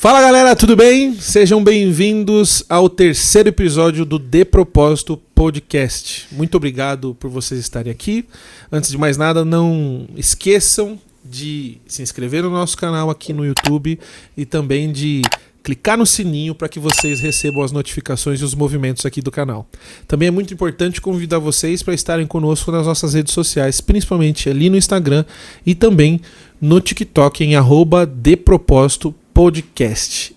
Fala galera, tudo bem? Sejam bem-vindos ao terceiro episódio do De Propósito Podcast. Muito obrigado por vocês estarem aqui. Antes de mais nada, não esqueçam de se inscrever no nosso canal aqui no YouTube e também de clicar no sininho para que vocês recebam as notificações e os movimentos aqui do canal. Também é muito importante convidar vocês para estarem conosco nas nossas redes sociais, principalmente ali no Instagram e também no TikTok em @DePropósitoPodcast.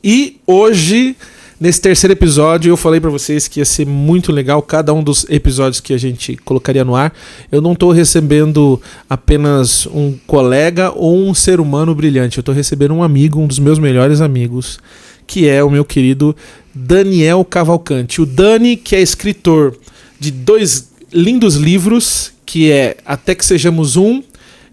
E hoje, nesse terceiro episódio, eu falei para vocês que ia ser muito legal cada um dos episódios que a gente colocaria no ar. Eu não estou recebendo apenas um colega ou um ser humano brilhante. Eu estou recebendo um amigo, um dos meus melhores amigos, que é o meu querido Daniel Cavalcante. O Dani, que é escritor de 2 lindos livros, que é Até Que Sejamos Um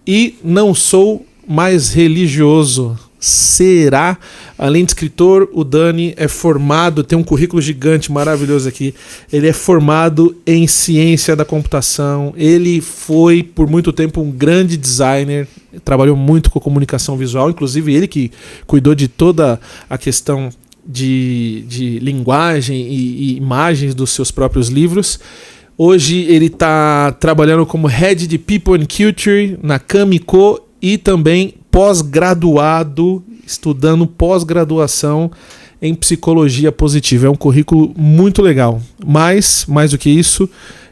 e Não Sou Mais Religioso. Será? Além de escritor, o Dani é formado, tem um currículo gigante, maravilhoso aqui. Ele é formado em ciência da computação. Ele foi, por muito tempo, um grande designer. Trabalhou muito com comunicação visual. Inclusive, ele que cuidou de toda a questão de linguagem e imagens dos seus próprios livros. Hoje, ele está trabalhando como Head de People and Culture na Camico e também pós-graduado, estudando pós-graduação em psicologia positiva. É um currículo muito legal, mas, mais do que isso,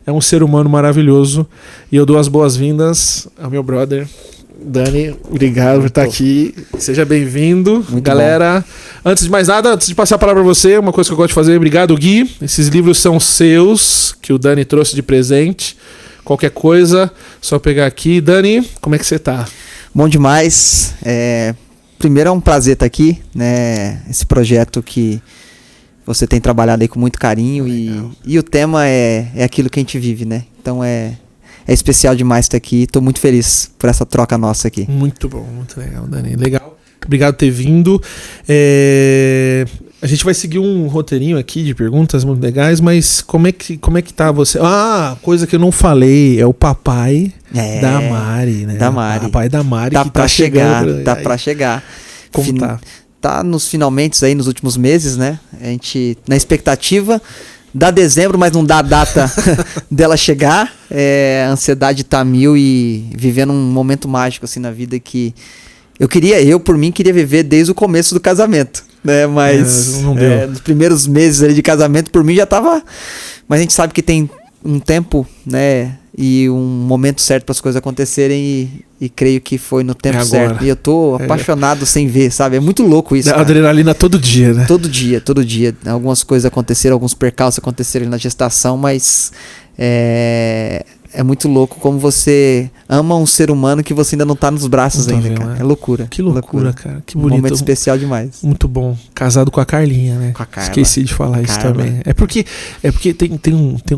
é um ser humano maravilhoso. E eu dou as boas-vindas ao meu brother, Dani. Obrigado por estar aqui. Seja bem-vindo. Galera, bom. Antes de mais nada, antes de passar a palavra para você, uma coisa que eu gosto de fazer, obrigado, Gui. Esses livros são seus, que o Dani trouxe de presente. Qualquer coisa, só pegar aqui. Dani, como é que você tá? Bom demais. Primeiro é um prazer estar aqui, né? Esse projeto que você tem trabalhado aí com muito carinho e o tema é aquilo que a gente vive, né? Então é especial demais estar aqui. Estou muito feliz por essa troca nossa aqui. Muito bom, muito legal, Dani. Legal. Obrigado por ter vindo. A gente vai seguir um roteirinho aqui de perguntas muito legais, mas como é que tá você? Coisa que eu não falei, é o papai da Mari, né? Da Mari. O papai da Mari tá que pra tá chegar. chegando. Tá pra chegar. Como tá? Tá nos finalmente aí, nos últimos meses, né? A gente, na expectativa, dá dezembro, mas não dá a data dela chegar. A ansiedade tá mil e vivendo um momento mágico assim na vida que eu por mim queria viver desde o começo do casamento, né? Mas não deu. Nos primeiros meses ali de casamento, por mim já tava. Mas a gente sabe que tem um tempo, né? E um momento certo para as coisas acontecerem e creio que foi no tempo certo. E eu tô apaixonado sem ver, sabe? É muito louco isso. Adrenalina todo dia, né? Todo dia. Algumas coisas aconteceram, alguns percalços aconteceram na gestação, mas é muito louco como você ama um ser humano que você ainda não tá nos braços ainda, cara. É loucura. Que loucura, cara. Que bonito. Um momento especial demais. Muito bom. Casado com a Carlinha, né? Com a Carla. Esqueci de falar isso também. É porque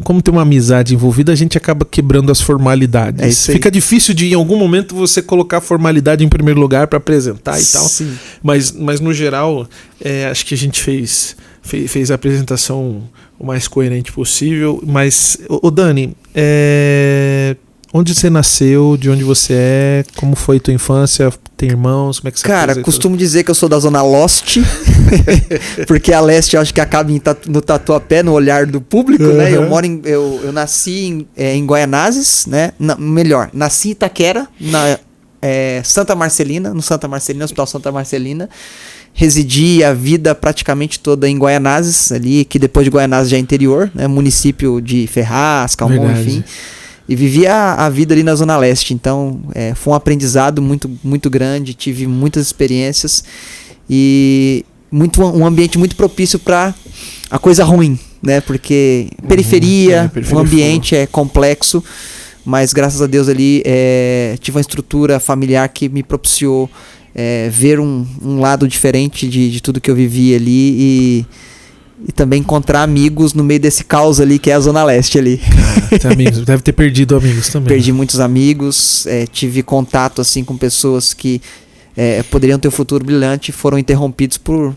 como tem uma amizade envolvida, a gente acaba quebrando as formalidades. É isso aí. Fica difícil de, em algum momento, você colocar a formalidade em primeiro lugar para apresentar e tal. Sim. Mas no geral, acho que a gente fez a apresentação o mais coerente possível. Mas, ô Dani, onde você nasceu, de onde você é, como foi tua infância, tem irmãos, como é que você Cara, costumo dizer que eu sou da zona Lost, porque a leste eu acho que acaba no Tatuapé, no olhar do público, né? Eu nasci em Guaianazes, né? Nasci em Itaquera, na Santa Marcelina, no Hospital Santa Marcelina. Residi a vida praticamente toda em Guaianazes, ali, que depois de Guaianazes já é interior, né? Município de Ferraz, Calmon, enfim. E vivi a vida ali na Zona Leste. Então, foi um aprendizado muito, muito grande, tive muitas experiências e um ambiente muito propício para a coisa ruim, né? Porque periferia, o ambiente é complexo, mas graças a Deus ali tive uma estrutura familiar que me propiciou ver um lado diferente de tudo que eu vivi ali e também encontrar amigos no meio desse caos ali que é a Zona Leste ali. Cara, amigos, deve ter perdido amigos também. Perdi muitos amigos, tive contato assim com pessoas que poderiam ter um futuro brilhante e foram interrompidos por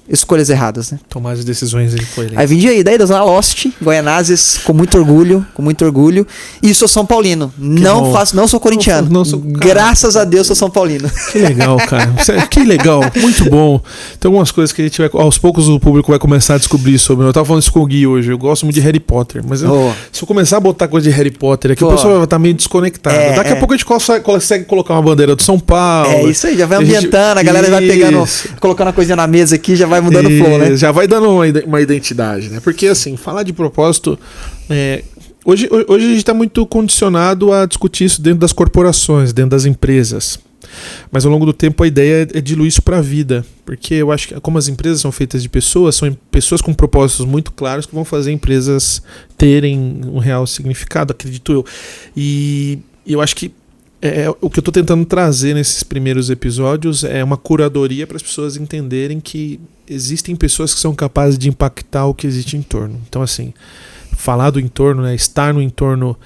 escolhas erradas, né? Tomar as decisões incoerentes. Aí vim daí da Zona Lost, Goianazes, com muito orgulho. E sou São Paulino. Não sou corintiano. Graças a Deus sou São Paulino. Que legal, cara. Que legal, muito bom. Tem algumas coisas que a gente vai... Aos poucos o público vai começar a descobrir sobre. Eu tava falando isso com o Gui hoje. Eu gosto muito de Harry Potter. Mas se eu começar a botar coisa de Harry Potter aqui, o pessoal vai estar meio desconectado. Daqui a pouco a gente consegue colocar uma bandeira do São Paulo. É isso aí, já vai ambientando, a galera vai pegando, colocando a coisinha na mesa aqui, já vai mudando o flow, né? Já vai dando uma identidade, né? Porque assim, falar de propósito... Hoje a gente está muito condicionado a discutir isso dentro das corporações, dentro das empresas. Mas ao longo do tempo a ideia é diluir isso para a vida. Porque eu acho que como as empresas são feitas de pessoas, são pessoas com propósitos muito claros que vão fazer empresas terem um real significado, acredito eu. E eu acho que o que eu estou tentando trazer nesses primeiros episódios é uma curadoria para as pessoas entenderem que existem pessoas que são capazes de impactar o que existe em torno. Então, assim, falar do entorno, né, estar no entorno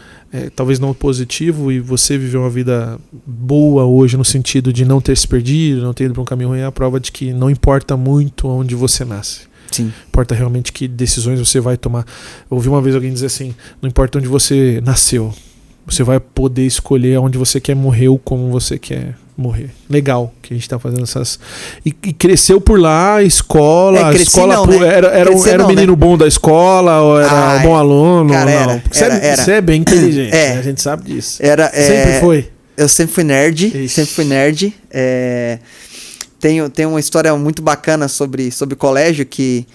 talvez não positivo e você viver uma vida boa hoje no sentido de não ter se perdido, não ter ido para um caminho ruim, é a prova de que não importa muito onde você nasce. Sim. Importa realmente que decisões você vai tomar. Eu ouvi uma vez alguém dizer assim, não importa onde você nasceu, você vai poder escolher onde você quer morrer ou como você quer morrer. Legal que a gente tá fazendo essas... E cresceu por lá, escola... Era o menino bom da escola, ou era o bom aluno? Cara, não. Você é bem inteligente, né? A gente sabe disso. Sempre foi. Eu sempre fui nerd. Tem uma história muito bacana sobre colégio que...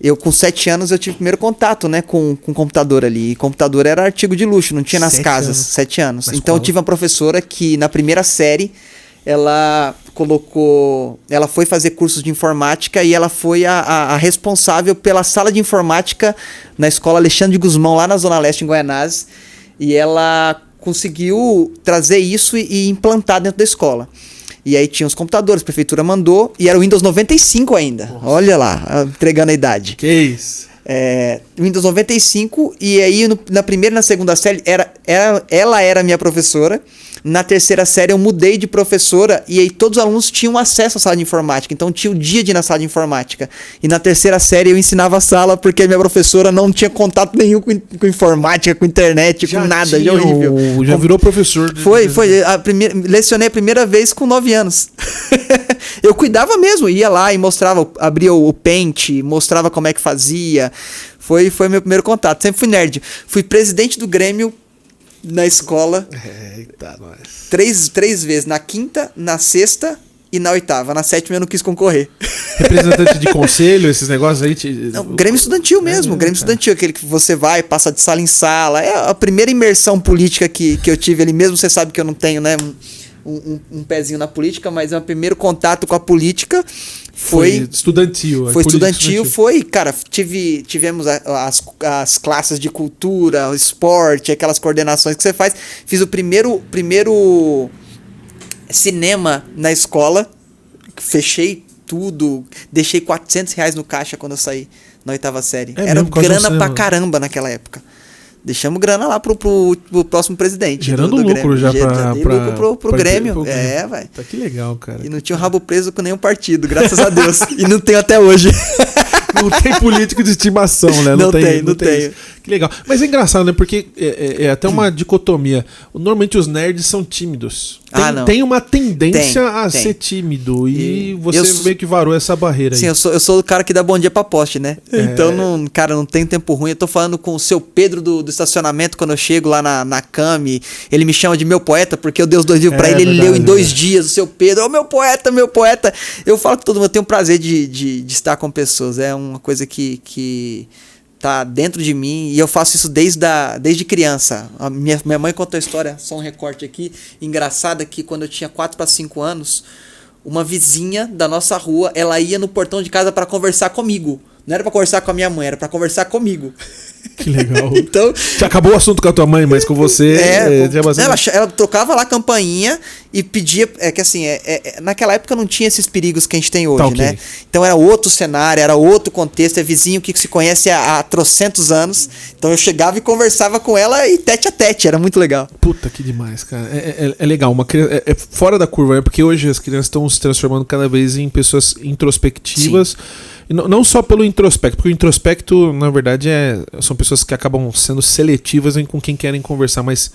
Eu, com 7 anos, eu tive o primeiro contato, né, com computador ali. E computador era artigo de luxo, não tinha nas casas. 7 anos. Então, eu tive uma professora que, na primeira série, ela foi fazer cursos de informática e ela foi a responsável pela sala de informática na escola Alexandre de Gusmão, lá na Zona Leste, em Goianazes. E ela conseguiu trazer isso e implantar dentro da escola. E aí tinha os computadores, a prefeitura mandou, e era o Windows 95 ainda. Nossa. Olha lá, entregando a idade. Que isso? Windows 95, e aí na primeira e na segunda série ela era minha professora. Na terceira série eu mudei de professora e aí todos os alunos tinham acesso à sala de informática. Então tinha o dia de ir na sala de informática. E na terceira série eu ensinava a sala porque minha professora não tinha contato nenhum com informática, com internet, com nada. Já horrível. Já virou professor. Foi. Lecionei a primeira vez com 9 anos. Eu cuidava mesmo, ia lá e mostrava, abria o Paint, mostrava como é que fazia. Foi meu primeiro contato. Sempre fui nerd. Fui presidente do Grêmio na escola. Eita, nós. 3 vezes. Na quinta, na sexta e na 8ª. Na 7ª eu não quis concorrer. Representante de conselho, esses negócios aí? Não, Grêmio estudantil mesmo. Grêmio estudantil, aquele que você vai, passa de sala em sala. É a primeira imersão política que eu tive ali mesmo. Você sabe que eu não tenho, né, um pezinho na política, mas é o primeiro contato com a política. Foi estudantil. Cara, tivemos as classes de cultura, o esporte, aquelas coordenações que você faz. Fiz o primeiro cinema na escola, fechei tudo, deixei R$400 no caixa quando eu saí na 8ª série. Era grana pra caramba naquela época. Deixamos grana lá pro próximo presidente. Gerando lucro já pro Grêmio. Vai. Tá, que legal, cara. E não tinha o rabo preso com nenhum partido, graças a Deus. E não tenho até hoje. Não tem político de estimação, né? Não tem. Que legal. Mas é engraçado, né? Porque é até uma dicotomia. Normalmente os nerds são tímidos. Tem uma tendência a ser tímido. E você meio que varou essa barreira aí. Sim, eu sou o cara que dá bom dia pra poste, né? Então, não tem tempo ruim. Eu tô falando com o seu Pedro do estacionamento quando eu chego lá na Cami. Ele me chama de meu poeta, porque eu dei os 2 livros pra ele. Ele leu em 2 dias. O seu Pedro, meu poeta. Eu falo que todo mundo tem um prazer de estar com pessoas. É uma coisa que tá dentro de mim, e eu faço isso desde criança. A minha mãe contou a história, só um recorte aqui, engraçada, que quando eu tinha 4 para 5 anos, uma vizinha da nossa rua, ela ia no portão de casa para conversar comigo. Não era para conversar com a minha mãe, era para conversar comigo. Que legal. Então, já acabou o assunto com a tua mãe, mas com você... ela tocava lá a campainha e pedia... É que assim, naquela época não tinha esses perigos que a gente tem hoje, okay. né? Então era outro cenário, era outro contexto, é vizinho que se conhece há trocentos anos. Então eu chegava e conversava com ela e tete a tete, era muito legal. Puta, que demais, cara. É legal, uma criança, é fora da curva, né? Porque hoje as crianças estão se transformando cada vez em pessoas introspectivas. Sim. Não só pelo introspecto, porque o introspecto, na verdade, são pessoas que acabam sendo seletivas com quem querem conversar, mas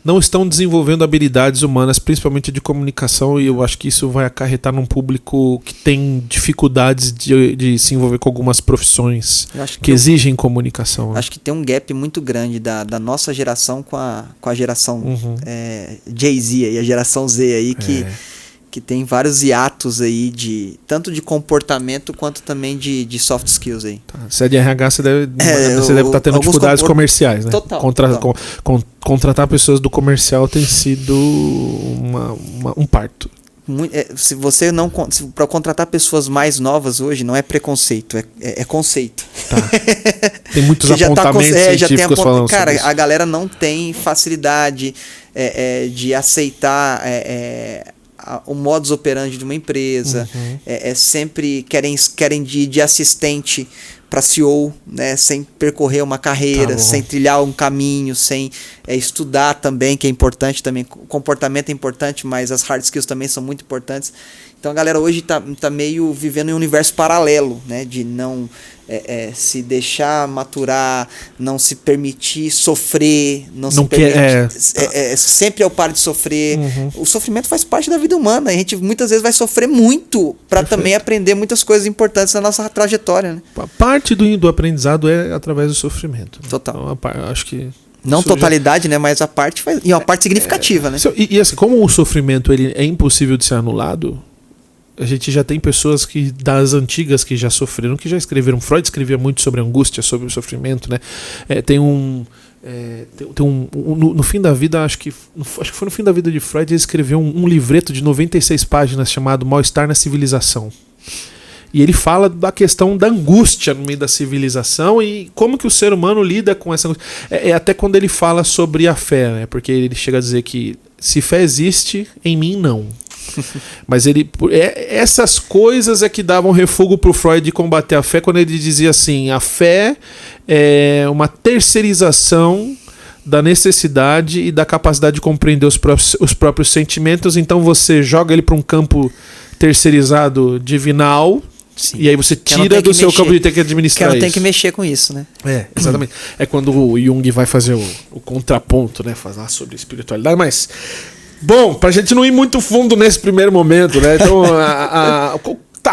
não estão desenvolvendo habilidades humanas, principalmente de comunicação, e eu acho que isso vai acarretar num público que tem dificuldades de se envolver com algumas profissões que exigem comunicação. Acho que tem um gap muito grande da nossa geração com a geração Jay-Z e a geração Z aí, que tem vários hiatos aí, tanto de comportamento quanto também de soft skills aí. Tá. Se é de RH, você deve estar tendo dificuldades comerciais, né? Total. Contratar pessoas do comercial tem sido um parto. Se você não... Para contratar pessoas mais novas hoje, não é preconceito, é conceito. Tá. Tem muitos apontamentos científicos falando cara, sobre isso. A galera não tem facilidade de aceitar... o modus operandi de uma empresa, sempre querem de assistente para CEO, né, sem percorrer uma carreira, sem trilhar um caminho, sem estudar também, que é importante também. O comportamento é importante, mas as hard skills também são muito importantes. Então a galera hoje tá meio vivendo em um universo paralelo, né, de não se deixar maturar, não se permitir sofrer, sempre é o par de sofrer. O sofrimento faz parte da vida humana, a gente muitas vezes vai sofrer muito para também aprender muitas coisas importantes na nossa trajetória, né? Parte do aprendizado é através do sofrimento, né? Total. Então, acho que não totalidade, né? Mas a parte e uma parte significativa, né? E assim, como o sofrimento ele é impossível de ser anulado, a gente já tem pessoas das antigas que já sofreram, que já escreveram. Freud escrevia muito sobre a angústia, sobre o sofrimento, né? No fim da vida, acho que foi no fim da vida de Freud, ele escreveu um livreto de 96 páginas chamado Mal-Estar na Civilização. E ele fala da questão da angústia no meio da civilização e como que o ser humano lida com essa angústia. Até quando ele fala sobre a fé, né? Porque ele chega a dizer que se fé existe, em mim não. Mas essas coisas é que davam refúgio para o Freud de combater a fé, quando ele dizia assim: a fé é uma terceirização da necessidade e da capacidade de compreender os próprios sentimentos. Então você joga ele para um campo terceirizado divinal. Sim. E aí você tira do seu campo de ter que administrar isso. Que não tem que mexer com isso, né? Exatamente. É quando o Jung vai fazer o contraponto, né? Falar sobre espiritualidade, mas... Bom, pra gente não ir muito fundo nesse primeiro momento, né? Então,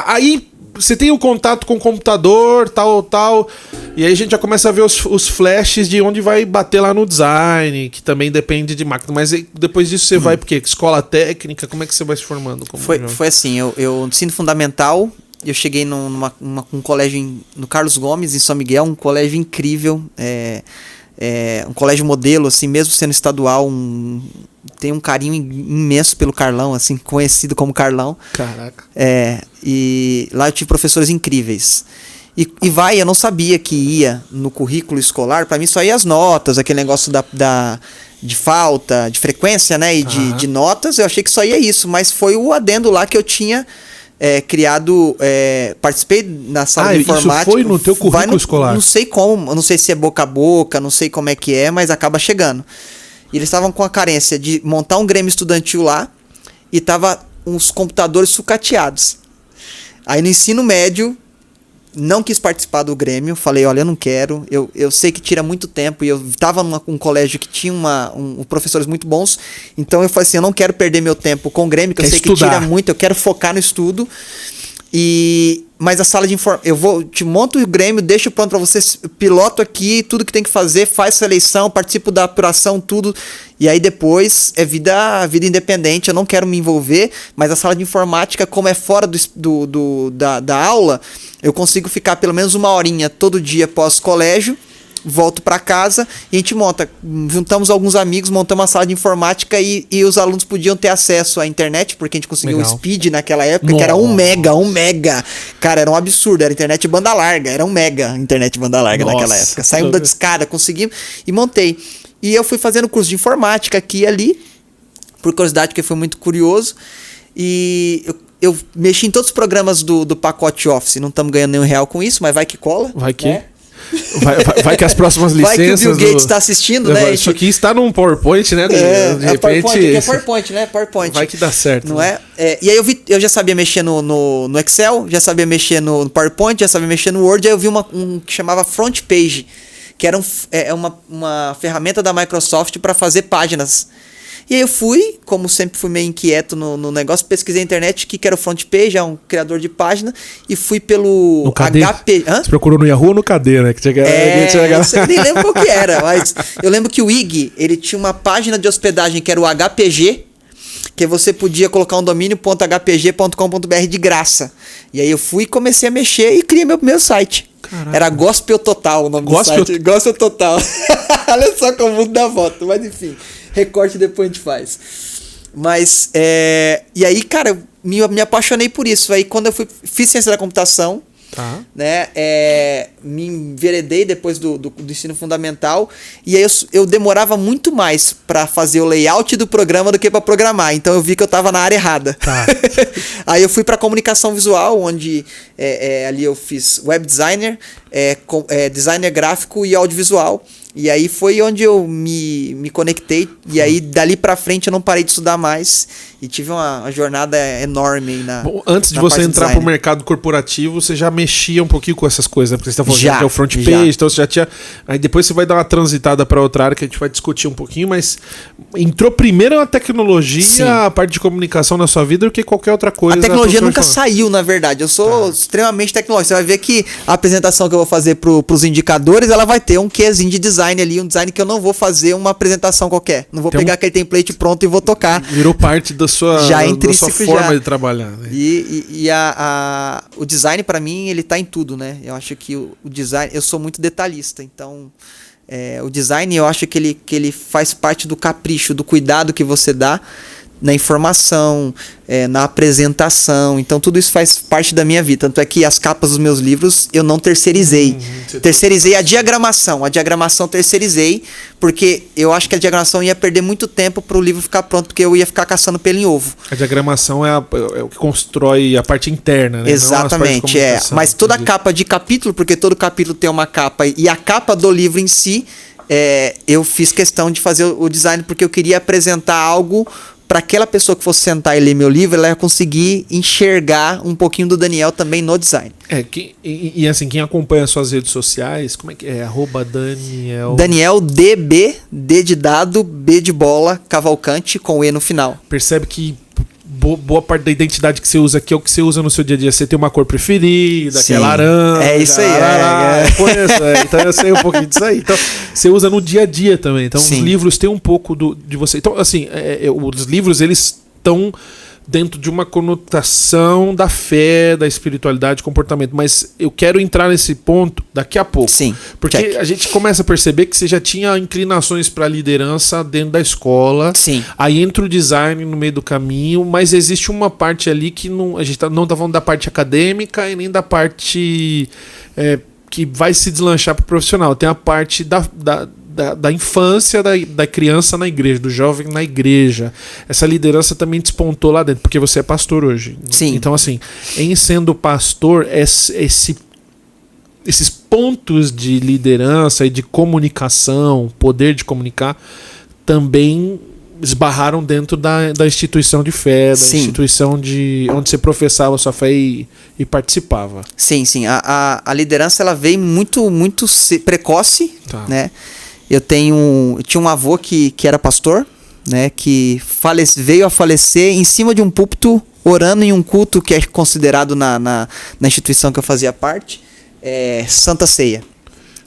aí você tem o contato com o computador, tal, e aí a gente já começa a ver os flashes de onde vai bater lá no design, que também depende de máquina. Mas aí, depois disso você vai, porque escola técnica, como é que você vai se formando? Foi assim, eu ensino fundamental, eu cheguei num colégio no Carlos Gomes, em São Miguel, um colégio incrível, um colégio modelo, assim, mesmo sendo estadual, tem um carinho imenso pelo Carlão, assim, conhecido como Carlão. Caraca. E lá eu tive professores incríveis. Eu não sabia que ia no currículo escolar, para mim só ia as notas, aquele negócio de falta, de frequência, né, e de notas, eu achei que só ia isso, mas foi o adendo lá que eu tinha criado, participei na sala de informática. Isso foi no teu currículo escolar? Não sei como, não sei se é boca a boca, não sei como é que é, mas acaba chegando. E eles estavam com a carência de montar um grêmio estudantil lá e tava uns computadores sucateados. Aí no ensino médio, não quis participar do grêmio, falei, olha, eu não quero, eu sei que tira muito tempo, e eu estava num colégio que tinha professores muito bons, então eu falei assim, eu não quero perder meu tempo com o grêmio, que eu sei que tira muito, eu quero focar no estudo. Mas a sala de informação, te monto o grêmio, deixo pronto para você, piloto aqui, tudo que tem que fazer, faz sua eleição, participo da apuração, tudo. E aí depois é vida independente, eu não quero me envolver, mas a sala de informática, como é fora da aula, eu consigo ficar pelo menos uma horinha todo dia pós-colégio volto para casa e a gente juntamos alguns amigos, montamos uma sala de informática e os alunos podiam ter acesso à internet, porque a gente conseguiu o speed naquela época, que era 1 mega. Cara, era um absurdo, era internet banda larga, era 1 mega internet banda larga naquela época. Saímos da discada, conseguimos e montei. E eu fui fazendo curso de informática aqui e ali, por curiosidade, porque foi muito curioso. E eu mexi em todos os programas do pacote Office. Não estamos ganhando nenhum real com isso, mas vai que cola. Vai que... Né? Vai que as próximas licenças... Vai que o Bill Gates está assistindo, né? Isso aqui está num PowerPoint, né? De repente... PowerPoint, né? PowerPoint. Vai que dá certo. Não é? E aí eu já sabia mexer no Excel, já sabia mexer no PowerPoint, já sabia mexer no Word. Aí eu vi um que chamava Front Page, que era uma ferramenta da Microsoft para fazer páginas. E aí eu fui, como sempre fui meio inquieto no negócio, pesquisei na internet o que era o Front Page, é um criador de página, e fui pelo HP... Você procurou no Yahoo ou no KD, né? Eu nem lembro qual que era, mas eu lembro que o IG, ele tinha uma página de hospedagem que era o HPG, que você podia colocar um domínio.hpg.com.br de graça. E aí eu fui e comecei a mexer e criei meu primeiro site. Caraca. Era Gospel Total o nome do site. Gospel Total. Olha só como o mundo dá volta, mas enfim... Recorte depois a gente faz. Mas, e aí, cara, eu me apaixonei por isso. Aí, quando eu fiz ciência da computação, né, me enveredei depois do ensino fundamental. E aí, eu demorava muito mais para fazer o layout do programa do que para programar. Então, eu vi que eu tava na área errada. Aí, eu fui para comunicação visual, onde ali eu fiz web designer, designer gráfico e audiovisual. E aí foi onde eu me conectei. E aí, dali pra frente, eu não parei de estudar mais. E tive uma jornada enorme aí na... Bom, antes de você entrar pro mercado corporativo, você já mexia um pouquinho com essas coisas, né? Porque você tá falando que é o front page, então você já tinha... Aí depois você vai dar uma transitada pra outra área que a gente vai discutir um pouquinho, mas entrou primeiro na tecnologia, sim, a parte de comunicação na sua vida do que qualquer outra coisa. A tecnologia nunca saiu, na verdade. Eu sou extremamente tecnológico. Você vai ver que a apresentação que eu vou fazer pros indicadores, ela vai ter um quezinho de design ali, um design que eu não vou fazer uma apresentação qualquer. Não vou pegar aquele template pronto e vou tocar. Virou parte da sua forma de trabalhar. Né? E o design, para mim, ele tá em tudo, né? Eu acho que o design... Eu sou muito detalhista, então... o design, eu acho que ele faz parte do capricho, do cuidado que você dá na informação, na apresentação. Então tudo isso faz parte da minha vida. Tanto é que as capas dos meus livros eu não terceirizei. Terceirizei a diagramação. A diagramação terceirizei, porque eu acho que a diagramação ia perder muito tempo para o livro ficar pronto, porque eu ia ficar caçando pelo em ovo. A diagramação é o que constrói a parte interna, né? Exatamente, Mas toda a capa de capítulo, porque todo capítulo tem uma capa, e a capa do livro em si, eu fiz questão de fazer o design, porque eu queria apresentar algo para aquela pessoa que fosse sentar e ler meu livro, ela ia conseguir enxergar um pouquinho do Daniel também no design. E assim, quem acompanha as suas redes sociais, como é que é? @Daniel... Daniel DB, D de dado, B de bola, Cavalcante, com E no final. Percebe que boa parte da identidade que você usa aqui é o que você usa no seu dia a dia. Você tem uma cor preferida, sim, que é laranja. É isso aí. Então eu sei um pouquinho disso aí. Então você usa no dia a dia também. Então sim, os livros têm um pouco de você. Então assim, os livros eles estão dentro de uma conotação da fé, da espiritualidade, comportamento. Mas eu quero entrar nesse ponto daqui a pouco. Sim. Porque a gente começa a perceber que você já tinha inclinações para liderança dentro da escola. Sim. Aí entra o design no meio do caminho, mas existe uma parte ali que a gente não tá falando da parte acadêmica e nem da parte que vai se deslanchar para o profissional. Tem a parte da infância da criança na igreja, do jovem na igreja. Essa liderança também despontou lá dentro, porque você é pastor hoje. Sim. Então, assim, em sendo pastor, esses pontos de liderança e de comunicação, poder de comunicar, também esbarraram dentro da instituição de fé, da sim, instituição onde você professava a sua fé e participava. Sim, sim. A liderança ela veio muito precoce, né? Eu tinha um avô que era pastor, né, que veio a falecer em cima de um púlpito, orando em um culto que é considerado na instituição que eu fazia parte, Santa Ceia.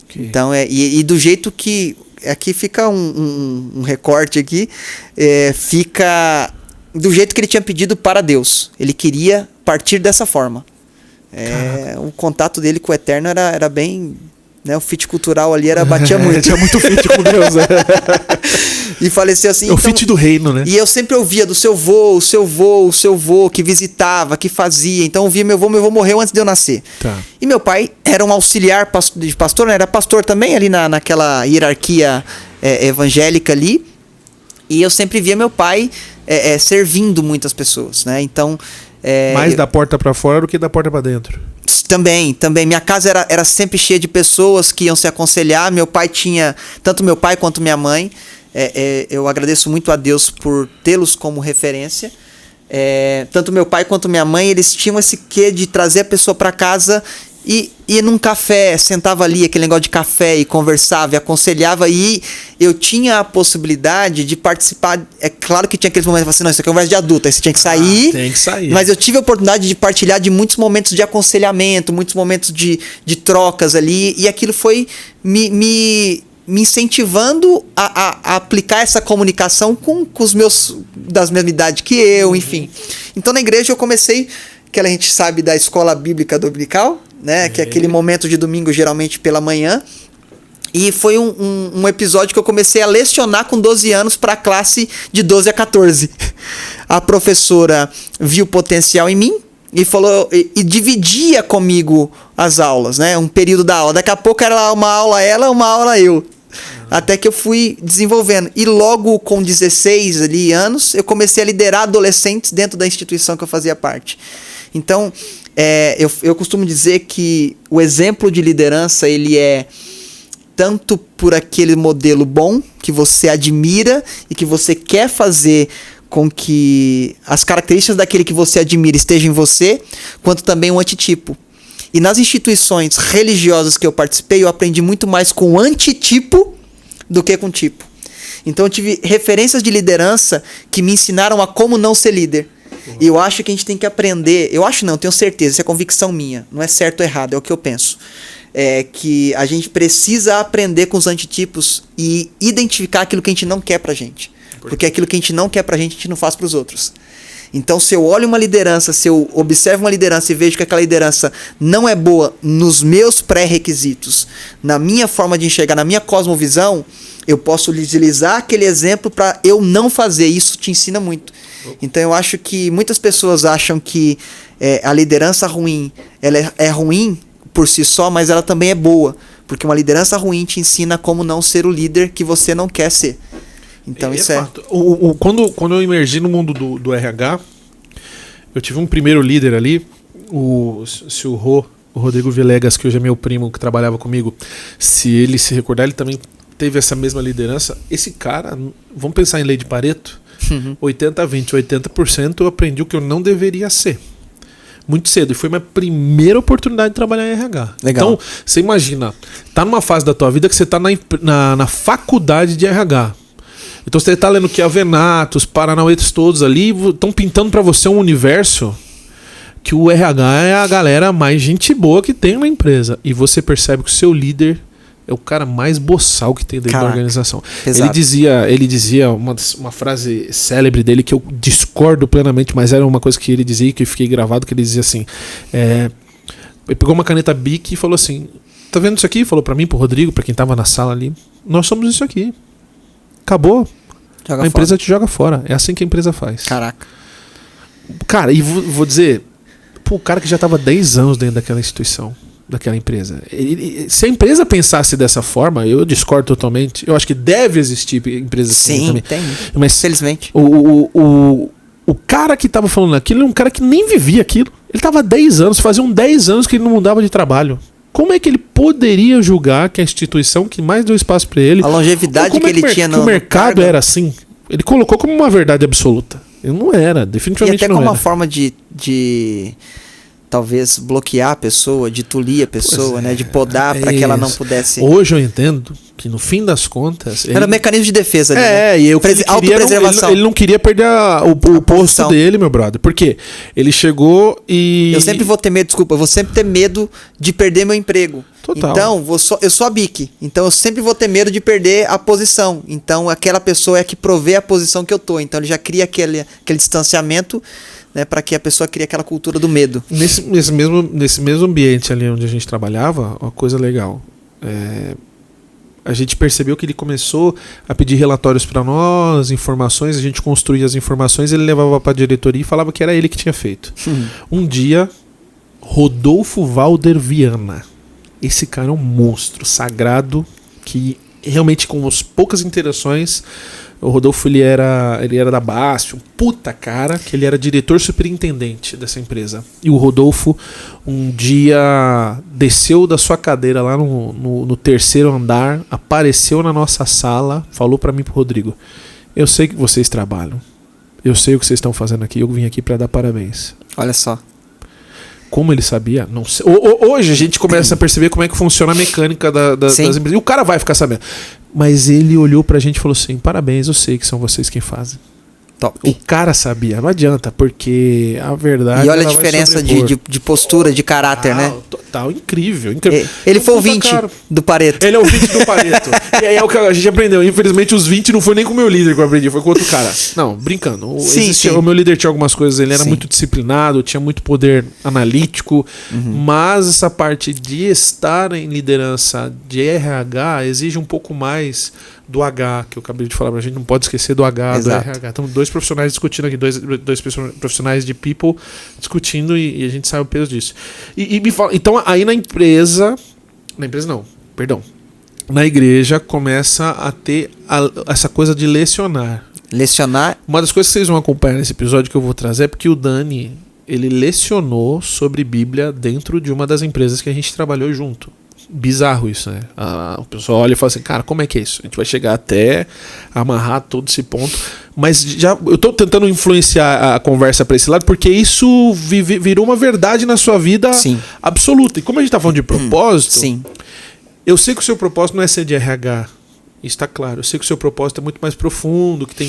Okay. Então, e do jeito que... Aqui fica um recorte aqui, fica do jeito que ele tinha pedido para Deus. Ele queria partir dessa forma. O contato dele com o Eterno era bem né? O fit cultural ali batia muito. Tinha muito fit com Deus, né? E faleceu assim. O fit do reino, né? E eu sempre ouvia do seu vô, que visitava, que fazia. Então eu via meu vô morreu antes de eu nascer. Tá. E meu pai era um auxiliar de pastor, né? Era pastor também ali naquela hierarquia evangélica ali. E eu sempre via meu pai servindo muitas pessoas, né? Então... mais da porta para fora do que da porta para dentro. Também. Minha casa era sempre cheia de pessoas que iam se aconselhar. Meu pai tinha... Tanto meu pai quanto minha mãe. Eu agradeço muito a Deus por tê-los como referência. Tanto meu pai quanto minha mãe, eles tinham esse quê de trazer a pessoa para casa e ia num café, sentava ali, aquele negócio de café, e conversava, e aconselhava, e eu tinha a possibilidade de participar. É claro que tinha aqueles momentos assim, não, isso aqui é conversa de adulto, aí você tinha que sair. Tem que sair. Mas eu tive a oportunidade de partilhar de muitos momentos de aconselhamento, muitos momentos de trocas ali, e aquilo foi me incentivando a aplicar essa comunicação com os meus das mesma idade que eu, enfim. Então na igreja eu comecei, que a gente sabe da escola bíblica dominical, né? Que é aquele momento de domingo, geralmente pela manhã. E foi um episódio que eu comecei a lecionar com 12 anos para a classe de 12 a 14. A professora viu potencial em mim e falou e dividia comigo as aulas, né? Um período da aula. Daqui a pouco era uma aula ela, uma aula eu. Até que eu fui desenvolvendo. E logo com 16 anos, eu comecei a liderar adolescentes dentro da instituição que eu fazia parte. Então, eu costumo dizer que o exemplo de liderança, ele é tanto por aquele modelo bom que você admira e que você quer fazer com que as características daquele que você admira estejam em você, quanto também um antitipo. E nas instituições religiosas que eu participei, eu aprendi muito mais com o antitipo do que com o tipo. Então eu tive referências de liderança que me ensinaram a como não ser líder. E eu acho que a gente tem que aprender, eu acho não, tenho certeza, isso é convicção minha, não é certo ou errado, é o que eu penso. Que a gente precisa aprender com os antitipos e identificar aquilo que a gente não quer pra gente. Porque aquilo que a gente não quer pra gente não faz pros outros. Então, se eu olho uma liderança, se eu observo uma liderança e vejo que aquela liderança não é boa nos meus pré-requisitos, na minha forma de enxergar, na minha cosmovisão, eu posso utilizar aquele exemplo para eu não fazer. Isso te ensina muito. Então, eu acho que muitas pessoas acham que a liderança ruim, ela é ruim por si só, mas ela também é boa. Porque uma liderança ruim te ensina como não ser o líder que você não quer ser. Então isso fato. Quando eu emergi no mundo do RH, eu tive um primeiro líder ali, o Rodrigo Villegas, que hoje é meu primo, que trabalhava comigo. Se ele se recordar, ele também teve essa mesma liderança. Esse cara, vamos pensar em lei de Pareto, 80-20, 80% eu aprendi o que eu não deveria ser. Muito cedo, e foi minha primeira oportunidade de trabalhar em RH. Legal. Então, você imagina, tá numa fase da tua vida que você tá na faculdade de RH. Então você tá lendo que a Venato, os Paranauês todos ali estão pintando para você um universo que o RH é a galera mais gente boa que tem na empresa. E você percebe que o seu líder é o cara mais boçal que tem dentro da organização. Ele dizia uma frase célebre dele que eu discordo plenamente, mas era uma coisa que ele dizia e que eu fiquei gravado, que ele dizia assim, ele pegou uma caneta Bic e falou assim, tá vendo isso aqui? Falou para mim, pro Rodrigo, para quem tava na sala ali, nós somos isso aqui. Acabou. A empresa te joga fora. É assim que a empresa faz. Caraca. Cara, e vou dizer, o cara que já estava 10 anos dentro daquela instituição, daquela empresa. Se a empresa pensasse dessa forma, eu discordo totalmente. Eu acho que deve existir empresas assim também. Sim, tem. Mas felizmente. O cara que estava falando aquilo é um cara que nem vivia aquilo. Ele estava 10 anos, faziam 10 anos que ele não mudava de trabalho. Como é que ele poderia julgar que a instituição que mais deu espaço para ele... A longevidade que ele tinha no mercado era assim? Ele colocou como uma verdade absoluta. Ele não era, definitivamente não era. E até como uma forma de talvez bloquear a pessoa, de tolir a pessoa, né? De podar para que ela não pudesse... Hoje eu entendo que no fim das contas... Era um mecanismo de defesa. Né? E autopreservação. Ele não queria perder o posto dele, meu brother. Por quê? Ele chegou e... Eu sempre vou ter medo, desculpa, eu vou sempre ter medo de perder meu emprego. Total. Então, eu sou a BIC. Então, eu sempre vou ter medo de perder a posição. Então, aquela pessoa é que provê a posição que eu tô. Então, ele já cria aquele distanciamento, né, para que a pessoa crie aquela cultura do medo. Nesse mesmo ambiente ali onde a gente trabalhava, uma coisa legal. A gente percebeu que ele começou a pedir relatórios para nós, informações, a gente construía as informações, ele levava para a diretoria e falava que era ele que tinha feito. Um dia, Rodolfo Valder Viana. Esse cara é um monstro sagrado que realmente com as poucas interações, o Rodolfo ele era da BASF, um puta cara, que ele era diretor superintendente dessa empresa. E o Rodolfo um dia desceu da sua cadeira lá no terceiro andar, apareceu na nossa sala, falou para mim e pro Rodrigo: eu sei que vocês trabalham, eu sei o que vocês estão fazendo aqui, eu vim aqui para dar parabéns. Olha só. Como ele sabia? Não sei. Hoje a gente começa a perceber como é que funciona a mecânica das empresas. E o cara vai ficar sabendo. Mas ele olhou pra gente e falou assim: parabéns, eu sei que são vocês quem fazem. Top. O cara sabia, não adianta, porque a verdade. E olha a diferença de postura, de caráter, né? Total, incrível. Ele foi o 20 do Pareto. Ele é o 20 do Pareto. E aí é o que a gente aprendeu. Infelizmente, os 20 não foi nem com o meu líder que eu aprendi, foi com outro cara. Não, brincando. O meu líder tinha algumas coisas, ele era muito disciplinado, tinha muito poder analítico, mas essa parte de estar em liderança de RH exige um pouco mais do H, que eu acabei de falar, a gente não pode esquecer do H, exato, do RH. Então, dois profissionais discutindo aqui, dois profissionais de people discutindo e a gente sabe o peso disso. E me fala, então aí na igreja começa a ter essa coisa de lecionar. Uma das coisas que vocês vão acompanhar nesse episódio que eu vou trazer é porque o Dani, ele lecionou sobre Bíblia dentro de uma das empresas que a gente trabalhou junto. Bizarro isso, né? O pessoal olha e fala assim: cara, como é que é isso? A gente vai chegar até amarrar todo esse ponto. Mas eu tô tentando influenciar a conversa para esse lado, porque isso virou uma verdade na sua vida absoluta. E como a gente tá falando de propósito, eu sei que o seu propósito não é ser de RH. Está claro. Eu sei que o seu propósito é muito mais profundo, que tem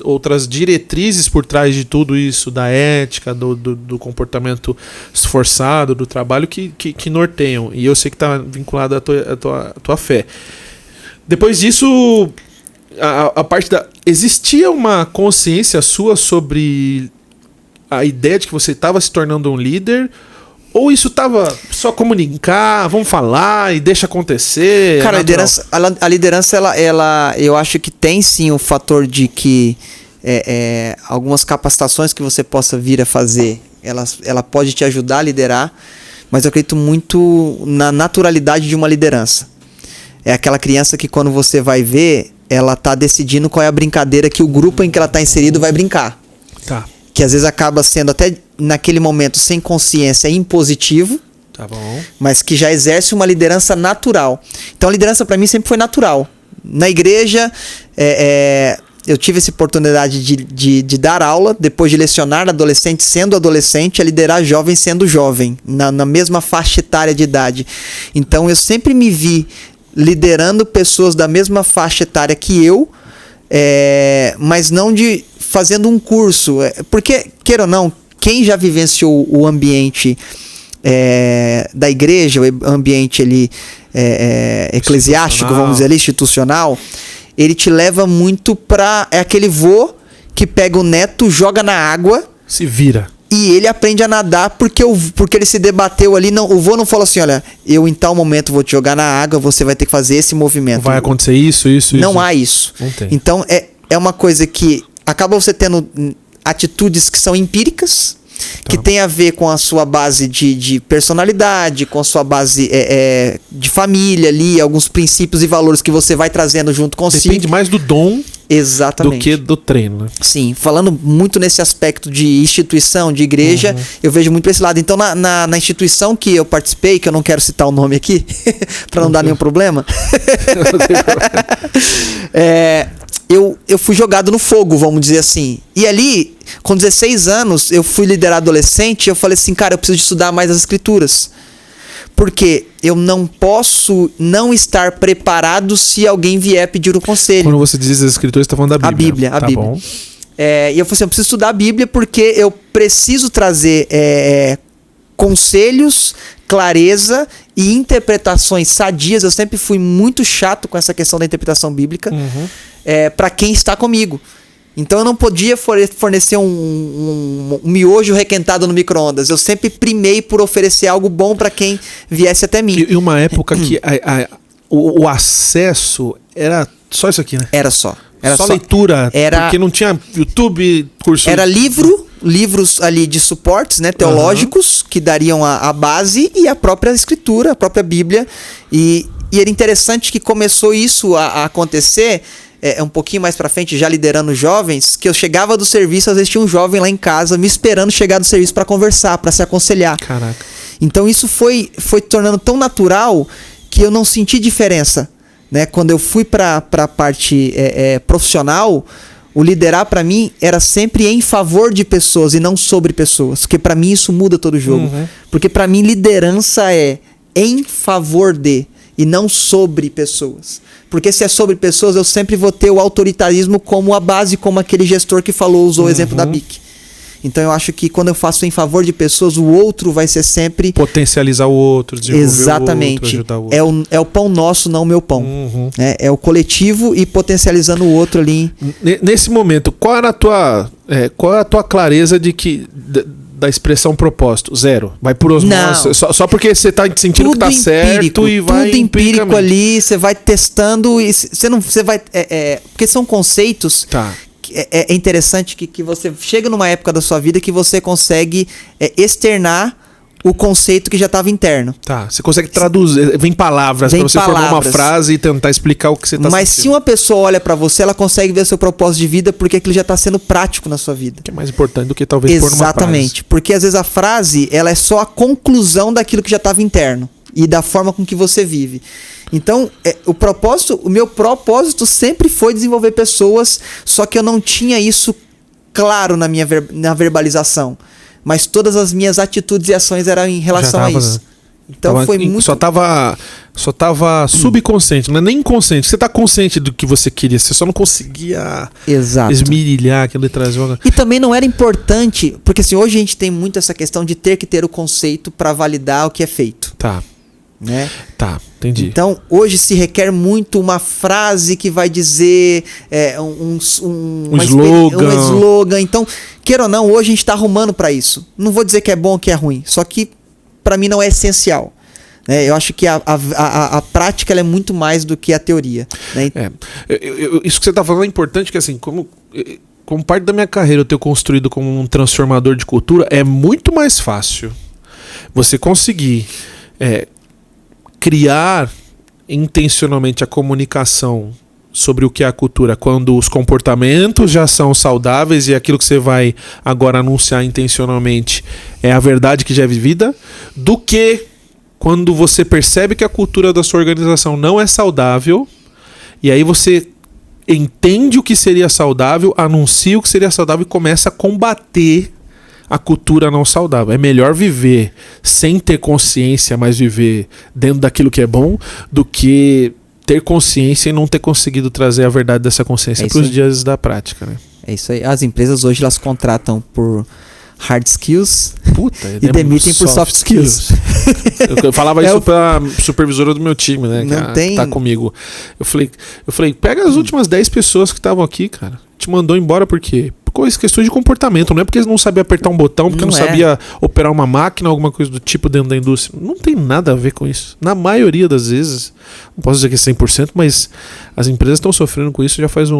outras diretrizes por trás de tudo isso, da ética, do comportamento esforçado, do trabalho que norteiam. E eu sei que está vinculado à tua fé. Depois disso, a parte da... Existia uma consciência sua sobre a ideia de que você estava se tornando um líder? Ou isso tava só comunicar, vamos falar e deixa acontecer? Cara, a liderança ela, eu acho que tem sim o fator de que algumas capacitações que você possa vir a fazer, ela pode te ajudar a liderar, mas eu acredito muito na naturalidade de uma liderança. É aquela criança que quando você vai ver, ela tá decidindo qual é a brincadeira que o grupo em que ela tá inserido vai brincar. Tá. Que às vezes acaba sendo até naquele momento sem consciência impositivo, tá bom, mas que já exerce uma liderança natural. Então a liderança para mim sempre foi natural. Na igreja, eu tive essa oportunidade de dar aula, depois de lecionar adolescente sendo adolescente, a liderar jovem sendo jovem, na mesma faixa etária de idade. Então eu sempre me vi liderando pessoas da mesma faixa etária que eu, mas não fazendo um curso, porque, queira ou não, quem já vivenciou o ambiente da igreja, o ambiente ali, eclesiástico, vamos dizer ali, institucional, ele te leva muito pra... É aquele vô que pega o neto, joga na água... Se vira. E ele aprende a nadar porque ele se debateu ali. Não, o vô não falou assim: olha, eu em tal momento vou te jogar na água, você vai ter que fazer esse movimento. Vai acontecer isso. Não há isso. Não tem. Então é uma coisa que acaba você tendo atitudes que são empíricas, que tem a ver com a sua base de personalidade, com a sua base de família ali, alguns princípios e valores que você vai trazendo junto consigo. Depende mais do dom. Exatamente. Do que do treino, né? Sim, falando muito nesse aspecto de instituição, de igreja, eu vejo muito esse lado. Então, na instituição que eu participei, que eu não quero citar o nome aqui, para não dar nenhum problema, eu fui jogado no fogo, vamos dizer assim. E ali, com 16 anos, eu fui liderar adolescente, eu falei assim, cara, eu preciso de estudar mais as escrituras. Porque eu não posso não estar preparado se alguém vier pedir o conselho. Quando você diz as escrituras, você está falando da Bíblia. A Bíblia. Bom. E eu falei assim, eu preciso estudar a Bíblia porque eu preciso trazer conselhos, clareza e interpretações sadias. Eu sempre fui muito chato com essa questão da interpretação bíblica para quem está comigo. Então eu não podia fornecer um miojo requentado no micro-ondas. Eu sempre primei por oferecer algo bom para quem viesse até mim. E uma época que o acesso era só isso aqui, né? Era só. Era só leitura, era, porque não tinha YouTube, curso... Era livros ali de suportes, né, teológicos, que dariam a base, e a própria escritura, a própria Bíblia. E era interessante que começou isso a acontecer um pouquinho mais pra frente, já liderando jovens, que eu chegava do serviço, às vezes tinha um jovem lá em casa me esperando chegar do serviço pra conversar, pra se aconselhar. Caraca. Então isso foi tornando tão natural que eu não senti diferença, né? Quando eu fui para a parte profissional, o liderar para mim era sempre em favor de pessoas e não sobre pessoas, porque para mim isso muda todo o jogo. Porque para mim liderança é em favor de e não sobre pessoas. Porque se é sobre pessoas, eu sempre vou ter o autoritarismo como a base, como aquele gestor que usou o exemplo da BIC. Então eu acho que quando eu faço em favor de pessoas, o outro vai ser sempre... potencializar o outro, desenvolver exatamente. o outro, ajudar o outro. É o pão nosso, não o meu pão. É o coletivo e potencializando o outro ali. Nesse momento, qual é a tua clareza de que... da expressão propósito? Zero. Vai por osmose. Só porque você tá sentindo que tá certo e vai tudo empírico ali, você vai testando e você vai... porque são conceitos... Tá. É interessante que você chega numa época da sua vida que você consegue externar o conceito que já estava interno. Tá, você consegue traduzir, vem palavras para você formar uma frase e tentar explicar o que você está sentindo. Mas se uma pessoa olha para você, ela consegue ver seu propósito de vida porque aquilo já está sendo prático na sua vida. Que é mais importante do que talvez pôr numa frase. Exatamente, porque às vezes a frase ela é só a conclusão daquilo que já estava interno e da forma com que você vive. Então, o meu propósito sempre foi desenvolver pessoas, só que eu não tinha isso claro na verbalização. Mas todas as minhas atitudes e ações eram em relação a isso. Né? Então foi muito... Só tava subconsciente, não é nem inconsciente. Você tá consciente do que você queria, você só não conseguia esmirilhar aquele trazer. E também não era importante, porque assim, hoje a gente tem muito essa questão de ter que ter o conceito para validar o que é feito. Tá. Né? Tá, entendi. Então, hoje se requer muito uma frase que vai dizer um slogan. Então, queira ou não, hoje a gente está arrumando para isso. Não vou dizer que é bom ou que é ruim, só que para mim não é essencial. Eu acho que a prática ela é muito mais do que a teoria. Né? Isso que você está falando é importante, que assim, como parte da minha carreira eu ter construído como um transformador de cultura, é muito mais fácil você conseguir criar intencionalmente a comunicação sobre o que é a cultura quando os comportamentos já são saudáveis e aquilo que você vai agora anunciar intencionalmente é a verdade que já é vivida, do que quando você percebe que a cultura da sua organização não é saudável e aí você entende o que seria saudável, anuncia o que seria saudável e começa a combater a cultura não saudável. É melhor viver sem ter consciência, mas viver dentro daquilo que é bom, do que ter consciência e não ter conseguido trazer a verdade dessa consciência para os dias da prática. Né? É isso aí. As empresas hoje elas contratam por hard skills e demitem por soft skills. Eu falava isso pra supervisora do meu time, né? Que tá comigo. Eu falei, pega as últimas 10 pessoas que estavam aqui, cara. Te mandou embora por quê? Por questões de comportamento. Não é porque eles não sabiam apertar um botão, porque não sabia operar uma máquina, alguma coisa do tipo dentro da indústria. Não tem nada a ver com isso. Na maioria das vezes, não posso dizer que é 100%, mas as empresas estão sofrendo com isso já faz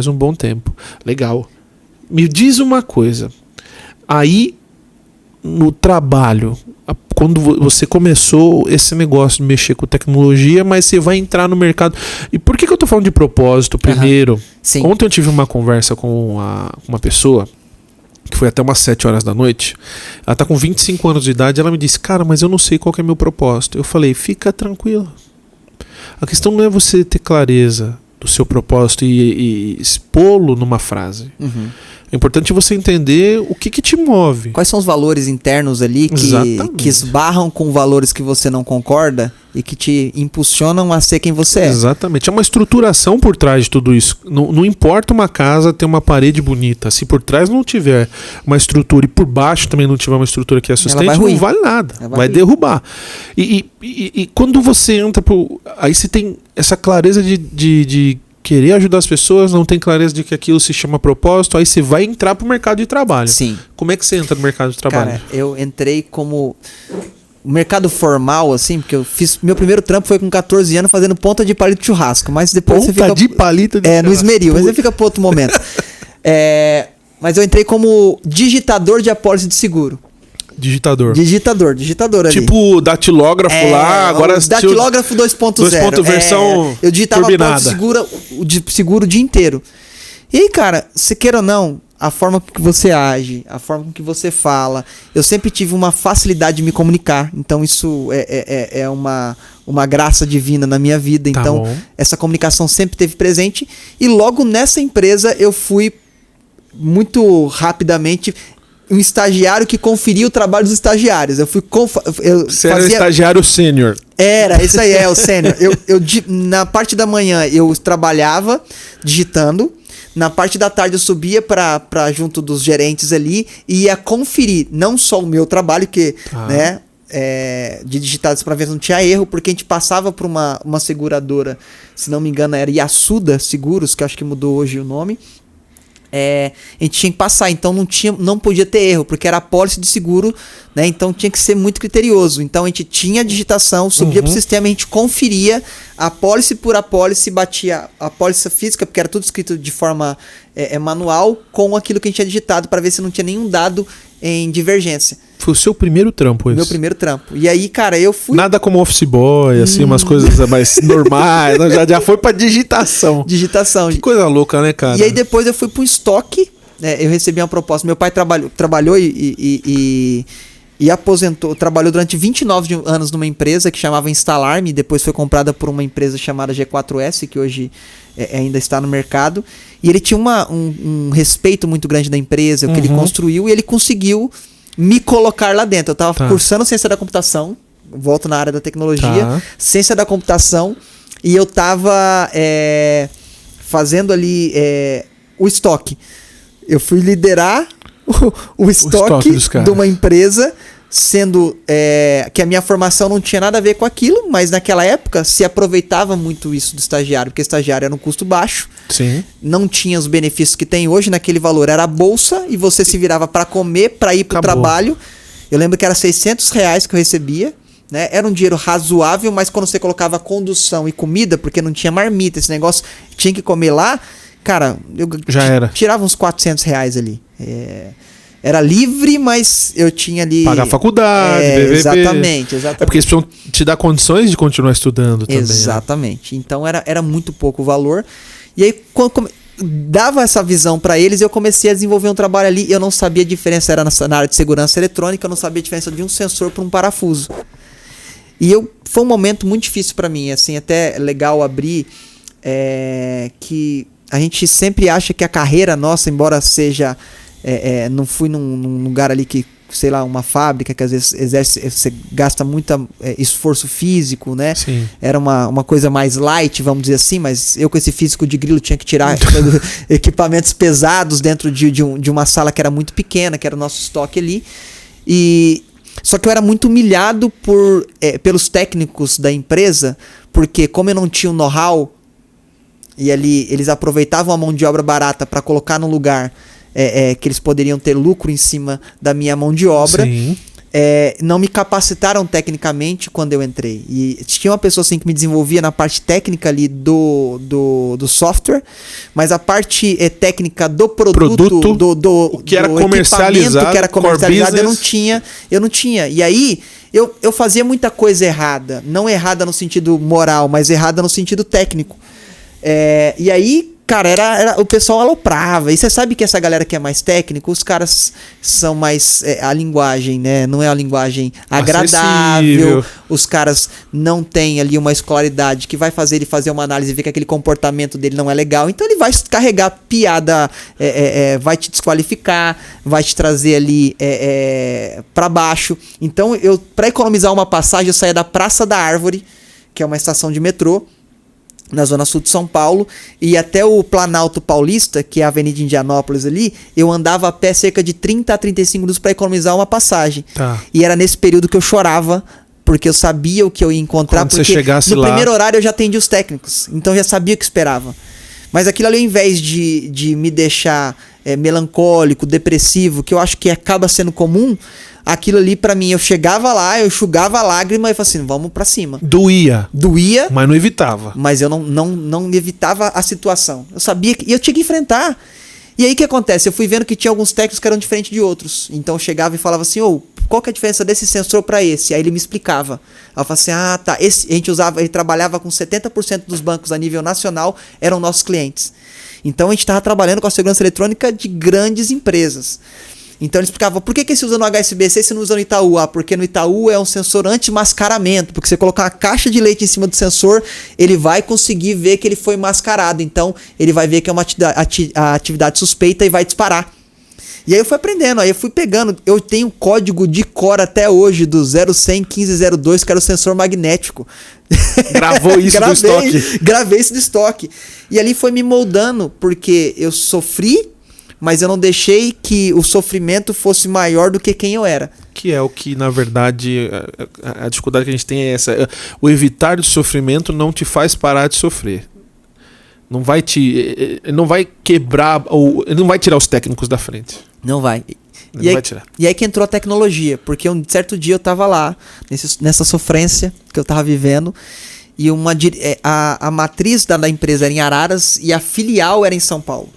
um bom tempo. Legal. Me diz uma coisa. Aí, no trabalho, quando você começou esse negócio de mexer com tecnologia, mas você vai entrar no mercado. E por que eu tô falando de propósito primeiro? Sim. Ontem eu tive uma conversa com uma pessoa que foi até umas 7 horas da noite. Ela tá com 25 anos de idade. Ela me disse, cara, mas eu não sei qual que é meu propósito. Eu falei, fica tranquilo. A questão não é você ter clareza do seu propósito e expô-lo numa frase. É importante você entender o que te move. Quais são os valores internos ali que esbarram com valores que você não concorda e que te impulsionam a ser quem você é. Exatamente. É uma estruturação por trás de tudo isso. Não importa uma casa ter uma parede bonita. Se por trás não tiver uma estrutura e por baixo também não tiver uma estrutura que a sustente, não vale nada. Vai derrubar. E quando você entra aí você tem essa clareza de querer ajudar as pessoas, não tem clareza de que aquilo se chama propósito, aí você vai entrar pro mercado de trabalho. Sim. Como é que você entra no mercado de trabalho? Cara, eu entrei como... mercado formal, assim, porque eu fiz... Meu primeiro trampo foi com 14 anos fazendo ponta de palito de churrasco, mas depois você fica... Ponta de palito de churrasco. no esmeril, mas você fica para outro momento. Mas eu entrei como digitador de apólice de seguro. Digitador ali. Tipo o datilógrafo lá, agora... O datilógrafo 2.0. Versão eu digitava turbinada. O de seguro o dia inteiro. E aí, cara, se queira ou não, a forma que você age, a forma que você fala, eu sempre tive uma facilidade de me comunicar. Então isso é uma graça divina na minha vida. Então essa comunicação sempre esteve presente. E logo nessa empresa eu fui muito rapidamente um estagiário que conferia o trabalho dos estagiários. Você era estagiário sênior. Era, isso aí o sênior. Na parte da manhã eu trabalhava digitando. Na parte da tarde eu subia para junto dos gerentes ali e ia conferir não só o meu trabalho, que de digitados para ver se não tinha erro, porque a gente passava por uma seguradora, se não me engano era Yasuda Seguros, que acho que mudou hoje o nome. A gente tinha que passar, então não podia ter erro, porque era apólice de seguro, né? Então tinha que ser muito criterioso. Então a gente tinha a digitação, subia pro sistema, a gente conferia apólice por apólice, batia a apólice física, porque era tudo escrito de forma manual, com aquilo que a gente tinha digitado, para ver se não tinha nenhum dado em divergência. Foi o seu primeiro trampo, isso? Meu primeiro trampo. E aí, cara, eu fui... Nada como office boy, assim, umas coisas mais normais. Já foi pra digitação. Digitação. Que coisa louca, né, cara? E aí depois eu fui pro estoque, eu recebi uma proposta. Meu pai trabalhou e aposentou, trabalhou durante 29 anos numa empresa que chamava Instalarme, depois foi comprada por uma empresa chamada G4S, que hoje ainda está no mercado. E ele tinha um respeito muito grande da empresa, o que ele construiu, e ele conseguiu me colocar lá dentro. Eu estava cursando ciência da computação, volto na área da tecnologia, ciência da computação, e eu estava fazendo ali o estoque. Eu fui liderar o estoque de uma empresa, sendo que a minha formação não tinha nada a ver com aquilo, mas naquela época se aproveitava muito isso do estagiário, porque estagiário era um custo baixo. Sim. Não tinha os benefícios que tem hoje. Naquele valor era a bolsa e você se virava para comer, para ir para o trabalho. Eu lembro que era R$600 que eu recebia, né? Era um dinheiro razoável, mas quando você colocava condução e comida, porque não tinha marmita, esse negócio tinha que comer lá, cara, eu tirava uns R$400 ali. Era livre, mas eu tinha ali... Pagar faculdade, BBB. Exatamente. É porque eles precisam te dar condições de continuar estudando também. Exatamente. Né? Então era muito pouco o valor. E aí, quando dava essa visão para eles, eu comecei a desenvolver um trabalho ali. Eu não sabia a diferença, era na área de segurança eletrônica, eu não sabia a diferença de um sensor para um parafuso. E foi um momento muito difícil para mim, assim, até legal abrir, que a gente sempre acha que a carreira nossa, embora seja... não fui num lugar ali que, sei lá, uma fábrica que às vezes você gasta muito esforço físico, né? Sim. Era uma coisa mais light, vamos dizer assim, mas eu com esse físico de grilo tinha que tirar equipamentos pesados dentro de uma sala que era muito pequena, que era o nosso estoque ali. Só que eu era muito humilhado pelos técnicos da empresa, porque como eu não tinha o know-how, e ali eles aproveitavam a mão de obra barata para colocar no lugar... que eles poderiam ter lucro em cima da minha mão de obra. Sim. Não me capacitaram tecnicamente quando eu entrei. E tinha uma pessoa assim que me desenvolvia na parte técnica ali do software, mas a parte técnica do produto do que era comercializado, que era comercializado eu não tinha. E aí eu fazia muita coisa errada. Não errada no sentido moral, mas errada no sentido técnico. E aí, cara, o pessoal aloprava. E você sabe que essa galera que é mais técnica, os caras são mais... a linguagem, né? Não é a linguagem agradável. Acessível. Os caras não têm ali uma escolaridade que vai fazer ele fazer uma análise e ver que aquele comportamento dele não é legal. Então ele vai carregar piada, vai te desqualificar, vai te trazer ali pra baixo. Então, pra economizar uma passagem, eu saía da Praça da Árvore, que é uma estação de metrô, na zona sul de São Paulo, e até o Planalto Paulista, que é a Avenida Indianópolis ali, eu andava a pé cerca de 30 a 35 minutos para economizar uma passagem. E era nesse período que eu chorava, porque eu sabia o que eu ia encontrar, quando porque você chegasse no lá... primeiro horário eu já atendi os técnicos, então eu já sabia o que esperava. Mas aquilo ali, ao invés de me deixar melancólico, depressivo, que eu acho que acaba sendo comum, aquilo ali pra mim, eu chegava lá, eu enxugava a lágrima e falava assim, vamos pra cima. Doía, mas não evitava. Mas eu não evitava a situação. Eu sabia que... E eu tinha que enfrentar. E aí o que acontece? Eu fui vendo que tinha alguns técnicos que eram diferentes de outros. Então eu chegava e falava assim, qual que é a diferença desse sensor para esse? Aí ele me explicava. Aí eu falava assim, tá, ele trabalhava com 70% dos bancos a nível nacional, eram nossos clientes. Então a gente estava trabalhando com a segurança eletrônica de grandes empresas. Então ele explicava, por que esse usa no HSBC e você não usa no Itaú? Porque no Itaú é um sensor anti-mascaramento, porque você colocar uma caixa de leite em cima do sensor, ele vai conseguir ver que ele foi mascarado. Então ele vai ver que é uma atividade suspeita e vai disparar. E aí eu fui aprendendo, aí eu fui pegando, eu tenho código de cor até hoje do 01001502, que era o sensor magnético. Gravou isso do estoque? Gravei isso do estoque. E ali foi me moldando, porque eu sofri, mas eu não deixei que o sofrimento fosse maior do que quem eu era. Que é o que, na verdade, a dificuldade que a gente tem é essa. O evitar o sofrimento não te faz parar de sofrer. Não vai quebrar, não vai tirar os técnicos da frente. Não vai. Vai tirar. E aí que entrou a tecnologia, porque um certo dia eu tava lá, nessa sofrência que eu tava vivendo, e a matriz da empresa era em Araras e a filial era em São Paulo.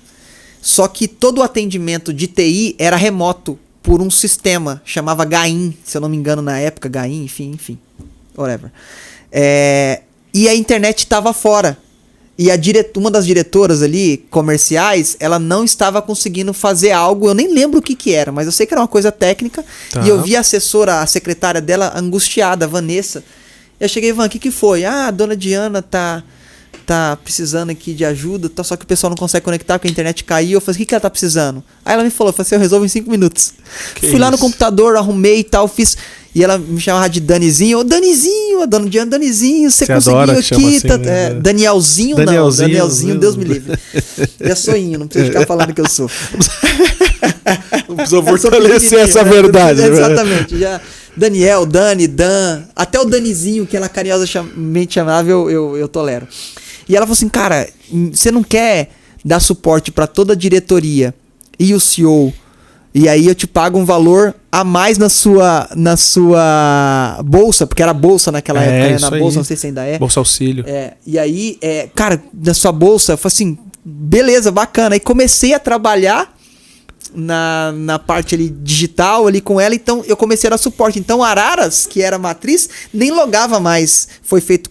Só que todo o atendimento de TI era remoto por um sistema, chamava GAIN, se eu não me engano na época, GAIN, enfim, whatever. E a internet estava fora. E uma das diretoras ali, comerciais, ela não estava conseguindo fazer algo, eu nem lembro o que era, mas eu sei que era uma coisa técnica, e eu vi a assessora, a secretária dela, angustiada, a Vanessa. Eu cheguei, Van, o que foi? A dona Diana tá precisando aqui de ajuda, só que o pessoal não consegue conectar porque a internet caiu. Eu falei, o que ela tá precisando? Aí ela me falou, eu resolvo em 5 minutos. Fui lá no computador, arrumei e tal, fiz. E ela me chamava de Danizinho. Danizinho, a dona Diana, Danizinho, você conseguiu aqui. Assim, né? Danielzinho, Danielzinho, Deus me livre. Já sou não precisa ficar falando que eu sou. Não precisa fortalecer essa verdade. Exatamente, já... Daniel, Dani, Dan, até o Danizinho, que ela carinhosamente chamava, eu tolero. E ela falou assim, cara, você não quer dar suporte para toda a diretoria e o CEO, e aí eu te pago um valor a mais na sua bolsa, porque era bolsa naquela época, na bolsa, não sei se ainda é. Bolsa auxílio. E aí, cara, na sua bolsa, eu falei assim, beleza, bacana. Aí comecei a trabalhar na parte ali digital ali com ela, então eu comecei a dar suporte. Então Araras, que era a matriz, nem logava mais.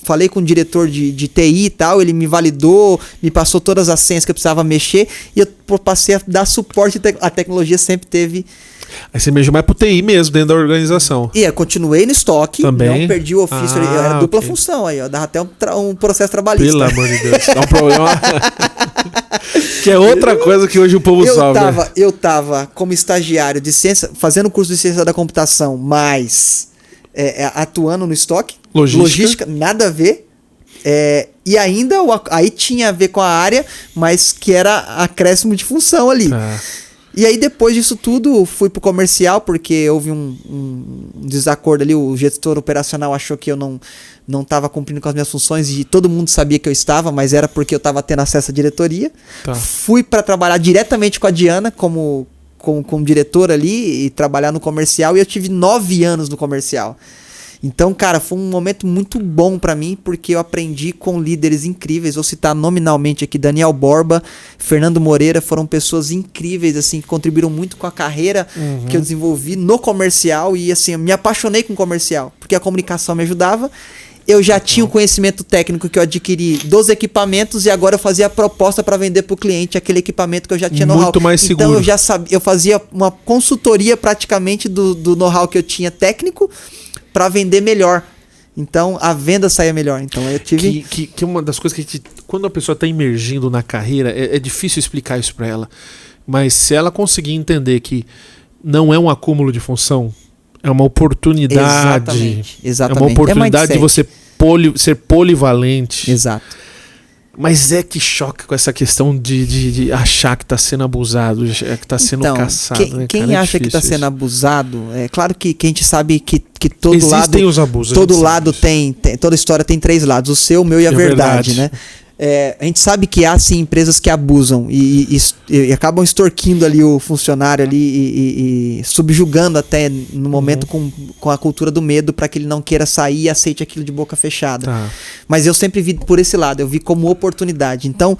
Falei com o diretor de TI e tal, ele me validou, me passou todas as senhas que eu precisava mexer, e eu passei a dar suporte. A tecnologia sempre teve. Aí você mexeu mais pro TI mesmo, dentro da organização. E eu continuei no estoque, também? Não perdi o ofício, era dupla função aí, ó, dava até um processo trabalhista. Pelo amor de Deus, dá um problema. Que é outra coisa que hoje o povo sabe. Eu tava como estagiário de ciência, fazendo curso de ciência da computação, mas atuando no estoque. Logística, nada a ver. E ainda aí tinha a ver com a área, mas que era acréscimo de função ali. E aí depois disso tudo fui pro comercial, porque houve um desacordo ali, o gestor operacional achou que eu não estava cumprindo com as minhas funções, e todo mundo sabia que eu estava, mas era porque eu estava tendo acesso à diretoria. Fui para trabalhar diretamente com a Diana como diretor ali e trabalhar no comercial, e eu tive 9 anos no comercial. Então, cara, foi um momento muito bom pra mim, porque eu aprendi com líderes incríveis. Vou citar nominalmente aqui Daniel Borba, Fernando Moreira, foram pessoas incríveis, assim, que contribuíram muito com a carreira que eu desenvolvi no comercial, e assim, eu me apaixonei com o comercial, porque a comunicação me ajudava. Eu já tinha o conhecimento técnico que eu adquiri dos equipamentos, e agora eu fazia a proposta para vender para o cliente aquele equipamento que eu já tinha know-how. Muito mais seguro. Então eu já sabia, eu fazia uma consultoria praticamente do know-how que eu tinha técnico para vender melhor. Então a venda saía melhor. Então eu tive que uma das coisas que quando a pessoa está imergindo na carreira, é difícil explicar isso para ela. Mas se ela conseguir entender que não é um acúmulo de função, é uma oportunidade. Exatamente. É uma oportunidade de você ser polivalente. Exato. Mas que choca com essa questão de achar que está sendo abusado, que está sendo caçado. Quem acha que está sendo abusado, é claro que a gente sabe que todo existem lado, os abusos. Todo lado tem, toda história tem 3 lados, o seu, o meu e a verdade, né? a gente sabe que há sim empresas que abusam e acabam extorquindo ali o funcionário ali e subjugando até no momento com a cultura do medo para que ele não queira sair e aceite aquilo de boca fechada. Tá. Mas eu sempre vi por esse lado, eu vi como oportunidade. Então,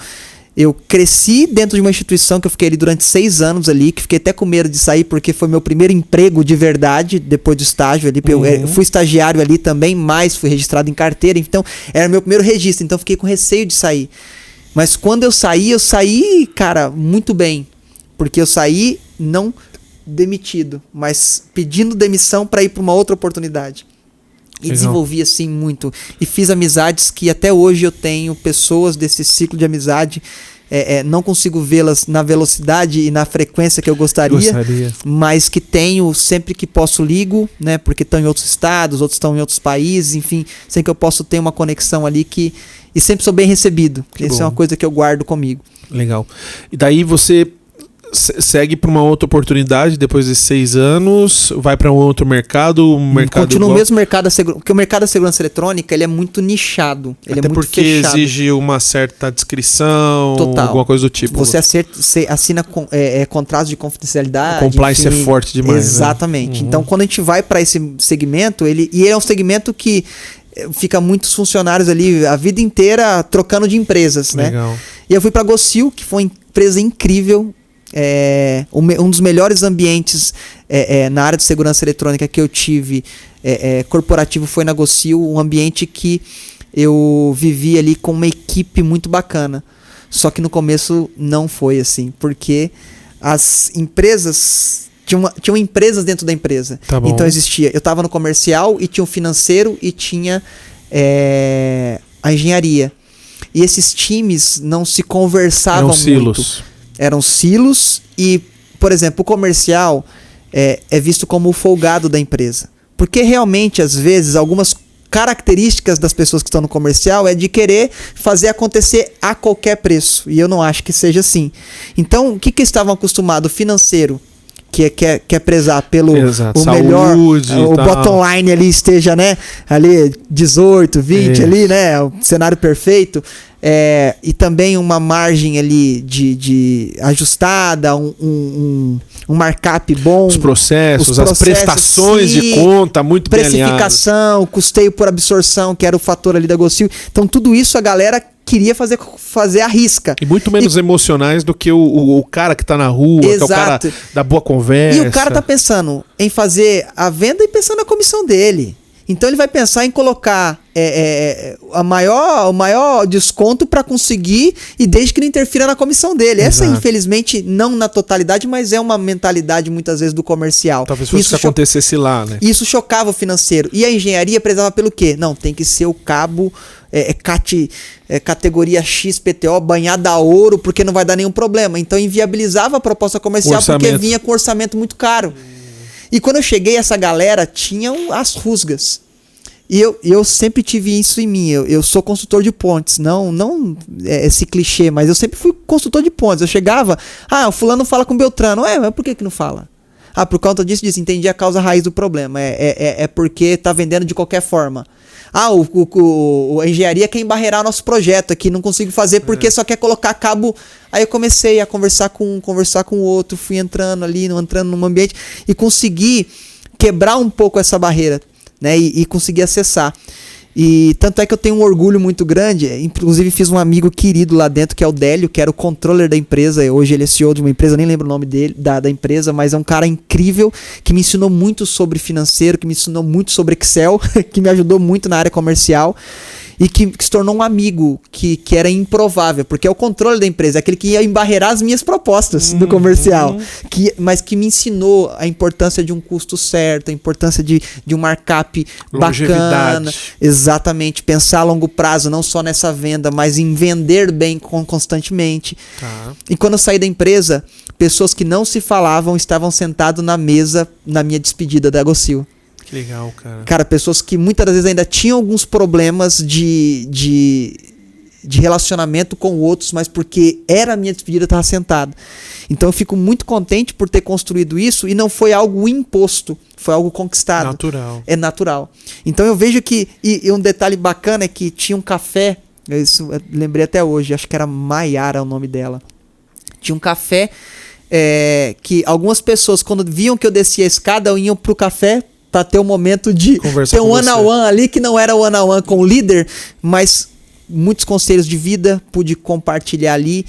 eu cresci dentro de uma instituição que eu fiquei ali durante 6 anos ali, que fiquei até com medo de sair porque foi meu primeiro emprego de verdade depois do estágio ali. Eu fui estagiário ali também, mas fui registrado em carteira, então era meu primeiro registro, então fiquei com receio de sair. Mas quando eu saí, cara, muito bem, porque eu saí não demitido, mas pedindo demissão para ir para uma outra oportunidade. E desenvolvi assim muito. E fiz amizades que até hoje eu tenho, pessoas desse ciclo de amizade. Não consigo vê-las na velocidade e na frequência que eu gostaria. Mas que tenho, sempre que posso ligo, né? Porque estão em outros estados, outros estão em outros países, enfim, sempre que eu posso ter uma conexão ali e sempre sou bem recebido. Isso é uma coisa que eu guardo comigo. Legal. E daí você segue para uma outra oportunidade depois de 6 anos, vai para um outro mercado, continua no mesmo mercado, porque o mercado da segurança eletrônica ele é muito nichado, ele até é muito porque fechado. Exige uma certa descrição, total, alguma coisa do tipo. Você assina contratos de confidencialidade. O compliance enfim, é forte demais. Exatamente. Né? Então, quando a gente vai para esse segmento, ele é um segmento que fica muitos funcionários ali a vida inteira trocando de empresas, Legal. Né? E eu fui para a Gocil, que foi uma empresa incrível. Um dos melhores ambientes na área de segurança eletrônica que eu tive corporativo foi na Gocil, um ambiente que eu vivi ali com uma equipe muito bacana. Só que no começo não foi assim, porque as empresas tinham empresas dentro da empresa. Tá bom. Então existia, eu estava no comercial e tinha o financeiro e tinha a engenharia. E esses times não se conversavam muito. Silos. Eram silos e, por exemplo, o comercial é visto como o folgado da empresa. Porque realmente, às vezes, algumas características das pessoas que estão no comercial é de querer fazer acontecer a qualquer preço. E eu não acho que seja assim. Então, o que estavam acostumados? O financeiro, que quer prezar pelo o melhor, o bottom line ali esteja, né, ali 18, 20 ali, né, o cenário perfeito. E também uma margem ali de ajustada, um markup bom. Os processos, as prestações de conta muito bem alinhadas. Precificação, custeio por absorção, que era o fator ali da Gocil. Então tudo isso a galera queria fazer à risca. E muito menos emocionais do que o cara que tá na rua, que é o cara da boa conversa. E o cara tá pensando em fazer a venda e pensando na comissão dele. Então ele vai pensar em colocar o maior desconto para conseguir e desde que não interfira na comissão dele. Exato. Essa, infelizmente, não na totalidade, mas é uma mentalidade muitas vezes do comercial. Talvez fosse que acontecesse lá, né? Isso chocava o financeiro. E a engenharia prezava pelo quê? Não, tem que ser o cabo categoria XPTO banhado a ouro porque não vai dar nenhum problema. Então inviabilizava a proposta comercial porque vinha com orçamento muito caro. E quando eu cheguei, essa galera tinha as rusgas. E eu sempre tive isso em mim. Eu sou consultor de pontes. Não esse clichê, mas eu sempre fui consultor de pontes. Eu chegava, o fulano fala com o Beltrano. Mas por que não fala? Por conta disso, entendi a causa raiz do problema. É porque tá vendendo de qualquer forma. A engenharia quer embarrear o nosso projeto aqui, não consigo fazer porque só quer colocar cabo. Aí eu comecei a conversar com o outro, fui entrando num ambiente e consegui quebrar um pouco essa barreira, né? E consegui acessar. E tanto é que eu tenho um orgulho muito grande, inclusive fiz um amigo querido lá dentro, que é o Délio, que era o controller da empresa, hoje ele é CEO de uma empresa, nem lembro o nome dele, da empresa, mas é um cara incrível, que me ensinou muito sobre financeiro, que me ensinou muito sobre Excel, que me ajudou muito na área comercial, e que se tornou um amigo que era improvável, porque é o controle da empresa, é aquele que ia embarrear as minhas propostas no comercial, mas que me ensinou a importância de um custo certo, a importância de um markup bacana. Exatamente, pensar a longo prazo, não só nessa venda, mas em vender bem constantemente. Tá. E quando eu saí da empresa, pessoas que não se falavam estavam sentadas na mesa na minha despedida da Gocil. Que legal, cara. Cara, pessoas que muitas das vezes ainda tinham alguns problemas de relacionamento com outros, mas porque era a minha despedida, eu estava sentado. Então eu fico muito contente por ter construído isso e não foi algo imposto, foi algo conquistado. Natural. É natural. Então eu vejo que, e um detalhe bacana é que tinha um café Eu lembrei até hoje, acho que era Maiara o nome dela. Tinha um café que algumas pessoas, quando viam que eu descia a escada, iam pro café para ter um momento de Conversar ter um com one-on-one ali, que não era one-on-one com o líder, mas muitos conselhos de vida pude compartilhar ali.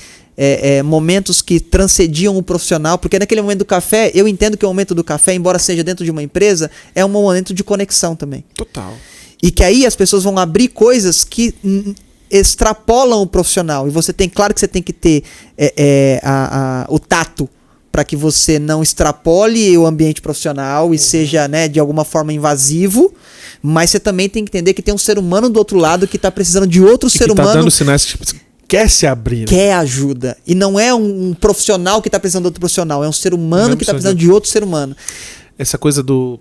Momentos que transcendiam o profissional, porque naquele momento do café, eu entendo que o momento do café, embora seja dentro de uma empresa, é um momento de conexão também. Total. E que aí as pessoas vão abrir coisas que extrapolam o profissional. E você tem, claro que você tem que ter o tato para que você não extrapole o ambiente profissional e seja, né, de alguma forma invasivo, mas você também tem que entender que tem um ser humano do outro lado que está precisando de outro ser humano. Tá dando sinais que quer se abrir. Né? Quer ajuda. E não é um profissional que está precisando de outro profissional, é um ser humano que está precisando de outro ser humano. Essa coisa do...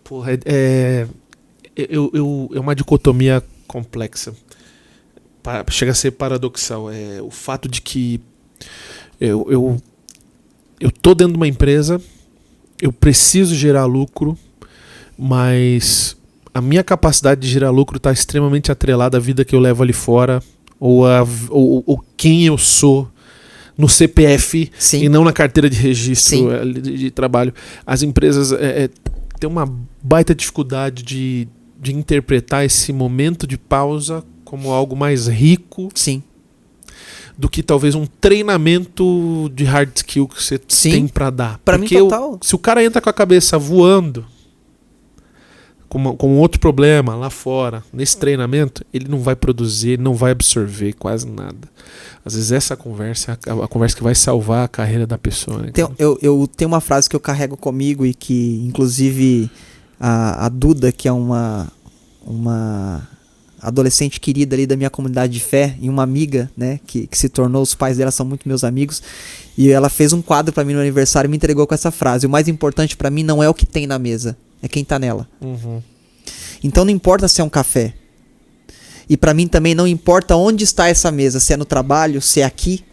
Porra, é uma dicotomia complexa. Chega a ser paradoxal. O fato de que eu tô dentro de uma empresa, eu preciso gerar lucro, mas a minha capacidade de gerar lucro está extremamente atrelada à vida que eu levo ali fora, ou quem eu sou no CPF. Sim. E não na carteira de registro de trabalho. As empresas têm uma baita dificuldade de interpretar esse momento de pausa como algo mais rico. Sim. Do que talvez um treinamento de hard skill que você tem para dar. Pra mim, total. Se o cara entra com a cabeça voando com outro problema lá fora, nesse treinamento, ele não vai produzir, ele não vai absorver quase nada. Às vezes essa conversa é a conversa que vai salvar a carreira da pessoa. Né? Eu tenho uma frase que eu carrego comigo e que, inclusive, a Duda, que é uma adolescente querida ali da minha comunidade de fé e uma amiga, né, que se tornou, os pais dela são muito meus amigos, e ela fez um quadro para mim no aniversário e me entregou com essa frase: o mais importante para mim não é o que tem na mesa, é quem tá nela. Uhum. Então não importa se é um café, e para mim também não importa onde está essa mesa, se é no trabalho, se é aqui,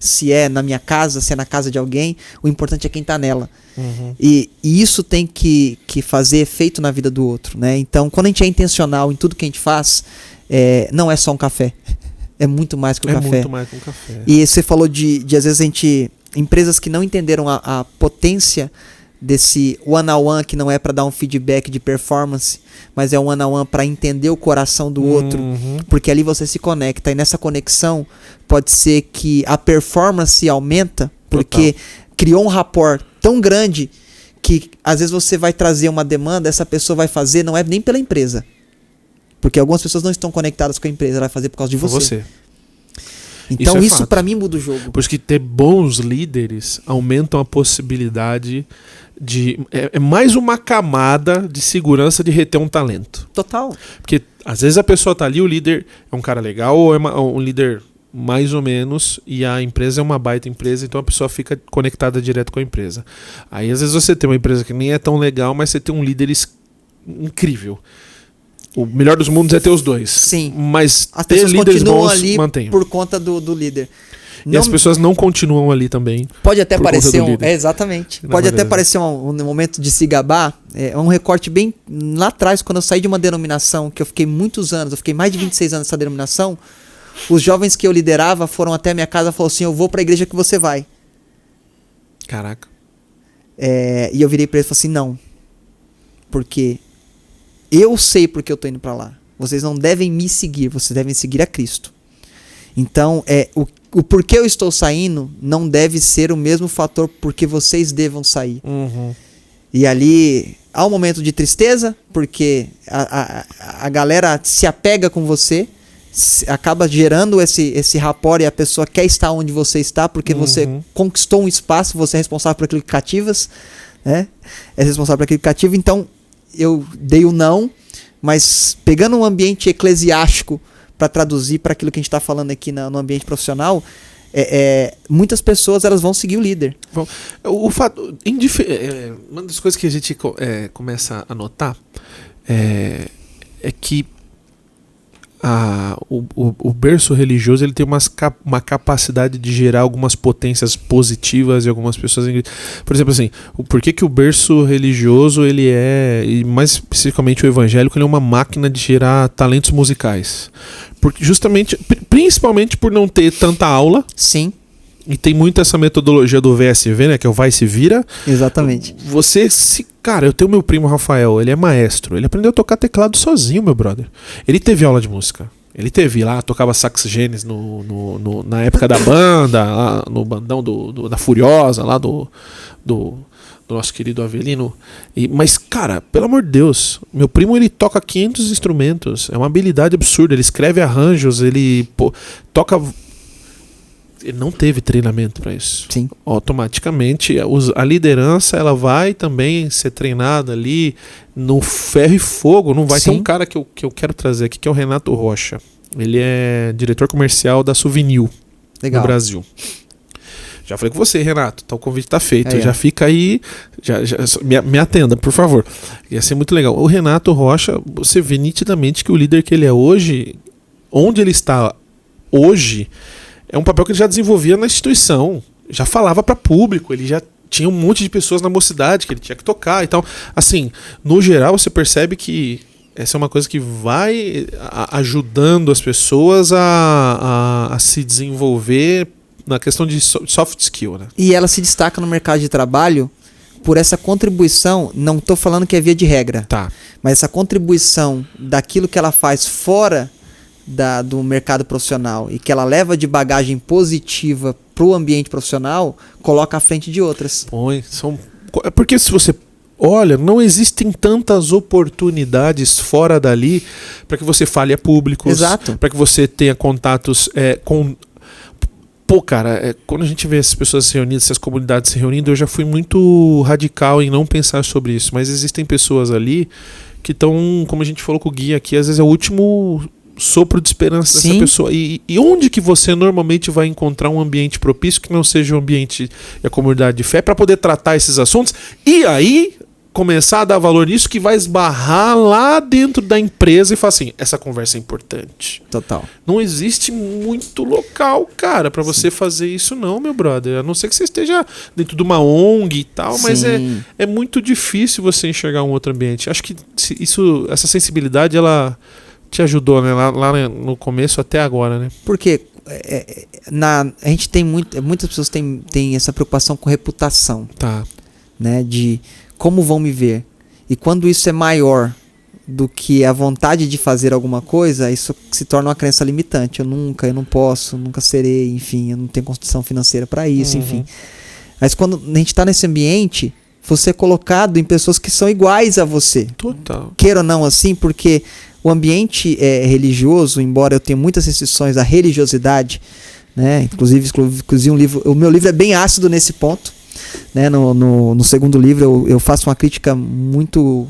se é na minha casa, se é na casa de alguém, o importante é quem tá nela. Uhum. E isso tem que fazer efeito na vida do outro, né? Então, quando a gente é intencional em tudo que a gente faz, não é só um café. É muito mais que um café. É muito mais que um café. E você falou de às vezes empresas que não entenderam a potência desse one-on-one, que não é para dar um feedback de performance, mas é um one-on-one para entender o coração do outro, porque ali você se conecta, e nessa conexão pode ser que a performance aumenta, porque criou um rapport tão grande que às vezes você vai trazer uma demanda, essa pessoa vai fazer, não é nem pela empresa, porque algumas pessoas não estão conectadas com a empresa, ela vai fazer por causa de você. Então isso para mim muda o jogo. Porque ter bons líderes aumentam a possibilidade de... É mais uma camada de segurança de reter um talento. Total. Porque às vezes a pessoa tá ali, o líder é um cara legal ou é um líder mais ou menos, e a empresa é uma baita empresa, então a pessoa fica conectada direto com a empresa. Aí às vezes você tem uma empresa que nem é tão legal, mas você tem um líder incrível. O melhor dos mundos é ter os dois. Sim. Mas as ter líderes bons ali mantém. Por conta do líder. E as pessoas não continuam ali também. Pode até parecer exatamente. Pode até parecer um momento de se gabar. É um recorte bem lá atrás, quando eu saí de uma denominação que eu fiquei muitos anos, eu fiquei mais de 26 anos nessa denominação. Os jovens que eu liderava foram até a minha casa e falaram assim: eu vou para a igreja que você vai. Caraca. E eu virei para eles e falei assim: não. Porque eu sei porque eu tô indo para lá. Vocês não devem me seguir, vocês devem seguir a Cristo. Então, o porquê eu estou saindo não deve ser o mesmo fator porque vocês devam sair. Uhum. E ali há um momento de tristeza, porque a galera se apega com você, acaba gerando esse rapport, e a pessoa quer estar onde você está, porque você conquistou um espaço, você é responsável por aquilo que cativas, né? É responsável por aquilo que cativa. Então, eu dei o não, mas pegando um ambiente eclesiástico para traduzir para aquilo que a gente está falando aqui no ambiente profissional, muitas pessoas elas vão seguir o líder. Bom, uma das coisas que a gente começa a notar é que o berço religioso ele tem uma capacidade de gerar algumas potências positivas e algumas pessoas. Por exemplo, assim, por que o berço religioso ele é, e mais especificamente o evangélico, ele é uma máquina de gerar talentos musicais? Porque justamente, principalmente por não ter tanta aula. Sim. E tem muito essa metodologia do VSV, né? Que é o vai se vira. Exatamente. Cara, eu tenho meu primo Rafael, ele é maestro. Ele aprendeu a tocar teclado sozinho, meu brother. Ele teve aula de música. Ele teve lá, tocava sax genes na época da banda, lá no bandão da Furiosa, lá do nosso querido Avelino. Mas, cara, pelo amor de Deus, meu primo ele toca 500 instrumentos. É uma habilidade absurda. Ele escreve arranjos, ele toca. Ele não teve treinamento para isso. Sim. Automaticamente a liderança ela vai também ser treinada ali no ferro e fogo. Não vai. Sim. Ter um cara que eu quero trazer aqui que é o Renato Rocha. Ele é diretor comercial da Souvenir no Brasil. Já falei com você, Renato. Então o convite tá feito. Já fica aí. Já, me atenda, por favor. Ia ser muito legal. O Renato Rocha, você vê nitidamente que o líder que ele é hoje, onde ele está hoje, é um papel que ele já desenvolvia na instituição, já falava para público, ele já tinha um monte de pessoas na mocidade que ele tinha que tocar. Então, assim, no geral você percebe que essa é uma coisa que vai ajudando as pessoas a se desenvolver na questão de soft skill, né? E ela se destaca no mercado de trabalho por essa contribuição, não estou falando que é via de regra, tá, mas essa contribuição daquilo que ela faz fora do mercado profissional e que ela leva de bagagem positiva para o ambiente profissional, coloca à frente de outras. Porque se você olha, não existem tantas oportunidades fora dali para que você fale a públicos, para que você tenha contatos com... Pô, cara, quando a gente vê essas pessoas se reunindo, essas comunidades se reunindo, eu já fui muito radical em não pensar sobre isso, mas existem pessoas ali que estão, como a gente falou com o Gui aqui, às vezes é o último sopro de esperança dessa pessoa. E onde que você normalmente vai encontrar um ambiente propício que não seja o ambiente e a comunidade de fé para poder tratar esses assuntos e aí começar a dar valor nisso, que vai esbarrar lá dentro da empresa e falar assim, essa conversa é importante. Total. Não existe muito local, cara, para você fazer isso não, meu brother. A não ser que você esteja dentro de uma ONG e tal, mas é muito difícil você enxergar um outro ambiente. Acho que essa sensibilidade, ela te ajudou, né? Lá no começo até agora, né? Porque a gente tem muitas pessoas têm essa preocupação com reputação. Tá. Né? De como vão me ver. E quando isso é maior do que a vontade de fazer alguma coisa, isso se torna uma crença limitante. Eu não posso, nunca serei, enfim, eu não tenho condição financeira para isso, enfim. Mas quando a gente está nesse ambiente, você é colocado em pessoas que são iguais a você. Total. Queira ou não assim, porque o ambiente religioso, embora eu tenha muitas restrições à religiosidade, né? Inclusive o meu livro é bem ácido nesse ponto, né? No segundo livro eu faço uma crítica muito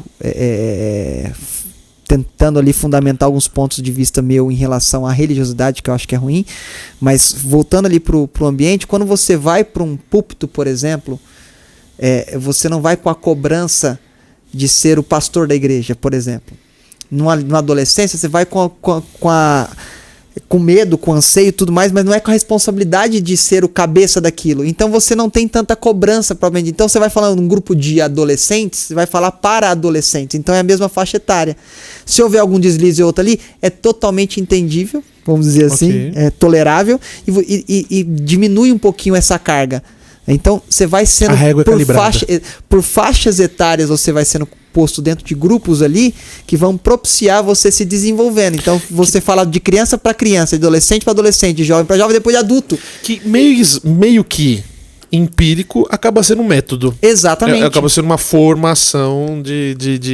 tentando ali fundamentar alguns pontos de vista meu em relação à religiosidade, que eu acho que é ruim, mas voltando ali pro ambiente, quando você vai para um púlpito, por exemplo, você não vai com a cobrança de ser o pastor da igreja, por exemplo. Numa adolescência, você vai com medo, com anseio e tudo mais, mas não é com a responsabilidade de ser o cabeça daquilo. Então você não tem tanta cobrança, provavelmente. Então você vai falando num grupo de adolescentes, você vai falar para adolescentes. Então é a mesma faixa etária. Se houver algum deslize ou outro ali, é totalmente entendível, vamos dizer assim, é tolerável e diminui um pouquinho essa carga. Então você vai sendo por faixas etárias, você vai sendo posto dentro de grupos ali que vão propiciar você se desenvolvendo. Então você fala de criança para criança, de adolescente para adolescente, de jovem para jovem, depois de adulto. Que meio que empírico acaba sendo um método. Exatamente. Acaba sendo uma formação de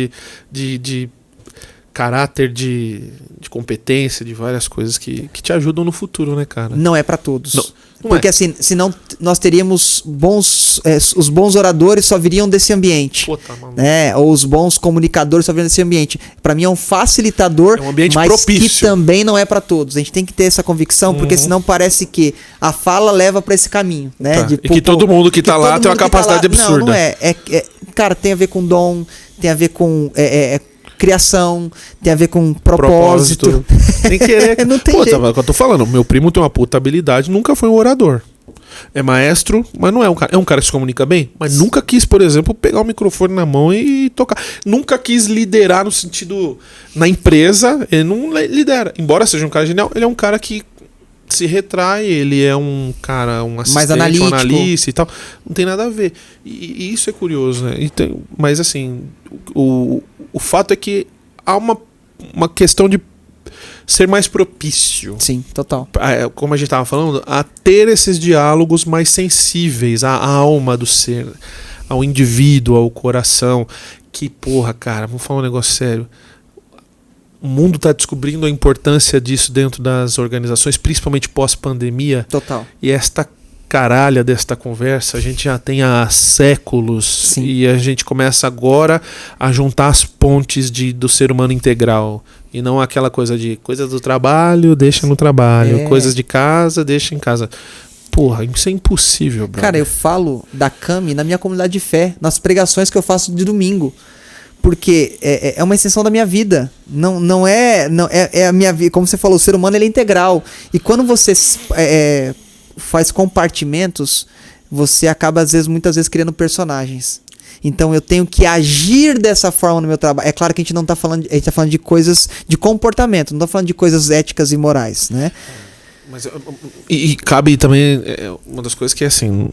caráter, de competência, de várias coisas que te ajudam no futuro, né, cara? Não é para todos. Não porque assim, senão nós teríamos os bons oradores só viriam desse ambiente. Pô, tá, né? Ou os bons comunicadores só viriam desse ambiente. Para mim é um facilitador, um ambiente mas propício, que também não é para todos. A gente tem que ter essa convicção, porque senão parece que a fala leva para esse caminho, né? Tá. E que todo mundo que tá lá tem uma capacidade absurda. Não é. Cara, tem a ver com dom, tem a ver com criação, tem a ver com propósito. Tem que querer. Não tem jeito. É o que eu tô falando. Meu primo tem uma puta habilidade, nunca foi um orador. É maestro, mas não é um cara. É um cara que se comunica bem, mas nunca quis, por exemplo, pegar o microfone na mão e tocar. Nunca quis liderar no sentido. Na empresa, ele não lidera. Embora seja um cara genial, ele é um cara que se retrai, ele é um cara, um assistente, mais analítico, um analista e tal. Não tem nada a ver. E isso é curioso, né? Mas assim, o fato é que há uma questão de ser mais propício. Sim, total. Como a gente estava falando, a ter esses diálogos mais sensíveis à alma do ser, ao indivíduo, ao coração. Que, porra, cara, vamos falar um negócio sério. O mundo está descobrindo a importância disso dentro das organizações, principalmente pós-pandemia. Total. E esta caralha desta conversa a gente já tem há séculos. Sim. E a gente começa agora a juntar as pontes do ser humano integral. E não aquela coisa de coisas do trabalho, deixa no trabalho. Coisas de casa, deixa em casa. Porra, isso é impossível, brother. Cara, eu falo da Cami na minha comunidade de fé, nas pregações que eu faço de domingo. Porque é uma extensão da minha vida. Não é a minha vida. Como você falou, o ser humano ele é integral. E quando você faz compartimentos, você acaba, muitas vezes, criando personagens. Então eu tenho que agir dessa forma no meu trabalho. É claro que a gente não está falando, a gente está falando de coisas de comportamento, não está falando de coisas éticas e morais, né? Mas, e cabe também uma das coisas que é assim,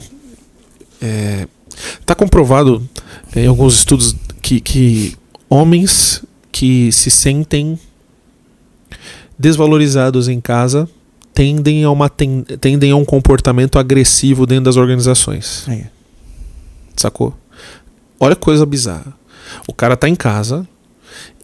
está comprovado em alguns estudos que homens que se sentem desvalorizados em casa tendem a um comportamento agressivo dentro das organizações. Sacou? Olha que coisa bizarra. O cara tá em casa,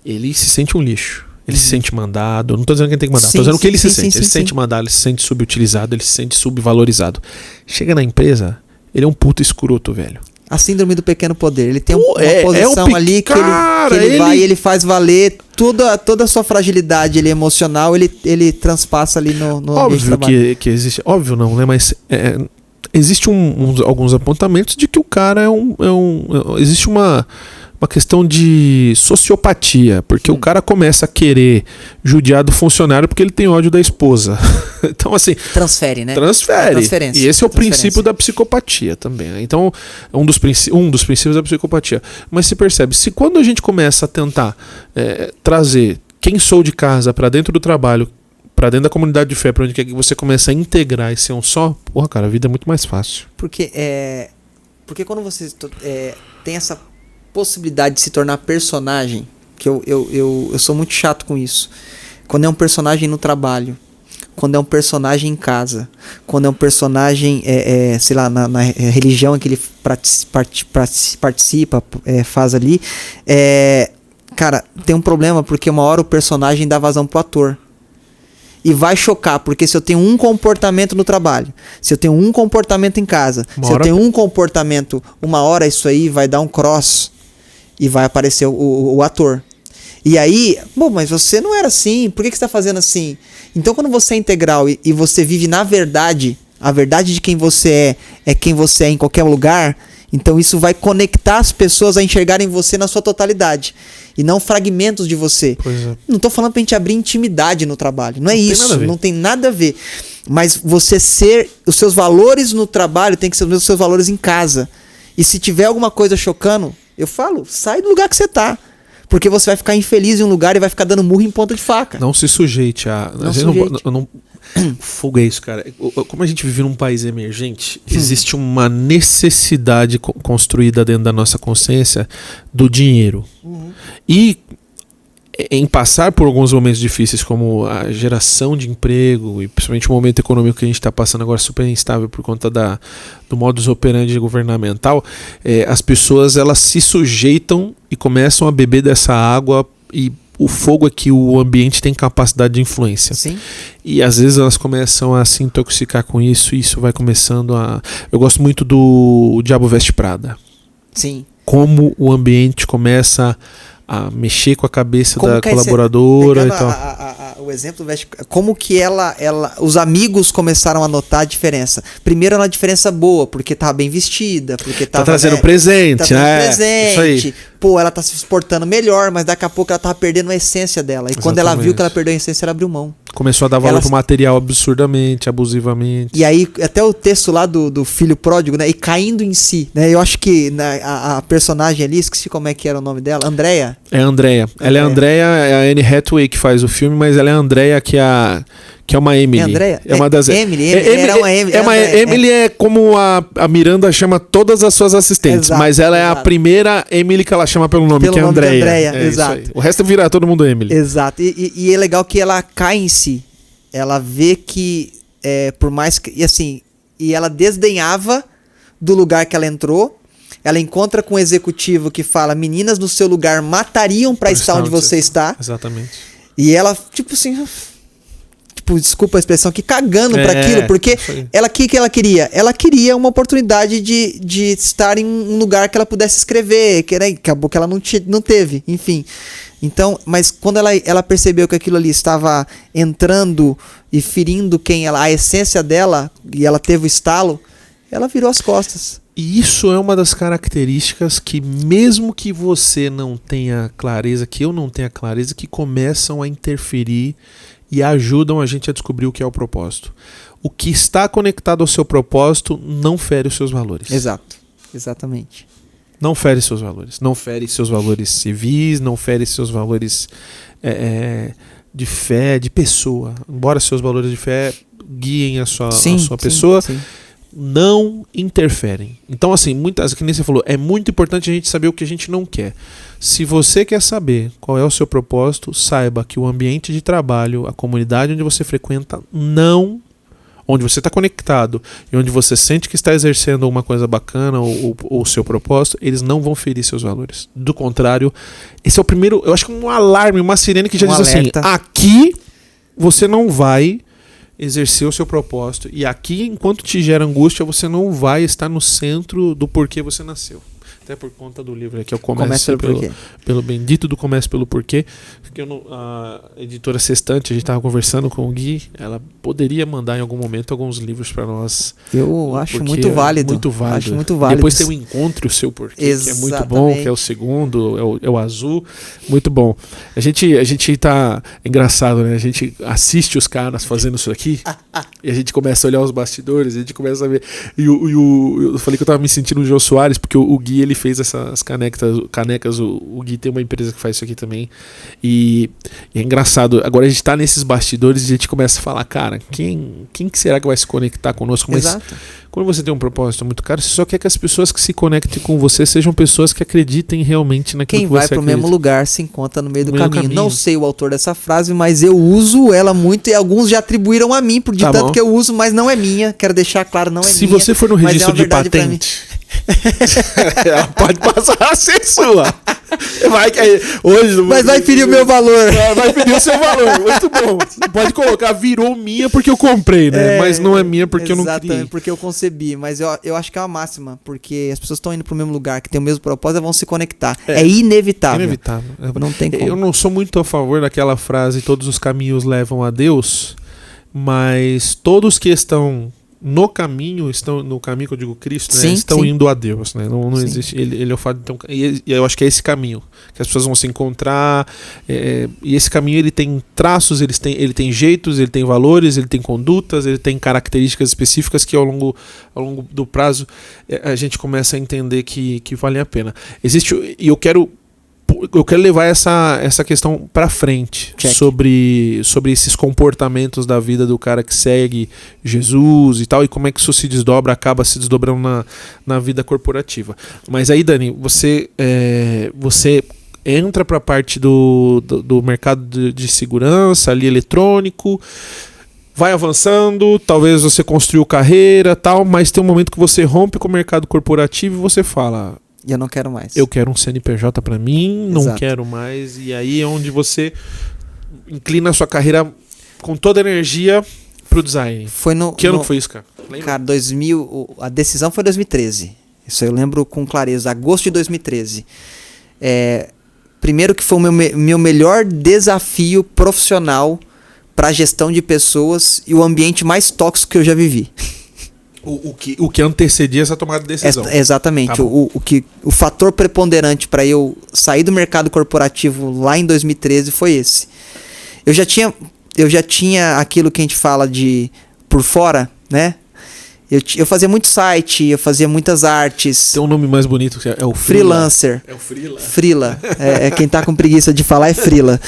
ele se sente um lixo. Ele se sente mandado. Eu não tô dizendo que ele tem que mandar. Tô dizendo que ele se sente. Ele se sente mandado, ele se sente subutilizado, ele se sente subvalorizado. Chega na empresa, ele é um puto escroto, velho. A síndrome do pequeno poder. Ele tem uma posição ali que ele vai e ele faz valer toda a sua fragilidade emocional, ele transpassa ali no ambiente de trabalho. Óbvio que existe. Óbvio não, né? Mas existe alguns apontamentos de que o cara existe uma questão de sociopatia, porque o cara começa a querer judiar do funcionário porque ele tem ódio da esposa. Então, assim... Transfere, né? Transfere. E esse é o princípio da psicopatia também. Né? Então, um dos princípios da psicopatia. Mas se percebe, se quando a gente começa a tentar trazer quem sou de casa para dentro do trabalho, para dentro da comunidade de fé, para onde quer que você começa a integrar e ser um só, porra, cara, a vida é muito mais fácil. Porque quando você tem essa possibilidade de se tornar personagem, que eu sou muito chato com isso. Quando é um personagem no trabalho, quando é um personagem em casa, quando é um personagem, sei lá, na religião em que ele participa, faz ali, cara, tem um problema porque uma hora o personagem dá vazão pro ator. E vai chocar, porque se eu tenho um comportamento no trabalho, se eu tenho um comportamento em casa, se eu tenho um comportamento, uma hora isso aí vai dar um cross e vai aparecer o ator. E aí, bom, mas você não era assim, por que você está fazendo assim? Então quando você é integral e você vive na verdade, a verdade de quem você é quem você é em qualquer lugar, então isso vai conectar as pessoas a enxergarem você na sua totalidade. E não fragmentos de você. Não estou falando pra gente abrir intimidade no trabalho. Não é isso. Não tem nada a ver. Mas você ser... Os seus valores no trabalho tem que ser os seus valores em casa. E se tiver alguma coisa chocando, eu falo, sai do lugar que você tá. Porque você vai ficar infeliz em um lugar e vai ficar dando murro em ponta de faca. Não se sujeite a... Fogo é isso, cara. Como a gente vive num país emergente, existe uma necessidade construída dentro da nossa consciência do dinheiro. E em passar por alguns momentos difíceis, como a geração de emprego, e principalmente o momento econômico que a gente está passando agora super instável por conta do modus operandi governamental, as pessoas elas se sujeitam e começam a beber dessa água, e o fogo é que o ambiente tem capacidade de influência. Sim. E às vezes elas começam a se intoxicar com isso, e isso vai começando a... Eu gosto muito do Diabo Veste Prada. Sim. Como o ambiente começa a mexer com a cabeça Como da que aí colaboradora e pegando tal. o exemplo do Veste, como que os amigos começaram a notar a diferença. Primeiro era uma diferença boa, porque tava bem vestida, porque Tá tava, trazendo né, presente, tá trazendo né? presente. Isso aí. Pô, ela tá se exportando melhor, mas daqui a pouco ela tava perdendo a essência dela. E quando ela viu Exatamente. que ela perdeu a essência, ela abriu mão. Começou a dar valor Ela- pro material absurdamente, abusivamente. E aí, até o texto lá do filho pródigo, né? E caindo em si, né? Eu acho que a personagem ali, esqueci como é que era o nome dela, Andrea. É a Andrea. Ela é a Andrea, é a Anne Hathaway que faz o filme, mas ela é a Andrea que é uma Emily. É Andrea? É uma das... Emily, era uma Emily. É uma Andrea, Emily é como a Miranda chama todas as suas assistentes, Exato, mas ela é a exato. primeira Emily que ela chama pelo nome, Pelo que é a nome de Andrea. Andrea, É isso exato. aí. O resto vira todo mundo Emily. Exato. E é legal que ela cai em si. Ela vê que, por mais que. E assim, e ela desdenhava do lugar que ela entrou. Ela encontra com um executivo que fala: meninas no seu lugar matariam pra estar onde você está. Exatamente. E ela, tipo assim. Tipo, desculpa a expressão, que cagando pra É, aquilo. Porque isso aí. ela, que ela queria? Ela queria uma oportunidade de estar em um lugar que ela pudesse escrever. Que acabou que ela não teve. Enfim. Então, mas quando ela percebeu que aquilo ali estava entrando e ferindo a essência dela, e ela teve o estalo, ela virou as costas. E isso é uma das características que, mesmo que você não tenha clareza, que eu não tenha clareza, que começam a interferir e ajudam a gente a descobrir o que é o propósito. O que está conectado ao seu propósito não fere os seus valores. Exato. Exatamente. Não fere seus valores. Não fere seus valores civis, não fere seus valores de fé, de pessoa. Embora seus valores de fé guiem a sua pessoa, Sim. não interferem. Então, assim, que nem você falou, é muito importante a gente saber o que a gente não quer. Se você quer saber qual é o seu propósito, saiba que o ambiente de trabalho, a comunidade onde você frequenta, onde você está conectado e onde você sente que está exercendo uma coisa bacana ou o seu propósito, eles não vão ferir seus valores. Do contrário, esse é o primeiro, eu acho que um alarme, uma sirene que já diz alerta. assim, aqui você não vai exercer o seu propósito e aqui, enquanto te gera angústia, você não vai estar no centro do porquê você nasceu. Até por conta do livro aqui, eu começo pelo bendito do Começo pelo Porquê, que a editora Sextante, a gente estava conversando com o Gui, ela poderia mandar em algum momento alguns livros para nós. Eu acho muito válido. Muito válido. Acho muito válido. Depois tem o Encontre o Seu Porquê, que é muito bom, que é o segundo, é o azul, muito bom. A gente tá engraçado, né? A gente assiste os caras fazendo isso aqui e a gente começa a olhar os bastidores, a gente começa a ver. Eu falei que eu tava me sentindo o Jô Soares, porque o Gui, ele fez essas canecas, o Gui tem uma empresa que faz isso aqui também, e é engraçado, agora a gente tá nesses bastidores e a gente começa a falar, cara, quem que será que vai se conectar conosco? Mas exato. quando você tem um propósito muito caro, você só quer que as pessoas que se conectem com você sejam pessoas que acreditem realmente naquilo que você acredita. Quem vai pro mesmo lugar se encontra no meio do caminho. Não sei o autor dessa frase, mas eu uso ela muito e alguns já atribuíram a mim, de tanto que eu uso, mas não é minha. Quero deixar claro, não é minha. Se você for no registro de patente, ela pode passar a ser sua. Mas vai ferir o meu valor. Vai ferir o seu valor. Muito bom. Você pode colocar, virou minha porque eu comprei, né? Mas não é minha porque eu não criei. Exatamente, porque eu concebi. Mas eu acho que é uma máxima, porque as pessoas estão indo pro mesmo lugar, que tem o mesmo propósito, vão se conectar. É inevitável. Inevitável. Não tem como. Eu não sou muito a favor daquela frase, todos os caminhos levam a Deus, mas todos que estão no caminho que eu digo Cristo, né? Estão indo a Deus, né? Não existe, ele é o fato de ter e eu acho que é esse caminho que as pessoas vão se encontrar, e esse caminho ele tem traços, ele tem jeitos, ele tem valores, ele tem condutas, ele tem características específicas que ao longo do prazo a gente começa a entender que vale a pena. E eu quero levar essa questão para frente. Check. sobre esses comportamentos da vida do cara que segue Jesus e tal, e como é que isso acaba se desdobrando na vida corporativa. Mas aí, Dani, você entra para a parte do mercado de segurança ali eletrônico, vai avançando, talvez você construiu carreira, tal, mas tem um momento que você rompe com o mercado corporativo e você fala: eu não quero mais. Eu quero um CNPJ para mim, Exato. não quero mais. E aí é onde você inclina a sua carreira com toda a energia pro design. Que ano que foi isso, cara? Lembra? Cara, a decisão foi em 2013. Isso eu lembro com clareza. Agosto de 2013. Primeiro que foi o meu melhor desafio profissional para gestão de pessoas e o ambiente mais tóxico que eu já vivi. O que antecedia essa tomada de decisão. Exatamente. Tá O fator preponderante para eu sair do mercado corporativo lá em 2013 foi esse. Eu já tinha aquilo que a gente fala de por fora, né? Eu fazia muito site, eu fazia muitas artes. Tem um nome mais bonito, que é o freelancer. É o freela. Freela. Quem tá com preguiça de falar é freela.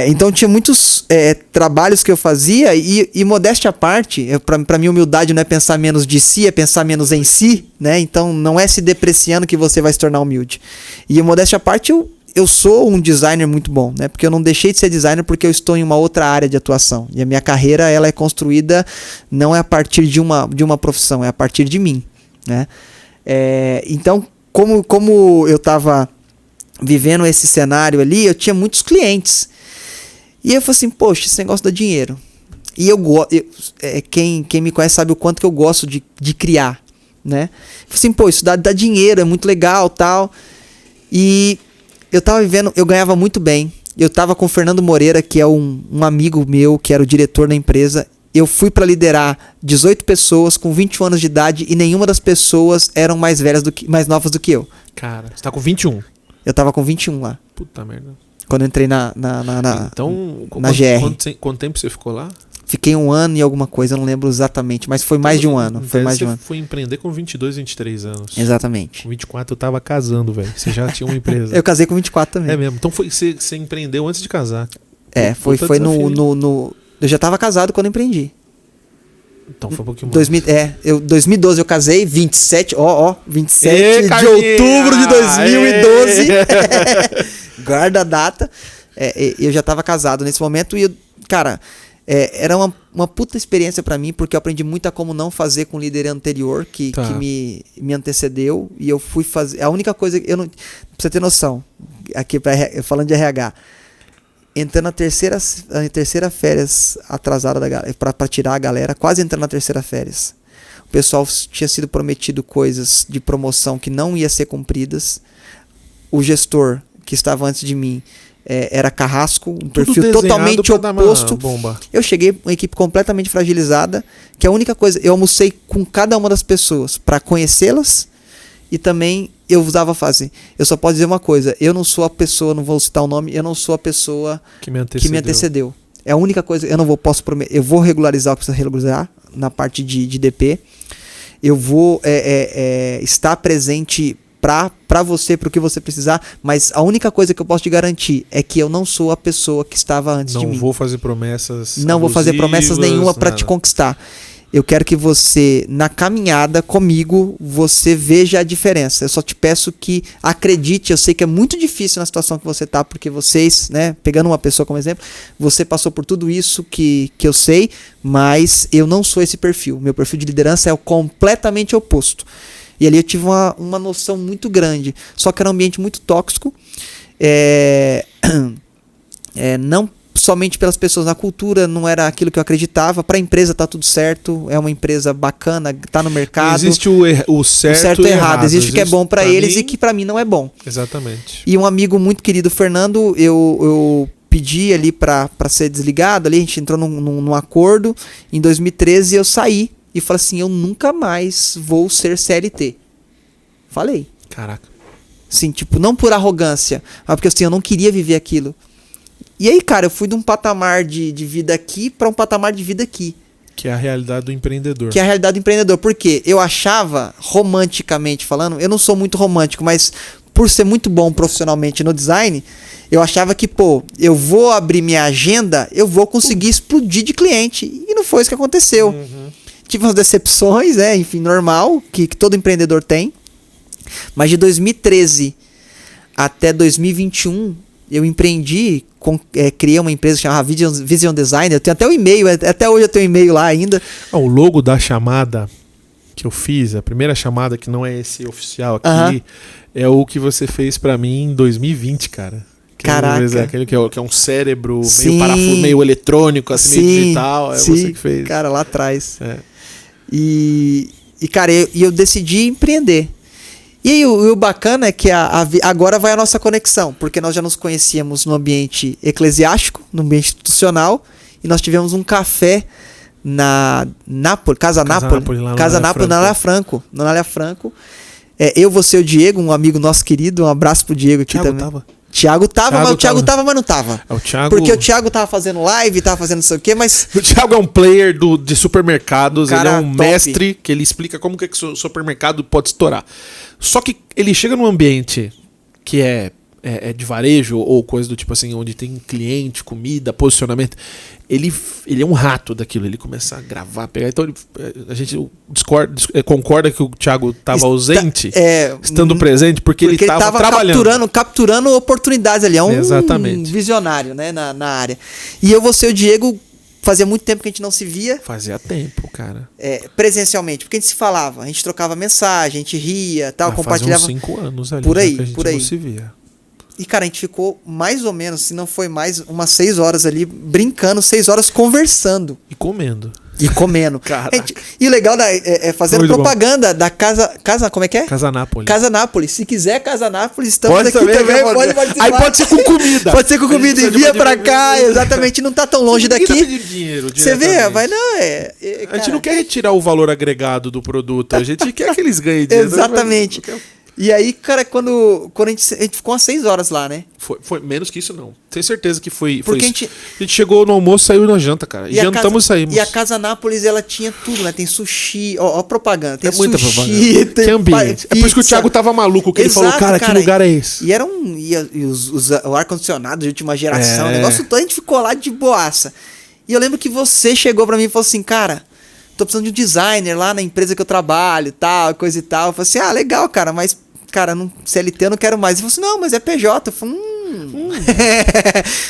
Então tinha muitos trabalhos que eu fazia e modéstia à parte, pra mim humildade não é pensar menos de si, é pensar menos em si, né? Então não é se depreciando que você vai se tornar humilde. E modéstia à parte, eu sou um designer muito bom, né? Porque eu não deixei de ser designer porque eu estou em uma outra área de atuação. E a minha carreira, ela é construída não é a partir de uma profissão, é a partir de mim, né? Então, como eu estava vivendo esse cenário ali, eu tinha muitos clientes. E eu falei assim, poxa, esse negócio dá dinheiro. E quem me conhece sabe o quanto que eu gosto de criar, né? Eu falei assim, pô, isso dá dinheiro, é muito legal, tal. E eu tava vivendo, eu ganhava muito bem. Eu tava com o Fernando Moreira, que é um amigo meu, que era o diretor da empresa. Eu fui para liderar 18 pessoas com 21 anos de idade e nenhuma das pessoas eram mais mais novas do que eu. Cara, você tá com 21. Eu tava com 21 lá. Puta merda. Quando eu entrei na GR. Quanto tempo você ficou lá? Fiquei 1 ano e alguma coisa, eu não lembro exatamente, mas foi mais de 1 ano. Foi mais de 1 ano. Você foi empreender com 22, 23 anos. Exatamente. Com 24 eu tava casando, velho. Você já tinha uma empresa. Eu casei com 24 também. É mesmo. Então você empreendeu antes de casar. Foi no... Eu já tava casado quando empreendi. Então foi um pouquinho mais. 2012 eu casei, 27 de outubro de 2012. Guarda a data. Eu já tava casado nesse momento e, cara, era uma puta experiência pra mim, porque eu aprendi muito a como não fazer com o líder anterior que me antecedeu, e eu fui fazer. A única coisa que eu não. Pra você ter noção, aqui falando de RH. Entrando na terceira férias atrasada da galera, pra tirar a galera, quase entrando na terceira férias. O pessoal tinha sido prometido coisas de promoção que não ia ser cumpridas. O gestor que estava antes de mim era carrasco, um perfil totalmente oposto. Eu cheguei com uma equipe completamente fragilizada, que a única coisa, eu almocei com cada uma das pessoas para conhecê-las, e também eu usava a frase, eu só posso dizer uma coisa, eu não sou a pessoa, não vou citar o nome, eu não sou a pessoa que me antecedeu. É a única coisa, posso prometer, eu vou regularizar o que precisa regularizar na parte de DP, eu vou estar presente para você, para o que você precisar, mas a única coisa que eu posso te garantir é que eu não sou a pessoa que estava antes de mim. Não vou fazer promessas Não vou fazer promessas nenhuma para te conquistar. Eu quero que você, na caminhada comigo, você veja a diferença. Eu só te peço que acredite. Eu sei que é muito difícil na situação que você está, porque vocês, né, pegando uma pessoa como exemplo, você passou por tudo isso que eu sei, mas eu não sou esse perfil. Meu perfil de liderança é o completamente oposto. E ali eu tive uma noção muito grande. Só que era um ambiente muito tóxico. Não somente pelas pessoas, na cultura não era aquilo que eu acreditava. Para a empresa tá tudo certo, é uma empresa bacana, tá no mercado. Existe o certo e errado. Existe o que é bom para eles e que para mim não é bom. Exatamente. E um amigo muito querido, Fernando, eu pedi ali para ser desligado, ali a gente entrou num acordo. Em 2013 eu saí e falei assim, eu nunca mais vou ser CLT. Falei. Caraca. Sim, tipo, não por arrogância, mas porque assim, eu não queria viver aquilo. E aí, cara, eu fui de um patamar de vida aqui para um patamar de vida aqui. Que é a realidade do empreendedor. Que é a realidade do empreendedor. Porque eu achava, romanticamente falando, eu não sou muito romântico, mas por ser muito bom profissionalmente no design, eu achava que, eu vou abrir minha agenda, eu vou conseguir explodir de cliente. E não foi isso que aconteceu. Uhum. Tive umas decepções, enfim, normal, que todo empreendedor tem. Mas de 2013 até 2021... eu empreendi, criei uma empresa chamada Vision Design. Eu tenho até o e-mail, até hoje eu tenho e-mail lá ainda. O logo da chamada que eu fiz, a primeira chamada que não é esse oficial aqui, é o que você fez pra mim em 2020, cara. Caraca. Aquele que é um cérebro meio parafuso, meio eletrônico, assim, meio digital. Você que fez. Cara, lá atrás. E cara, eu decidi empreender. E aí, o bacana é que agora vai a nossa conexão, porque nós já nos conhecíamos no ambiente eclesiástico, no ambiente institucional, e nós tivemos um café na Casa Nápoles, na Anália Franco. Eu, você e o Diego, um amigo nosso querido, um abraço pro Diego aqui também. Thiago tava, mas o Thiago tava, mas não tava. Porque o Thiago tava fazendo live, tava fazendo não sei o quê, mas... O Thiago é um player de supermercados, Cara, ele é um top. mestre que ele explica como que o supermercado pode estourar. Só que ele chega num ambiente que é de varejo ou coisa do tipo assim, onde tem cliente, comida, posicionamento. Ele é um rato daquilo, ele começa a gravar, pegar. Então a gente concorda que o Thiago estava ausente, estando presente, porque ele estava trabalhando. Capturando oportunidades ali. É um Exatamente. Visionário, né, na área. E eu, você e o Diego, fazia muito tempo que a gente não se via. Fazia tempo, cara. Presencialmente, porque a gente se falava, a gente trocava mensagem, a gente ria, tal, compartilhava. Fazia uns 5 anos ali, por aí, que a gente por aí. não se via. E, cara, a gente ficou mais ou menos, se não foi mais, umas 6 horas ali, brincando, 6 horas conversando. E comendo. E o legal fazendo muito propaganda da Casa... Como é que é? Casa Nápoles. Casa Nápoles. Se quiser Casa Nápoles, estamos pode aqui também. Pode participar. Aí pode ser com comida. Pode ser com comida. Envia pra cá. Exatamente. Não tá tão longe daqui. Dinheiro, você vê, vai não, a gente não quer retirar o valor agregado do produto. A gente quer que eles ganhem dinheiro. Exatamente. E aí, cara, quando a gente ficou umas 6 horas lá, né? Foi menos que isso, não. Tenho certeza que foi. Porque a gente chegou no almoço, saiu na janta, cara. E jantamos e saímos. E a Casa Nápoles, ela tinha tudo, né? Tem sushi, ó propaganda. Tem muita sushi, propaganda. Tem ambiente. É por isso que o Thiago tava maluco, que ele falou, cara, que lugar é esse? E era o ar-condicionado de última geração, o negócio todo, a gente ficou lá de boaça. E eu lembro que você chegou pra mim e falou assim, cara, tô precisando de um designer lá na empresa que eu trabalho, tal, coisa e tal. Eu falei assim, legal, cara, mas... Cara, CLT eu não quero mais. Ele falou assim, não, mas é PJ. Eu falei,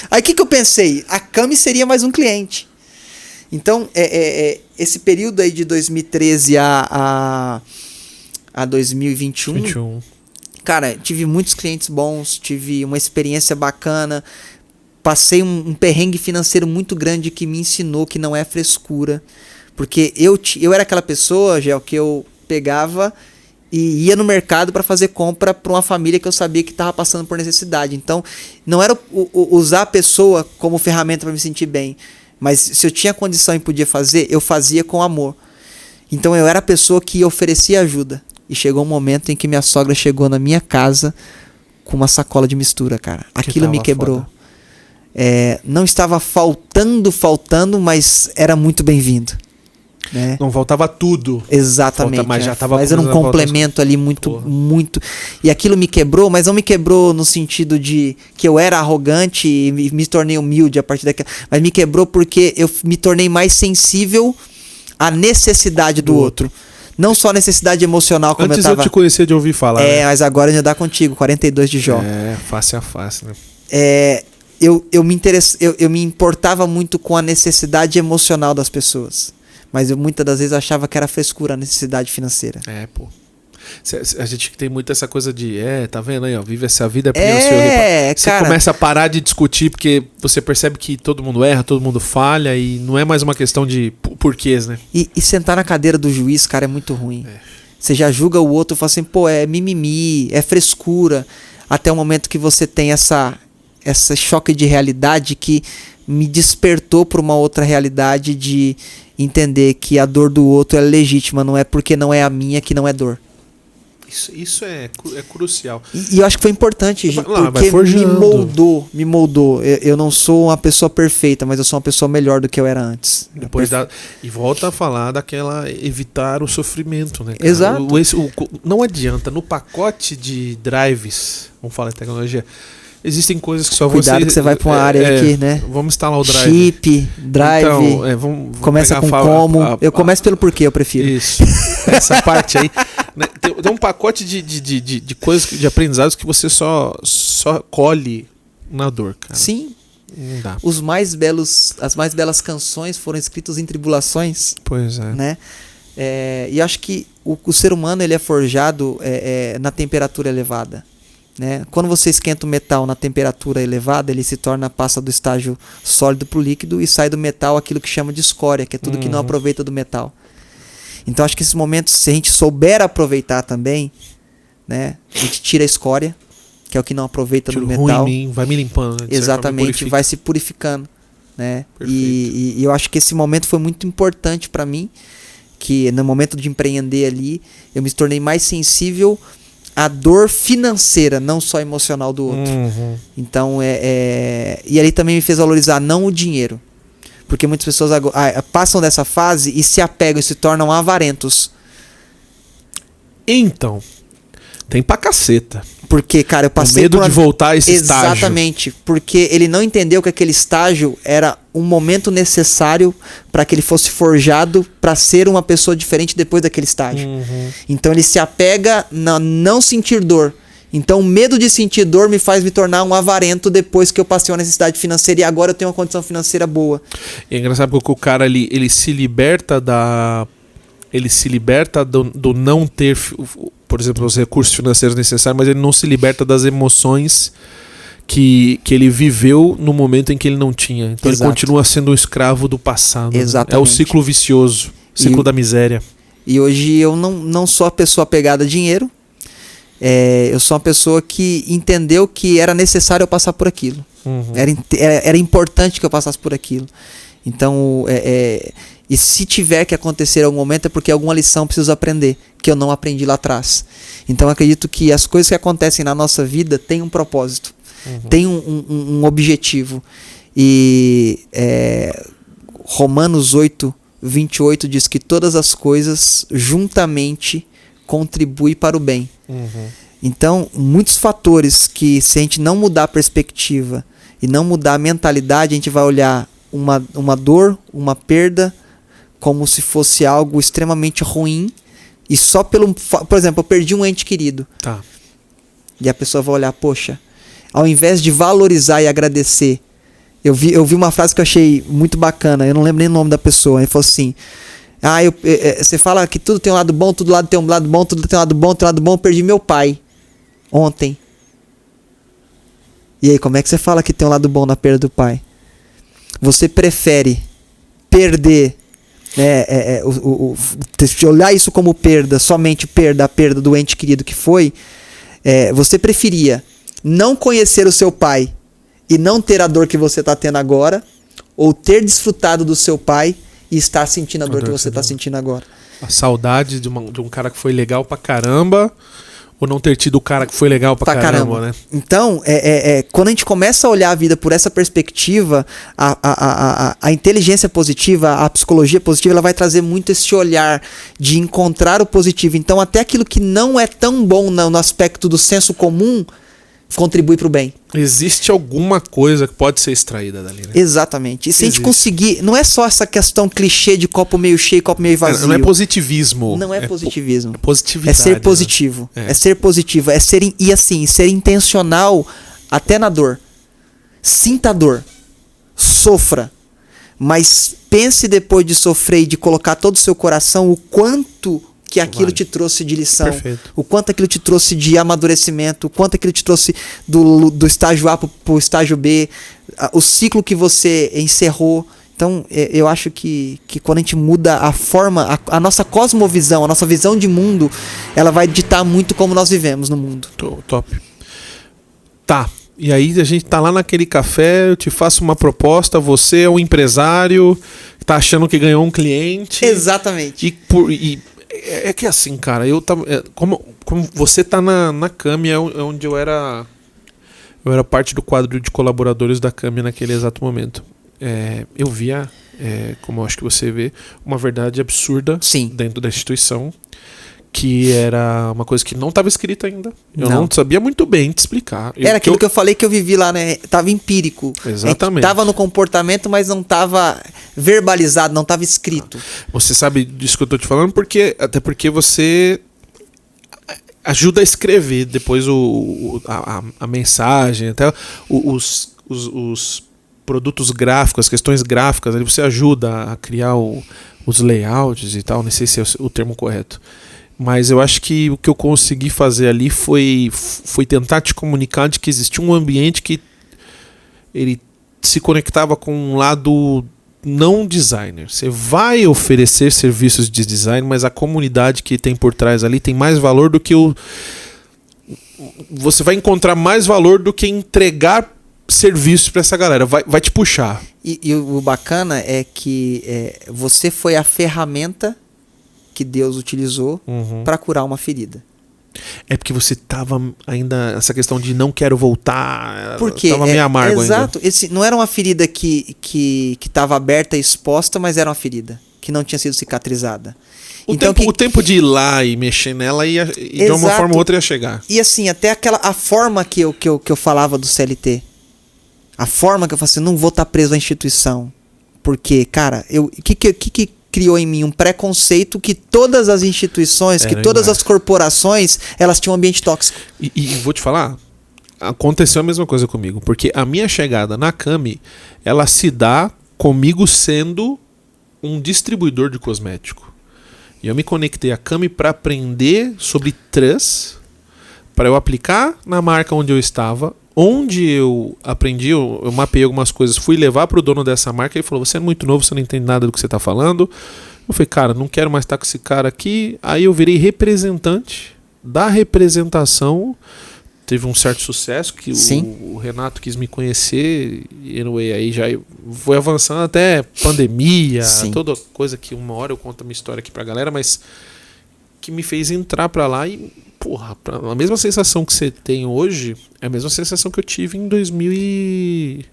Aí o que eu pensei? A Cami seria mais um cliente. Então, esse período aí de 2013 a 2021, cara, tive muitos clientes bons, tive uma experiência bacana, passei um perrengue financeiro muito grande que me ensinou que não é frescura. Porque eu era aquela pessoa, Gel, que eu pegava... E ia no mercado para fazer compra para uma família que eu sabia que estava passando por necessidade. Então, não era usar a pessoa como ferramenta para me sentir bem. Mas se eu tinha condição e podia fazer, eu fazia com amor. Então, eu era a pessoa que oferecia ajuda. E chegou um momento em que minha sogra chegou na minha casa com uma sacola de mistura, cara. Aquilo me quebrou. Não estava faltando, mas era muito bem-vindo. Né? Não faltava tudo. Exatamente. Mas já tava era um complemento ali muito. E aquilo me quebrou, mas não me quebrou no sentido de que eu era arrogante e me tornei humilde a partir daquela. Mas me quebrou porque eu me tornei mais sensível à necessidade do outro. Não só a necessidade emocional, como antes eu te conhecia de ouvir falar. Né? Mas agora ainda dá contigo, 42 de Jó. Face a face, né? Eu me importava muito com a necessidade emocional das pessoas. Mas eu muitas das vezes achava que era frescura a necessidade financeira. Pô. A gente tem muito essa coisa de, tá vendo aí, ó, vive essa vida. Você começa a parar de discutir porque você percebe que todo mundo erra, todo mundo falha e não é mais uma questão de porquês, né? E sentar na cadeira do juiz, cara, é muito ruim. Você já julga o outro e fala assim, pô, é mimimi, é frescura. Até o momento que você tem essa choque de realidade que me despertou para uma outra realidade de entender que a dor do outro é legítima, não é porque não é a minha que não é dor. Isso é crucial. E eu acho que foi importante, porque me moldou. Eu não sou uma pessoa perfeita, mas eu sou uma pessoa melhor do que eu era antes. E volta a falar daquela evitar o sofrimento, né, cara? Exato. Não adianta, no pacote de drives, vamos falar em tecnologia, existem coisas que só Cuidado que você vai para uma área aqui, né? Vamos instalar o drive. Chip, drive. Então, vamos começa com eu começo pelo porquê, eu prefiro. Isso. Essa parte aí. Né, tem um pacote de coisas, de aprendizados que você só colhe na dor, cara. Sim. Não dá. As mais belas canções foram escritas em tribulações. Pois é. Né? E acho que o ser humano ele é forjado na temperatura elevada. Né? Quando você esquenta o metal na temperatura elevada, ele passa do estágio sólido para o líquido e sai do metal aquilo que chama de escória, que é tudo que não aproveita do metal. Então acho que esses momentos, se a gente souber aproveitar também, né? A gente tira a escória, que é o que não aproveita Tiro no metal. ruim em mim, vai me limpando. Né? Exatamente, vai se purificando, né? E eu acho que esse momento foi muito importante para mim, que no momento de empreender ali, eu me tornei mais sensível à dor financeira, não só emocional do outro. Então, e ali também me fez valorizar não o dinheiro. Porque muitas pessoas passam dessa fase e se apegam e se tornam avarentos. Então, tem pra caceta. Porque, cara, eu passei o medo de voltar a esse estágio. Exatamente, porque ele não entendeu que aquele estágio era um momento necessário para que ele fosse forjado para ser uma pessoa diferente depois daquele estágio. Então ele se apega a não sentir dor. Então o medo de sentir dor me faz me tornar um avarento depois que eu passei uma necessidade financeira e agora eu tenho uma condição financeira boa. E é engraçado porque o cara ali, ele se liberta do não ter, por exemplo, os recursos financeiros necessários, mas ele não se liberta das emoções que ele viveu no momento em que ele não tinha. Então Exato. ele continua sendo um escravo do passado. Exatamente. Né? É o ciclo vicioso, o ciclo da miséria. E hoje eu não sou a pessoa apegada a dinheiro. Eu sou uma pessoa que entendeu que era necessário eu passar por aquilo. Era importante que eu passasse por aquilo. Então, e se tiver que acontecer algum momento é porque alguma lição eu preciso aprender, que eu não aprendi lá atrás. Então eu acredito que as coisas que acontecem na nossa vida têm um propósito, têm um objetivo. E Romanos 8:28 diz que todas as coisas juntamente contribuem para o bem. Então, muitos fatores que, se a gente não mudar a perspectiva e não mudar a mentalidade, a gente vai olhar uma dor, uma perda, como se fosse algo extremamente ruim. E só por exemplo, eu perdi um ente querido. Tá. E a pessoa vai olhar, poxa, ao invés de valorizar e agradecer, eu vi uma frase que eu achei muito bacana, eu não lembro nem o nome da pessoa, ele falou assim: você fala que tudo tem um lado bom, tudo tem um lado bom, tudo tem um lado bom, tem um lado bom, eu perdi meu pai ontem. E aí, como é que você fala que tem um lado bom na perda do pai? Você prefere perder, olhar isso como perda, somente a perda do ente querido que foi, você preferia não conhecer o seu pai e não ter a dor que você está tendo agora, ou ter desfrutado do seu pai e estar sentindo a dor que você está sentindo agora? A saudade de um cara que foi legal pra caramba, ou não ter tido o cara que foi legal pra caramba, né? Então, quando a gente começa a olhar a vida por essa perspectiva, a inteligência positiva, a psicologia positiva, ela vai trazer muito esse olhar de encontrar o positivo. Então, até aquilo que não é tão bom no aspecto do senso comum, contribui para o bem. Existe alguma coisa que pode ser extraída dali, né? Exatamente. E se a gente conseguir... Não é só essa questão clichê de copo meio cheio, copo meio vazio. Não é positivismo. Não é positivismo. É positividade. É ser positivo. Né? É ser positivo. É ser, e assim, ser intencional até na dor. Sinta a dor. Sofra. Mas pense depois de sofrer e de colocar todo o seu coração o quanto que aquilo te trouxe de lição. Perfeito. O quanto aquilo te trouxe de amadurecimento, o quanto aquilo te trouxe do estágio A para o estágio B, o ciclo que você encerrou. Então, eu acho que quando a gente muda a forma, a nossa cosmovisão, a nossa visão de mundo, ela vai ditar muito como nós vivemos no mundo. Top. Tá. E aí a gente tá lá naquele café, eu te faço uma proposta, você é um empresário, tá achando que ganhou um cliente. Exatamente. É que assim, cara, eu tava. Como você tá na Cami, onde eu era parte do quadro de colaboradores da Cami naquele exato momento. Eu via, como eu acho que você vê, uma verdade absurda. Sim. Dentro da instituição, que era uma coisa que não estava escrita ainda. Eu não sabia muito bem te explicar. Era aquilo que eu falei que eu vivi lá, né? Tava empírico. Exatamente. Tava no comportamento, mas não tava verbalizado, não tava escrito. Você sabe disso que eu tô te falando, até porque você ajuda a escrever depois a mensagem, até os produtos gráficos, as questões gráficas, ali você ajuda a criar os layouts e tal, não sei se é o termo correto. Mas eu acho que o que eu consegui fazer ali foi tentar te comunicar de que existia um ambiente que ele se conectava com um lado não designer. Você vai oferecer serviços de design, mas a comunidade que tem por trás ali tem mais valor do que você vai encontrar mais valor do que entregar serviços para essa galera. Vai te puxar. E o bacana é que você foi a ferramenta que Deus utilizou para curar uma ferida. É porque você tava ainda... Essa questão de não quero voltar... Porque tava meio amargo exato. ainda. Não era uma ferida que estava aberta e exposta, mas era uma ferida que não tinha sido cicatrizada. O tempo de ir lá e mexer nela e de uma forma ou outra ia chegar. E assim, até a forma que eu falava do CLT. A forma que eu falei assim, não vou estar preso à instituição. Porque, cara, o que criou em mim um preconceito que todas as instituições, que todas as corporações, elas tinham um ambiente tóxico. E vou te falar, aconteceu a mesma coisa comigo. Porque a minha chegada na Cami, ela se dá comigo sendo um distribuidor de cosmético. E eu me conectei à Cami para aprender sobre trans, para eu aplicar na marca onde eu estava. Onde eu aprendi, eu mapeei algumas coisas, fui levar para o dono dessa marca e ele falou, você é muito novo, você não entende nada do que você está falando. Eu falei, cara, não quero mais estar com esse cara aqui. Aí eu virei representante da representação. Teve um certo sucesso que o Renato quis me conhecer. E anyway, aí já foi avançando até pandemia, toda coisa que uma hora eu conto a minha história aqui pra galera, mas que me fez entrar pra lá e, porra, a mesma sensação que você tem hoje é a mesma sensação que eu tive em 2020.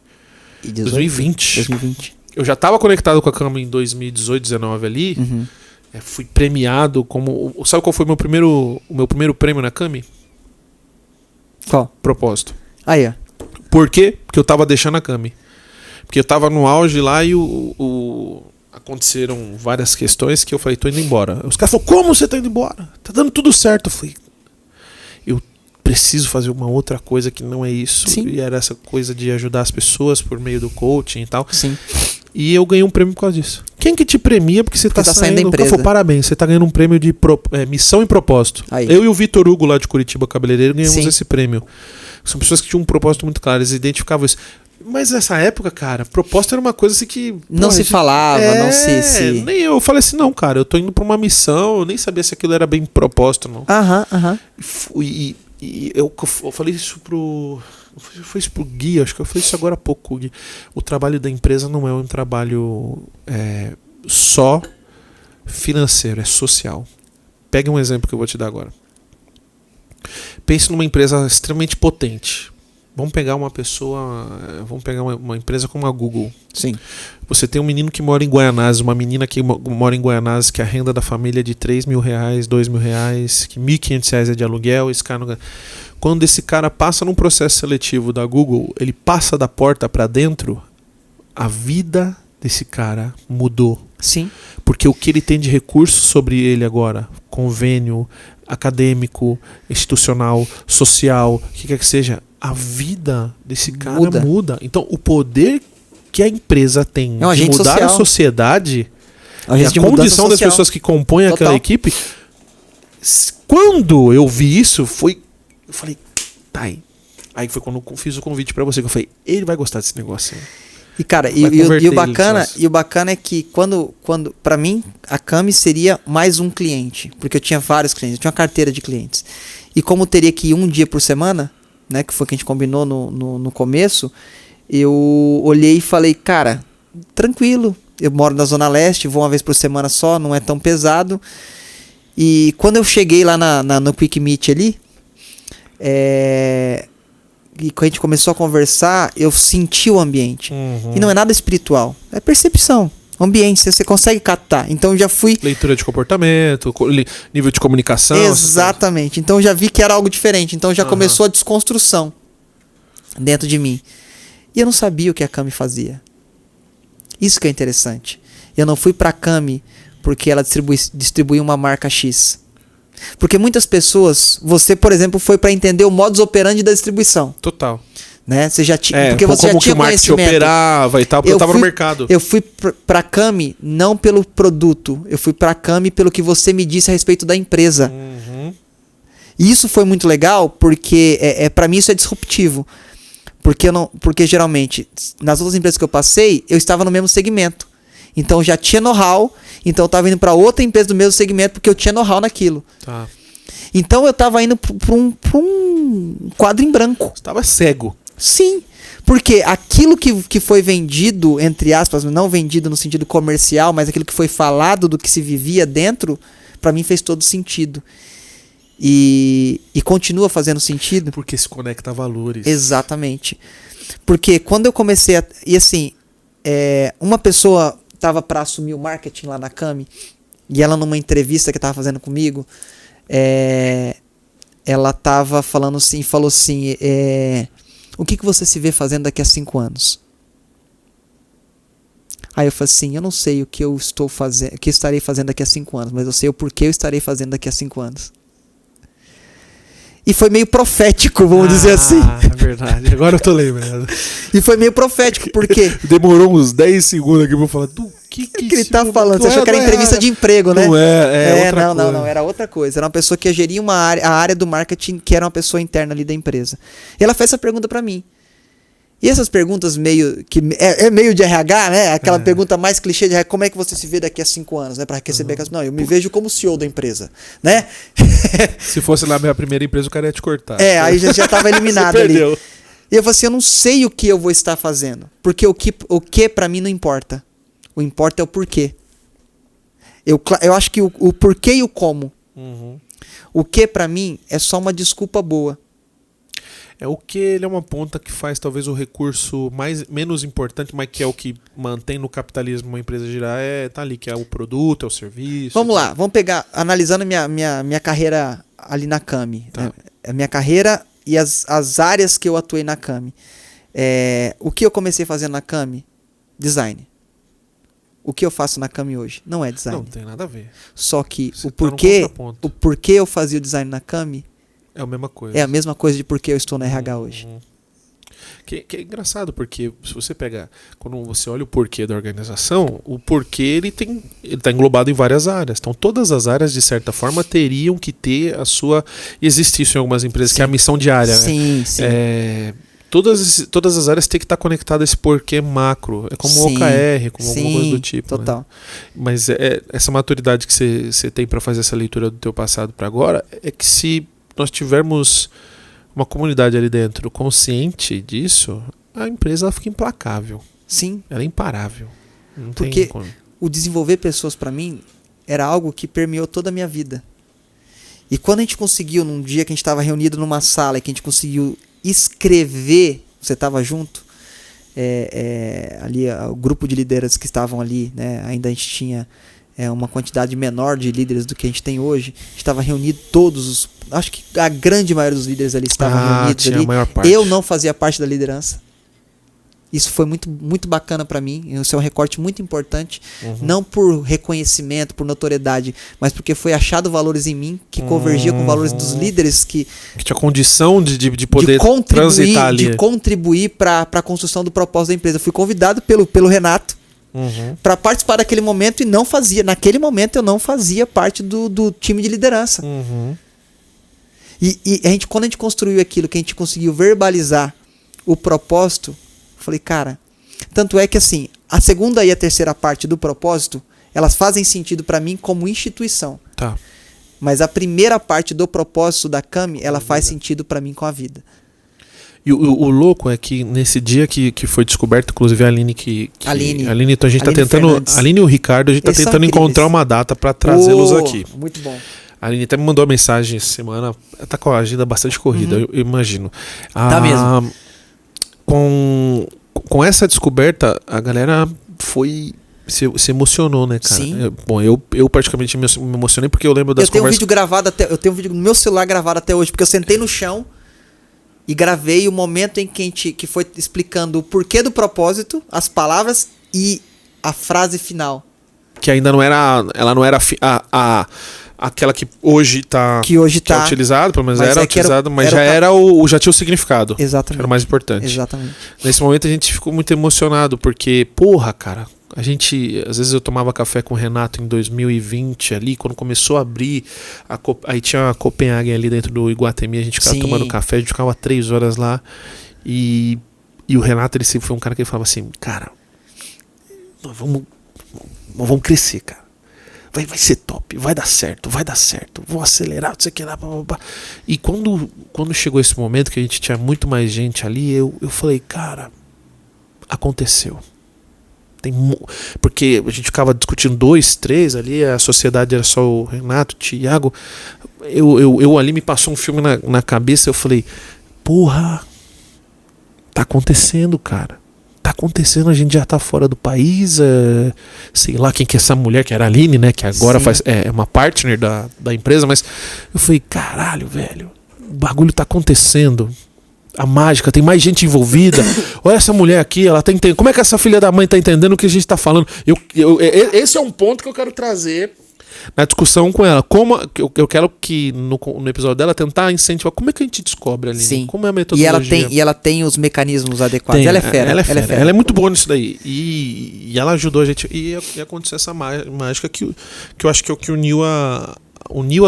Eu já estava conectado com a Cami em 2018, 2019 ali. Fui premiado como... Sabe qual foi o meu primeiro prêmio na Cami? Qual? Propósito. Aí, ó. Por quê? Porque eu tava deixando a Cami. Porque eu tava no auge lá e aconteceram várias questões que eu falei, tô indo embora. Os caras falaram, como você tá indo embora? Tá dando tudo certo. Eu falei, eu preciso fazer uma outra coisa que não é isso. Sim. E era essa coisa de ajudar as pessoas por meio do coaching e tal. Sim. E eu ganhei um prêmio por causa disso. Quem que te premia porque você tá saindo da empresa? Falei, parabéns, você tá ganhando um prêmio de missão e propósito. Aí. Eu e o Vitor Hugo lá de Curitiba, cabeleireiro, ganhamos Sim. esse prêmio. São pessoas que tinham um propósito muito claro, eles identificavam isso. Mas nessa época, cara, propósito era uma coisa assim que... Não se falava, não se... Nem eu falei assim, não, cara, eu tô indo pra uma missão, eu nem sabia se aquilo era bem propósito, não. E eu falei isso pro... Foi isso pro Gui, acho que eu falei isso agora há pouco, Gui. O trabalho da empresa não é um trabalho só financeiro, é social. Pegue um exemplo que eu vou te dar agora. Pense numa empresa extremamente potente. Vamos pegar uma empresa como a Google. Sim. Você tem um menino que mora em Guaianazes, uma menina que mora em Guaianazes, que a renda da família é de R$3.000, R$2.000, que R$1.500 é de aluguel. Esse cara não... Quando esse cara passa num processo seletivo da Google, ele passa da porta para dentro, a vida desse cara mudou. Sim. Porque o que ele tem de recurso sobre ele agora, convênio, acadêmico, institucional, social, o que quer que seja, a vida desse cara muda. Então, o poder que a empresa tem de mudar social. A sociedade, e a condição das pessoas que compõem aquela equipe. Quando eu vi isso, eu falei, tá aí. Aí foi quando eu fiz o convite pra você, que eu falei, ele vai gostar desse negócio aí. E cara, e o bacana é que quando para mim a Cami seria mais um cliente, porque eu tinha vários clientes, eu tinha uma carteira de clientes. E como teria que ir um dia por semana, né, que foi o que a gente combinou no começo, eu olhei e falei, cara, tranquilo, eu moro na Zona Leste, vou uma vez por semana só, não é tão pesado. E quando eu cheguei lá no Quick Meet ali, e quando a gente começou a conversar, eu senti o ambiente. E não é nada espiritual, é percepção. Ambiente, você consegue captar. Então eu já fui... Leitura de comportamento, nível de comunicação. Exatamente. Então eu já vi que era algo diferente. Então já começou a desconstrução dentro de mim. E eu não sabia o que a Cami fazia. Isso que é interessante. Eu não fui pra Cami porque ela distribuía uma marca X. Porque muitas pessoas... Você, por exemplo, foi para entender o modus operandi da distribuição. Total. Né? Você já tinha, porque você já tinha o marketing operava e tal, porque eu estava no mercado. Eu fui pra Cami não pelo produto, eu fui pra Cami pelo que você me disse a respeito da empresa. E isso foi muito legal, porque para mim isso é disruptivo. Porque geralmente, nas outras empresas que eu passei, eu estava no mesmo segmento. Então eu já tinha know-how, então eu estava indo para outra empresa do mesmo segmento porque eu tinha know-how naquilo. Tá. Então eu tava indo pra um quadro em branco. Você tava cego. Sim, porque aquilo que foi vendido, entre aspas, não vendido no sentido comercial, mas aquilo que foi falado do que se vivia dentro, pra mim fez todo sentido. E continua fazendo sentido. Porque se conecta a valores. Exatamente. Porque quando eu comecei a... E assim, uma pessoa tava para assumir o marketing lá na Cami, e ela numa entrevista que tava fazendo comigo, ela tava falando assim, falou assim, o que você se vê fazendo daqui a 5 anos? Aí eu falei assim, eu não sei o que eu estou fazendo, o que eu estarei fazendo daqui a 5 anos, mas eu sei o porquê eu estarei fazendo daqui a 5 anos. E foi meio profético, vamos dizer assim. Ah, é verdade. Agora eu tô lembrando. E foi meio profético, porque... Demorou uns 10 segundos aqui pra eu falar do que ele tá falando? Você achou que era entrevista de emprego, né? Não outra coisa. Não, era outra coisa. Era uma pessoa que ia gerir a área do marketing, que era uma pessoa interna ali da empresa. E ela fez essa pergunta pra mim. E essas perguntas meio que meio de RH, né? Aquela pergunta mais clichê de RH, como é que você se vê daqui a 5 anos, né? Para receber não, eu me vejo como CEO da empresa, né? Se fosse lá a minha primeira empresa, o cara ia te cortar. Aí já tava eliminado Você ali. perdeu. E eu falei assim, eu não sei o que eu vou estar fazendo, porque o que para mim não importa. O importa é o porquê. Eu acho que o porquê e o como. Uhum. O que para mim é só uma desculpa boa. É o que ele é uma ponta que faz talvez o recurso menos importante, mas que é o que mantém no capitalismo uma empresa girar, tá ali, que é o produto, é o serviço. Vamos lá, vamos pegar, analisando minha carreira ali na Cami. Tá. A minha carreira e as áreas que eu atuei na Cami. O que eu comecei fazendo na Cami? Design. O que eu faço na Cami hoje? Não é design. Não tem nada a ver. Só que Você o tá no porquê contraponto. eu fazia o design na Cami É a mesma coisa. é a mesma coisa de porque eu estou na RH hoje. Que é engraçado, porque se você pega, quando você olha o porquê da organização, o porquê ele tá englobado em várias áreas. Então todas as áreas, de certa forma, teriam que ter a sua... Existe isso em algumas empresas, que é a missão diária. Sim, né? sim. Todas as áreas têm que estar conectadas a esse porquê macro. É como o OKR, como alguma coisa do tipo. Total. Né? Mas essa maturidade que você tem para fazer essa leitura do teu passado para agora, é que se nós tivermos uma comunidade ali dentro consciente disso, a empresa ela fica implacável. Sim. Ela é imparável. Não Porque tem como. o desenvolver pessoas para mim era algo que permeou toda a minha vida. E quando a gente conseguiu, num dia que a gente estava reunido numa sala e que a gente conseguiu escrever, você estava junto, ali o grupo de líderes que estavam ali, né, ainda a gente tinha uma quantidade menor de líderes do que a gente tem hoje, a gente estava reunido todos acho que a grande maioria dos líderes ali estavam reunidos ali. A maior parte. Eu não fazia parte da liderança. Isso foi muito, muito bacana para mim. Isso é um recorte muito importante. Não por reconhecimento, por notoriedade, mas porque foi achado valores em mim que convergia com valores dos líderes que tinha condição de poder transitar ali. De contribuir para a construção do propósito da empresa. Eu fui convidado pelo Renato para participar daquele momento e não fazia. Naquele momento eu não fazia parte do time de liderança. E quando a gente construiu aquilo, que a gente conseguiu verbalizar o propósito, eu falei, cara, tanto é que assim, a segunda e a terceira parte do propósito, elas fazem sentido para mim como instituição. Tá. Mas a primeira parte do propósito da Cami, ela faz sentido para mim com a vida. E o louco é que nesse dia que foi descoberto, inclusive a Aline Aline, então a gente tá tentando, Fernandes. Aline e o Ricardo, a gente tá Eles são tentando incríveis. encontrar uma data para trazê-los aqui. Muito bom. A Aline até me mandou uma mensagem essa semana, tá com a agenda bastante corrida, eu imagino. Tá mesmo. Com essa descoberta, a galera se emocionou, né, cara? Sim. Bom, eu particularmente me emocionei porque eu lembro das Eu tenho um conversas. vídeo gravado eu tenho um vídeo no meu celular gravado até hoje, porque eu sentei no chão e gravei o momento em que foi explicando o porquê do propósito, as palavras e a frase final. Que ainda não era. Ela não era aquela que hoje tá. Que hoje que é tá. utilizado, pelo menos Mas era é que era- utilizado, mas era já tinha o significado. Exatamente. Era o mais importante. Exatamente. Nesse momento a gente ficou muito emocionado, porque, porra, cara, a gente. Às vezes eu tomava café com o Renato em 2020 ali, quando começou a abrir. Aí tinha a Copenhagen ali dentro do Iguatemi, a gente ficava Sim. tomando café, a gente ficava 3 horas lá. E o Renato, ele sempre foi um cara que falava assim, cara, nós vamos crescer, cara. vai ser top, vai dar certo, vou acelerar, não sei o que lá, blá, blá, blá. E quando chegou esse momento que a gente tinha muito mais gente ali, eu falei, cara, aconteceu. Porque a gente ficava discutindo 2, 3 ali, a sociedade era só o Renato, o Thiago. Eu ali me passou um filme na cabeça, eu falei, porra, tá acontecendo, cara. Tá acontecendo, a gente já tá fora do país, sei lá quem que é essa mulher, que era a Aline, né, que agora é uma partner da empresa, mas eu falei, caralho, velho, o bagulho tá acontecendo. A mágica, tem mais gente envolvida. Olha essa mulher aqui, ela tá entendendo. Como é que essa filha da mãe tá entendendo o que a gente tá falando? Esse é um ponto que eu quero trazer na discussão com ela. Como eu quero que no episódio dela tentar incentivar. Como é que a gente descobre ali? Sim. Como é a metodologia? E ela tem os mecanismos adequados. Ela é fera. Ela é muito boa nisso daí. E ela ajudou a gente. E aconteceu essa mágica que eu acho que é o que uniu a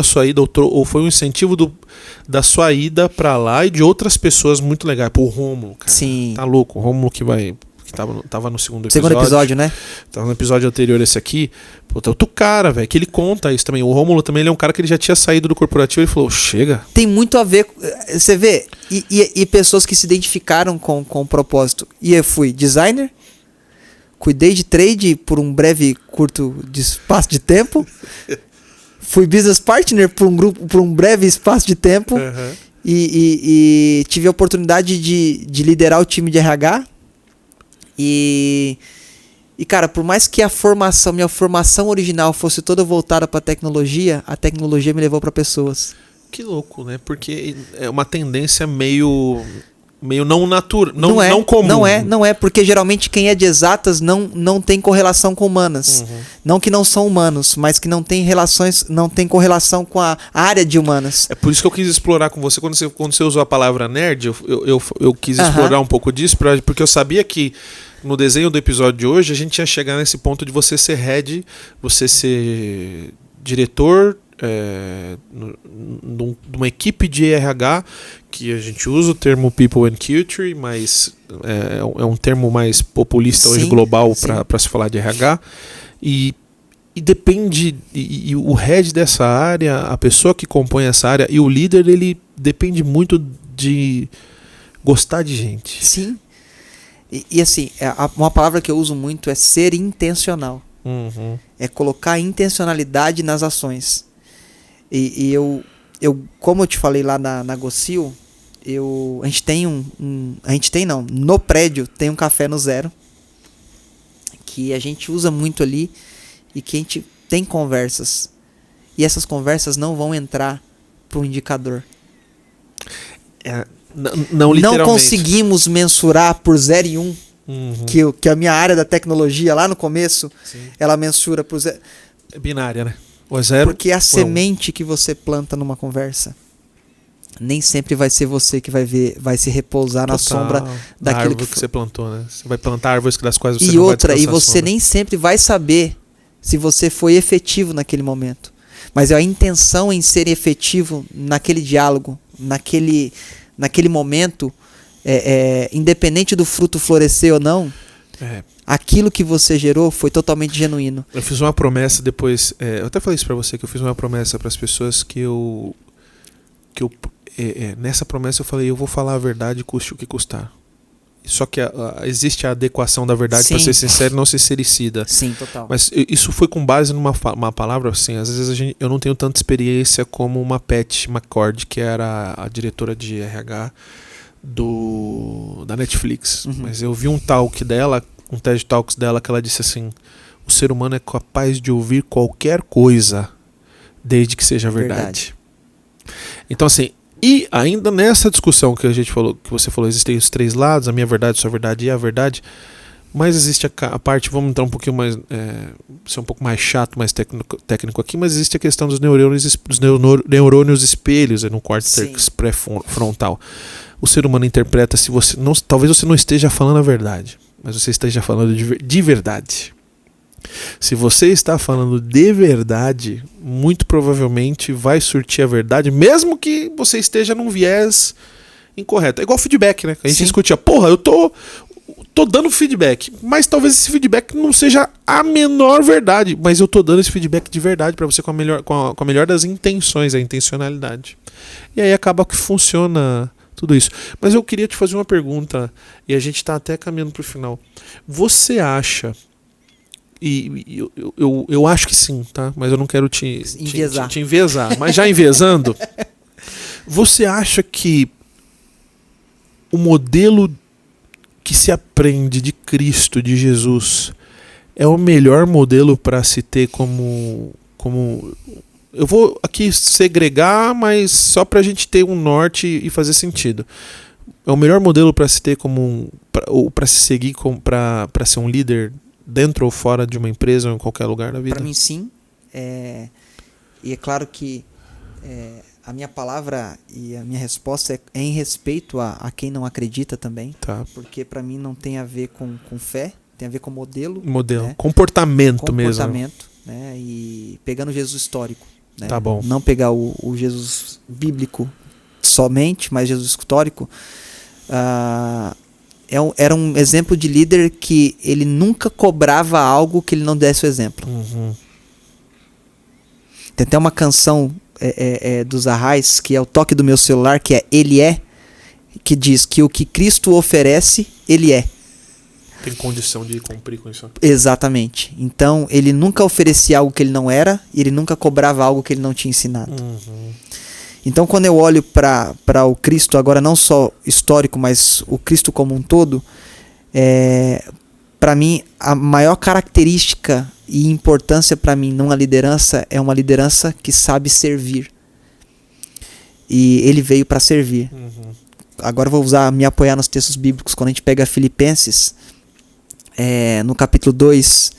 sua ida, ou foi um incentivo da sua ida pra lá e de outras pessoas muito legais. Pô, o Rômulo, cara. Sim. Tá louco. O Rômulo que tava no segundo episódio. Segundo episódio, né? Tava no episódio anterior esse aqui. Pô, tem outro cara, velho, que ele conta isso também. O Rômulo também, ele é um cara que ele já tinha saído do corporativo e falou, chega. Tem muito a ver, você vê, e pessoas que se identificaram com o propósito. E eu fui designer, cuidei de trade por um breve, curto espaço de tempo. Fui business partner por um breve espaço de tempo. Uhum. E tive a oportunidade de liderar o time de RH. E cara, por mais que minha formação original fosse toda voltada para tecnologia, a tecnologia me levou para pessoas. Que louco, né? Porque é uma tendência meio não natural, não comum. Não é, porque geralmente quem é de exatas não tem correlação com humanas. Uhum. Não que não são humanos, mas que não tem correlação com a área de humanas. É por isso que eu quis explorar com você, quando você usou a palavra nerd, eu quis explorar um pouco disso, porque eu sabia que no desenho do episódio de hoje a gente ia chegar nesse ponto de você ser head, você ser diretor de uma equipe de RH, que a gente usa o termo People and Culture, mas é um termo mais populista hoje, global, para se falar de RH, e depende, e o head dessa área, a pessoa que compõe essa área e o líder, ele depende muito de gostar de gente. Sim. E assim, uma palavra que eu uso muito é ser intencional. Uhum. É colocar intencionalidade nas ações. E eu como eu te falei lá na Gocil, a gente tem no prédio tem um café no Zero, que a gente usa muito ali, e que a gente tem conversas. E essas conversas não vão entrar para o indicador. Não literalmente. Não conseguimos mensurar por 0 e 1, que a minha área da tecnologia lá no começo, ela mensura por 0. É binária, né? O 0. Porque a semente que você planta numa conversa nem sempre vai ser você que vai se repousar na sombra daquilo árvore que você plantou, né? Você vai plantar árvores das quais você não vai e você nem sempre vai saber se você foi efetivo naquele momento. Mas é a intenção em ser efetivo naquele diálogo, naquele momento, independente do fruto florescer ou não, aquilo que você gerou foi totalmente genuíno. Eu fiz uma promessa depois, eu até falei isso pra você, que eu fiz uma promessa para as pessoas que eu nessa promessa eu falei, eu vou falar a verdade, custe o que custar. Só que existe a adequação da verdade, para ser sincero, não ser sericida. Sim, total. Mas isso foi com base numa palavra, assim, às vezes eu não tenho tanta experiência como uma Pat McCord, que era a diretora de RH da Netflix. Mas eu vi um talk dela, um TED Talks dela, que ela disse assim, o ser humano é capaz de ouvir qualquer coisa, desde que seja verdade. Então, assim, e ainda nessa discussão que você falou, existem os 3 lados, a minha verdade, sua verdade e a verdade, mas existe a parte, vamos entrar um pouquinho mais, ser um pouco mais chato, mais técnico aqui, mas existe a questão dos neurônios espelhos no córtex pré-frontal. O ser humano interpreta, talvez você não esteja falando a verdade, mas você esteja falando de verdade. Se você está falando de verdade, muito provavelmente vai surtir a verdade, mesmo que você esteja num viés incorreto. É igual feedback, né? A gente discutia, porra, eu tô tô dando feedback, mas talvez esse feedback não seja a menor verdade, mas eu tô dando esse feedback de verdade pra você com a melhor das intenções, a intencionalidade. E aí acaba que funciona tudo isso. Mas eu queria te fazer uma pergunta, e a gente tá até caminhando pro final. Você acha, e eu acho que sim, tá? Mas eu não quero te enviesar, mas já enviesando, você acha que o modelo que se aprende de Cristo, de Jesus, é o melhor modelo para se ter como... Eu vou aqui segregar, mas só para a gente ter um norte e fazer sentido. É o melhor modelo para se ter ou para se seguir para ser um líder dentro ou fora de uma empresa ou em qualquer lugar da vida? Para mim, sim. E é claro que a minha palavra e a minha resposta é em respeito a quem não acredita também. Tá. Porque para mim não tem a ver com fé, tem a ver com modelo. Né? Comportamento mesmo. Né? E pegando Jesus histórico. Né? Tá bom. Não pegar o Jesus bíblico somente, mas Jesus histórico. Era um exemplo de líder que ele nunca cobrava algo que ele não desse o exemplo. Uhum. Tem até uma canção dos Arrais, que é o toque do meu celular, que é Ele É, que diz que o que Cristo oferece, Ele é. Tem condição de cumprir com isso. Exatamente. Então, ele nunca oferecia algo que ele não era, e ele nunca cobrava algo que ele não tinha ensinado. Uhum. Então, quando eu olho para o Cristo, agora não só histórico, mas o Cristo como um todo, para mim, a maior característica e importância para mim numa liderança é uma liderança que sabe servir. E ele veio para servir. Uhum. Agora eu vou me apoiar nos textos bíblicos. Quando a gente pega Filipenses, no capítulo 2,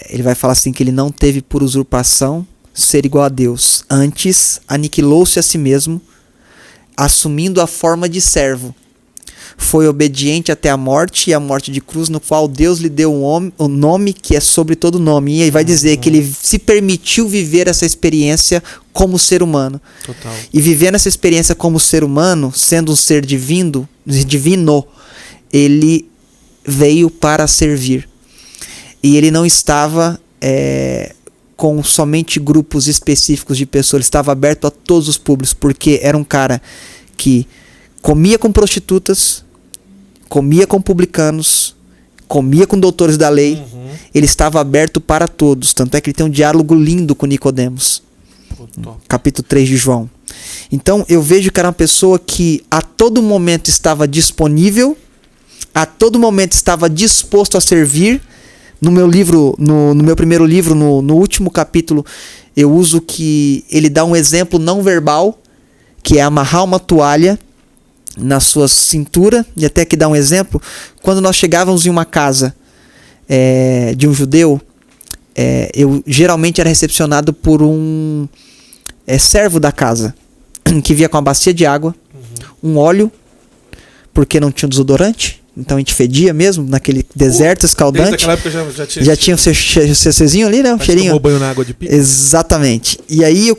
ele vai falar assim que ele não teve por usurpação ser igual a Deus. Antes, aniquilou-se a si mesmo, assumindo a forma de servo. Foi obediente até a morte, e a morte de cruz, no qual Deus lhe deu o nome que é sobre todo nome. E aí vai dizer que ele se permitiu viver essa experiência como ser humano. Total. E vivendo essa experiência como ser humano, sendo um ser divino, ele veio para servir. E ele não estava com somente grupos específicos de pessoas, ele estava aberto a todos os públicos, porque era um cara que comia com prostitutas, comia com publicanos, comia com doutores da lei. Uhum. Ele estava aberto para todos. Tanto é que ele tem um diálogo lindo com Nicodemos. Capítulo 3 de João. Então eu vejo que era uma pessoa que a todo momento estava disponível, a todo momento estava disposto a servir. No meu livro, no meu primeiro livro, no último capítulo, eu uso que ele dá um exemplo não verbal, que é amarrar uma toalha na sua cintura, e até que dá um exemplo, quando nós chegávamos em uma casa de um judeu, eu geralmente era recepcionado por um servo da casa, que vinha com uma bacia de água, um óleo, porque não tinha desodorante, então a gente fedia mesmo, naquele deserto escaldante. Desde aquela época já tinha o CCzinho ali, né? O cheirinho. Tomou banho na água de pico. Exatamente. E aí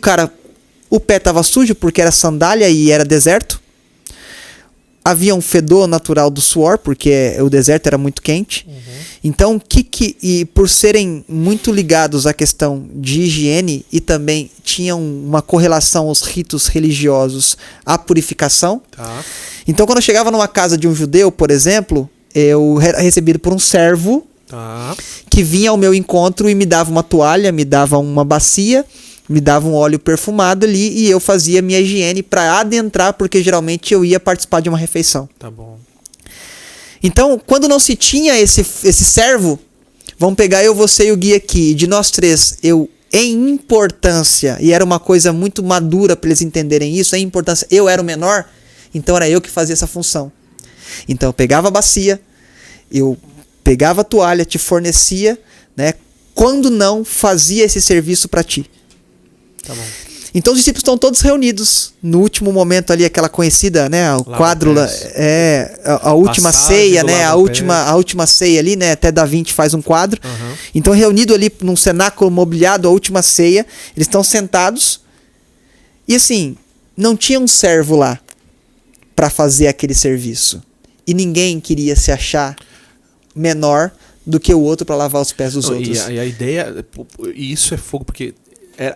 o pé estava sujo porque era sandália e era deserto. Havia um fedor natural do suor, porque o deserto era muito quente. Uhum. Então, e por serem muito ligados à questão de higiene e também tinham uma correlação aos ritos religiosos, à purificação. Tá. Então, quando eu chegava numa casa de um judeu, por exemplo, eu era recebido por um servo que vinha ao meu encontro e me dava uma toalha, me dava uma bacia, me dava um óleo perfumado ali, e eu fazia minha higiene para adentrar, porque geralmente eu ia participar de uma refeição. Tá bom. Então, quando não se tinha esse servo, vamos pegar eu, você e o Gui aqui, de nós três, em importância, e era uma coisa muito madura para eles entenderem isso, em importância, eu era o menor, então era eu que fazia essa função. Então eu pegava a bacia, eu pegava a toalha, te fornecia, né? Quando não, fazia esse serviço para ti. Tá bom. Então os discípulos estão todos reunidos no último momento ali, aquela conhecida, né, o quadro, a última ceia, né, a última ceia ali, né, até Da Vinci faz um quadro. Uhum. Então reunido ali num cenáculo mobiliado, a última ceia, eles estão sentados e assim, não tinha um servo lá para fazer aquele serviço. E ninguém queria se achar menor do que o outro para lavar os pés dos outros. E a ideia, e isso é fogo, porque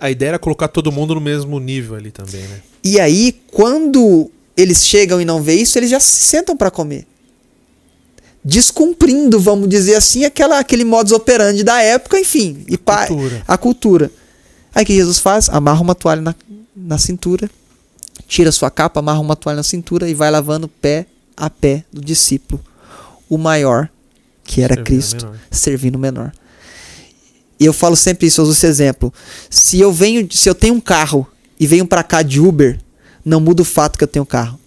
a ideia era colocar todo mundo no mesmo nível ali também, né? E aí, quando eles chegam e não vê isso, eles já se sentam para comer. Descumprindo, vamos dizer assim, aquele modus operandi da época, enfim. A cultura. Aí o que Jesus faz? Amarra uma toalha na cintura, tira sua capa, amarra uma toalha na cintura e vai lavando pé a pé do discípulo. O maior, que era Cristo, servindo o menor. E eu falo sempre isso, eu uso esse exemplo. Se eu tenho um carro e venho para cá de Uber, não muda o fato que eu tenho carro.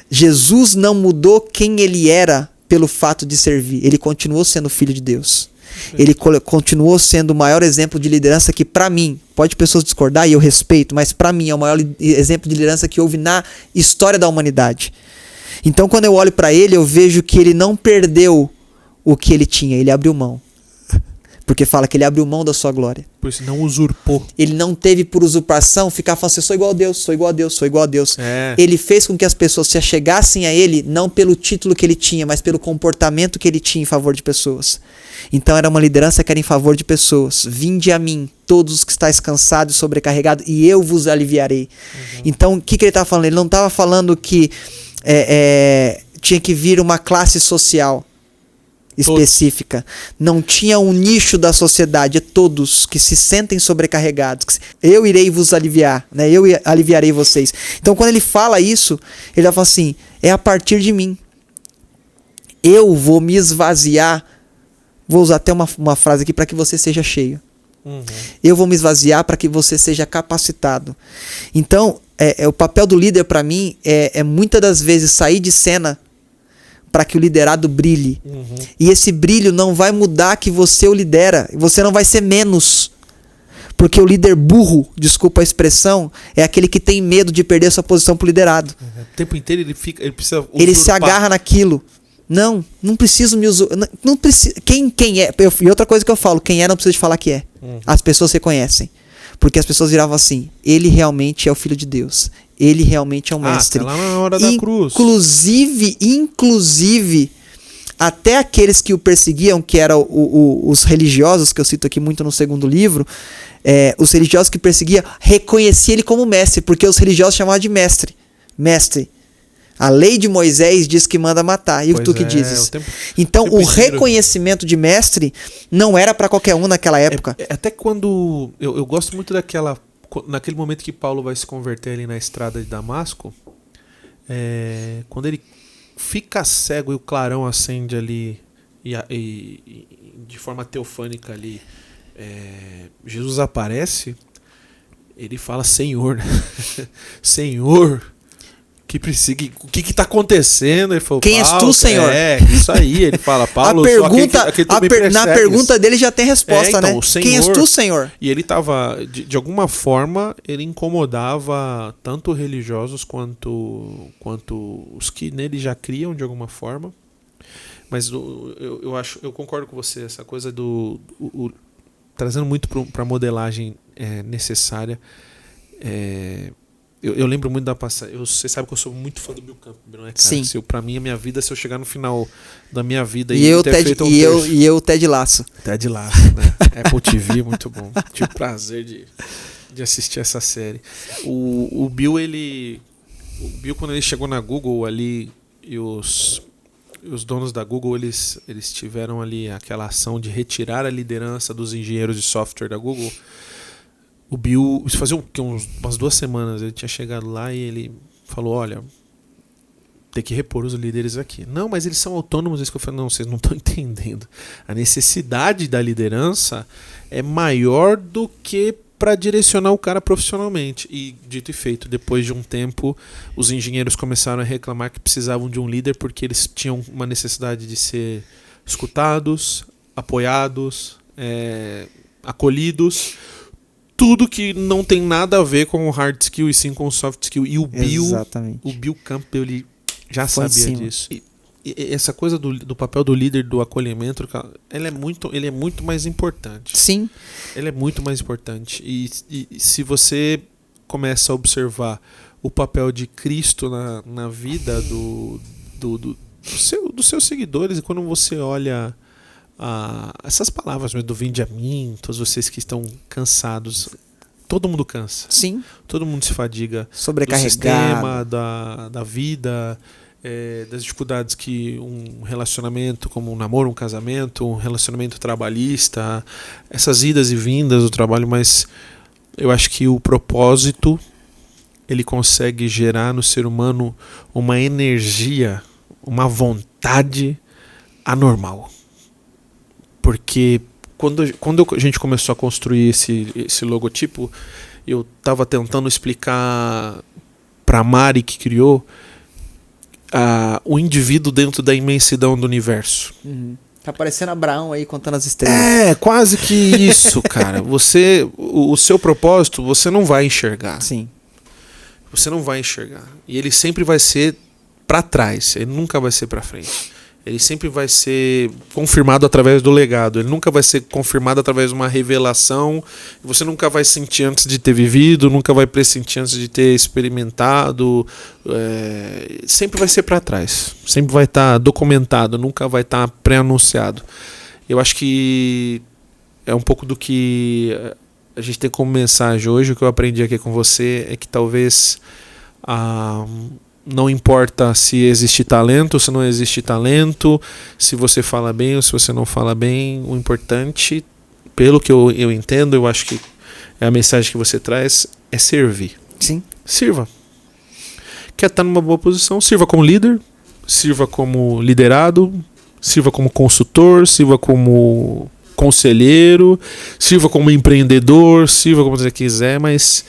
Jesus não mudou quem ele era pelo fato de servir. Ele continuou sendo filho de Deus. Ele continuou sendo o maior exemplo de liderança que, para mim, pode pessoas discordar e eu respeito, mas para mim é o maior exemplo de liderança que houve na história da humanidade. Então, quando eu olho para ele, eu vejo que ele não perdeu o que ele tinha, ele abriu mão. Porque fala que ele abriu mão da sua glória. Por isso não usurpou. Ele não teve por usurpação ficar falando assim, sou igual a Deus, sou igual a Deus, sou igual a Deus. É. Ele fez com que as pessoas se achegassem a ele, não pelo título que ele tinha, mas pelo comportamento que ele tinha em favor de pessoas. Então era uma liderança que era em favor de pessoas. Vinde a mim, todos os que estáis cansados e sobrecarregados, e eu vos aliviarei. Então o que ele estava falando? Ele não estava falando que tinha que vir uma classe social específica. Não tinha um nicho da sociedade, é todos que se sentem sobrecarregados. Eu irei vos aliviar, né? Eu aliviarei vocês. Então quando ele fala isso, ele vai falar assim, é a partir de mim. Eu vou me esvaziar, vou usar até uma frase aqui para que você seja cheio. Eu vou me esvaziar para que você seja capacitado. Então, o papel do líder para mim é muitas das vezes sair de cena para que o liderado brilhe. E esse brilho não vai mudar que você o lidera. Você não vai ser menos. Porque o líder burro, desculpa a expressão, é aquele que tem medo de perder sua posição pro liderado. O tempo inteiro ele precisa usurpar. Ele se agarra naquilo. Não preciso me usurpar. Não precisa. Quem é? E outra coisa que eu falo, quem é não precisa de falar que é. As pessoas reconhecem. Porque as pessoas viravam assim, ele realmente é o Filho de Deus. Ele realmente é o mestre. Até lá na hora da cruz. Inclusive, até aqueles que o perseguiam, que eram os religiosos, que eu cito aqui muito no segundo livro, os religiosos que perseguiam, reconheciam ele como mestre, porque os religiosos chamavam de mestre. Mestre. A lei de Moisés diz que manda matar. E tu que dizes? Então, o reconhecimento de mestre não era para qualquer um naquela época. Até quando... Eu gosto muito naquele momento que Paulo vai se converter ali na estrada de Damasco, quando ele fica cego e o clarão acende ali e de forma teofânica ali, Jesus aparece, ele fala Senhor, né? Senhor, o que está acontecendo? Ele falou, quem és tu, Senhor? Isso aí, ele fala, Paulo, na pergunta dele já tem resposta, então, né? Senhor, quem és tu, Senhor? E ele estava, de alguma forma, ele incomodava tanto religiosos quanto os que nele já criam de alguma forma. Mas eu concordo com você, essa coisa trazendo muito para a modelagem necessária. Eu lembro muito da passagem. Você sabe que eu sou muito fã do Bill Campbell, né, cara? Sim. Pra mim, a minha vida, se eu chegar no final da minha vida e eu o Ted Lasso. Ted Lasso, né? Apple TV, muito bom. Tive o prazer de assistir essa série. O Bill, quando ele chegou na Google ali, e os donos da Google, eles tiveram ali aquela ação de retirar a liderança dos engenheiros de software da Google. O Bill, isso fazia umas 2 semanas, ele tinha chegado lá e ele falou, olha, tem que repor os líderes aqui. Não, mas eles são autônomos. Isso que eu falei, não, vocês não estão entendendo. A necessidade da liderança é maior do que para direcionar o cara profissionalmente. E dito e feito, depois de um tempo, os engenheiros começaram a reclamar que precisavam de um líder porque eles tinham uma necessidade de ser escutados, apoiados, acolhidos. Tudo que não tem nada a ver com o hard skill e sim com o soft skill. E o Bill Campbell, ele já sabia disso. E essa coisa do papel do líder do acolhimento, ele é muito mais importante. Sim. Ele é muito mais importante. E se você começa a observar o papel de Cristo na vida dos seus seguidores. E quando você olha essas palavras do vinde a mim, todos vocês que estão cansados, todo mundo cansa. Sim. Todo mundo se fadiga Sobrecarregado. do sistema, da vida, das dificuldades que um relacionamento, como um namoro, um casamento, um relacionamento trabalhista, essas idas e vindas do trabalho, mas eu acho que o propósito, ele consegue gerar no ser humano uma energia, uma vontade anormal. Porque quando a gente começou a construir esse logotipo, eu estava tentando explicar para a Mari, que criou, o indivíduo dentro da imensidão do universo. Tá parecendo Abraão aí contando as estrelas. Quase que isso, cara. O seu propósito, você não vai enxergar. Sim. Você não vai enxergar. E ele sempre vai ser para trás, ele nunca vai ser para frente. Ele sempre vai ser confirmado através do legado. Ele nunca vai ser confirmado através de uma revelação. Você nunca vai sentir antes de ter vivido, nunca vai pressentir antes de ter experimentado. Sempre vai ser para trás. Sempre vai estar documentado, nunca vai estar pré-anunciado. Eu acho que é um pouco do que a gente tem como mensagem hoje. O que eu aprendi aqui com você é que talvez não importa se existe talento ou se não existe talento, se você fala bem ou se você não fala bem, o importante, pelo que eu entendo, eu acho que é a mensagem que você traz, é servir. Sim. Sirva. Quer estar numa boa posição, sirva como líder, sirva como liderado, sirva como consultor, sirva como conselheiro, sirva como empreendedor, sirva como você quiser, mas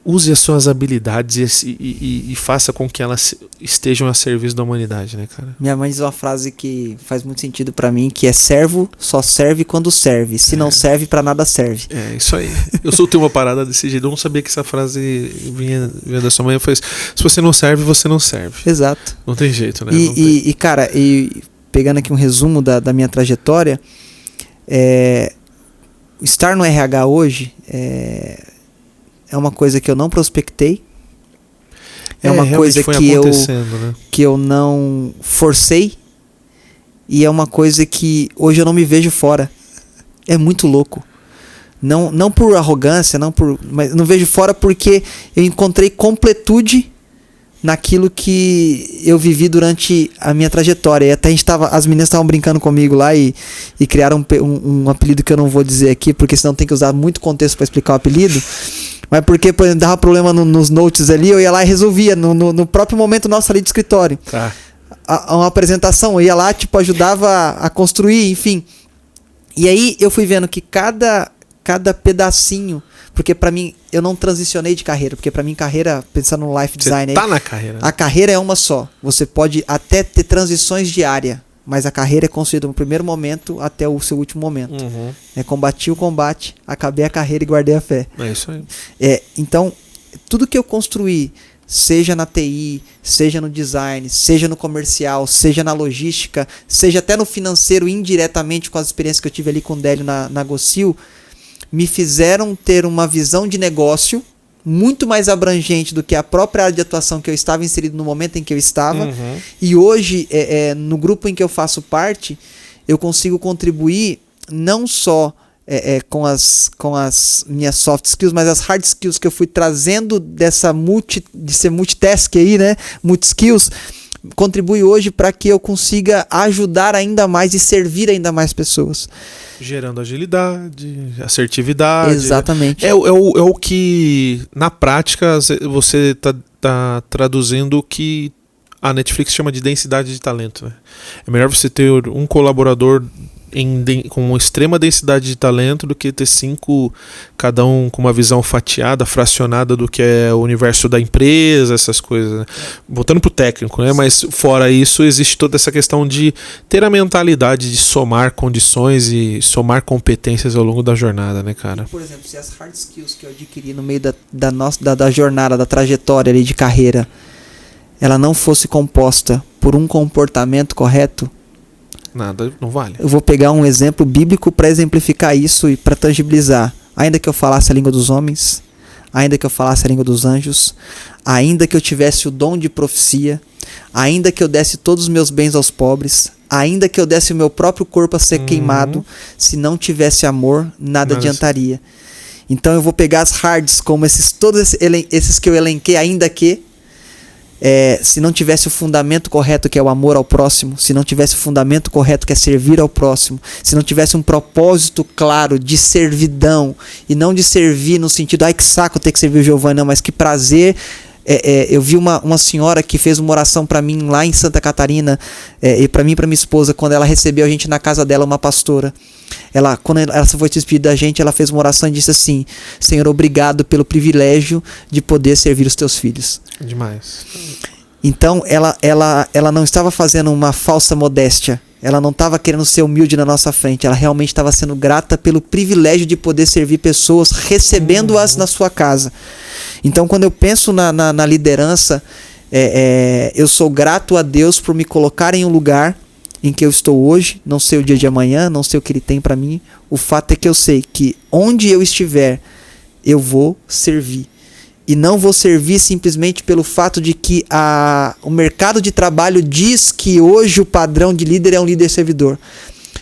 use as suas habilidades e faça com que elas estejam a serviço da humanidade, né, cara? Minha mãe diz uma frase que faz muito sentido pra mim, que é: servo só serve quando serve. Se não serve, pra nada serve. É, isso aí. Eu soltei uma parada desse jeito. Eu não sabia que essa frase vinha da sua mãe. Eu falei: se você não serve, você não serve. Exato. Não tem jeito, né? Cara, pegando aqui um resumo da minha trajetória, estar no RH hoje é uma coisa que eu não prospectei. É uma coisa que eu não forcei. E é uma coisa que hoje eu não me vejo fora. É muito louco. Não por arrogância, mas não vejo fora porque eu encontrei completude naquilo que eu vivi durante a minha trajetória. E até as meninas estavam brincando comigo lá e criaram um apelido que eu não vou dizer aqui, porque senão tem que usar muito contexto para explicar o apelido. Mas porque, por exemplo, dava problema nos notes ali, eu ia lá e resolvia no próprio momento nosso ali de escritório. Tá. Uma apresentação, eu ia lá, ajudava a construir, enfim. E aí eu fui vendo que cada pedacinho, porque pra mim, eu não transicionei de carreira, porque pra mim carreira, pensando no life design... Você tá na carreira. A carreira é uma só. Você pode até ter transições de área, mas a carreira é construída no primeiro momento até o seu último momento. Combati o combate, acabei a carreira e guardei a fé. É isso aí. Então, tudo que eu construí, seja na TI, seja no design, seja no comercial, seja na logística, seja até no financeiro, indiretamente com as experiências que eu tive ali com o Délio na Gocil, me fizeram ter uma visão de negócio muito mais abrangente do que a própria área de atuação que eu estava inserido no momento em que eu estava. E hoje, no grupo em que eu faço parte, eu consigo contribuir não só com as minhas soft skills, mas as hard skills que eu fui trazendo de ser multitask aí, né? Multi-skills, contribui hoje para que eu consiga ajudar ainda mais e servir ainda mais pessoas. Gerando agilidade, assertividade. Exatamente. É o que, na prática, você tá traduzindo o que a Netflix chama de densidade de talento, né? É melhor você ter um colaborador com uma extrema densidade de talento do que ter 5, cada um com uma visão fatiada, fracionada do que é o universo da empresa, essas coisas, né? Voltando pro técnico, né? Mas fora isso, existe toda essa questão de ter a mentalidade de somar condições e somar competências ao longo da jornada, né, cara? Por exemplo, se as hard skills que eu adquiri no meio da jornada, da trajetória ali de carreira, ela não fosse composta por um comportamento correto, nada, não vale. Eu vou pegar um exemplo bíblico para exemplificar isso e para tangibilizar. Ainda que eu falasse a língua dos homens, ainda que eu falasse a língua dos anjos, ainda que eu tivesse o dom de profecia, ainda que eu desse todos os meus bens aos pobres, ainda que eu desse o meu próprio corpo a ser queimado, se não tivesse amor, nada adiantaria. Então eu vou pegar as hards, como todos esses que eu elenquei, ainda que, se não tivesse o fundamento correto, que é o amor ao próximo, se não tivesse o fundamento correto, que é servir ao próximo, se não tivesse um propósito claro de servidão, e não de servir no sentido, ai que saco ter que servir o Giovanni, não, mas que prazer. Eu vi uma senhora que fez uma oração para mim lá em Santa Catarina, e para mim e para minha esposa, quando ela recebeu a gente na casa dela, uma pastora. Quando ela foi despedir da gente, ela fez uma oração e disse assim: Senhor, obrigado pelo privilégio de poder servir os teus filhos. Demais. Então ela não estava fazendo uma falsa modéstia. Ela não estava querendo ser humilde na nossa frente. Ela realmente estava sendo grata pelo privilégio de poder servir pessoas, recebendo-as na sua casa. Então, quando eu penso na liderança, eu sou grato a Deus por me colocar em um lugar em que eu estou hoje. Não sei o dia de amanhã, não sei o que Ele tem para mim. O fato é que eu sei que onde eu estiver, eu vou servir. E não vou servir simplesmente pelo fato de que o mercado de trabalho diz que hoje o padrão de líder é um líder servidor.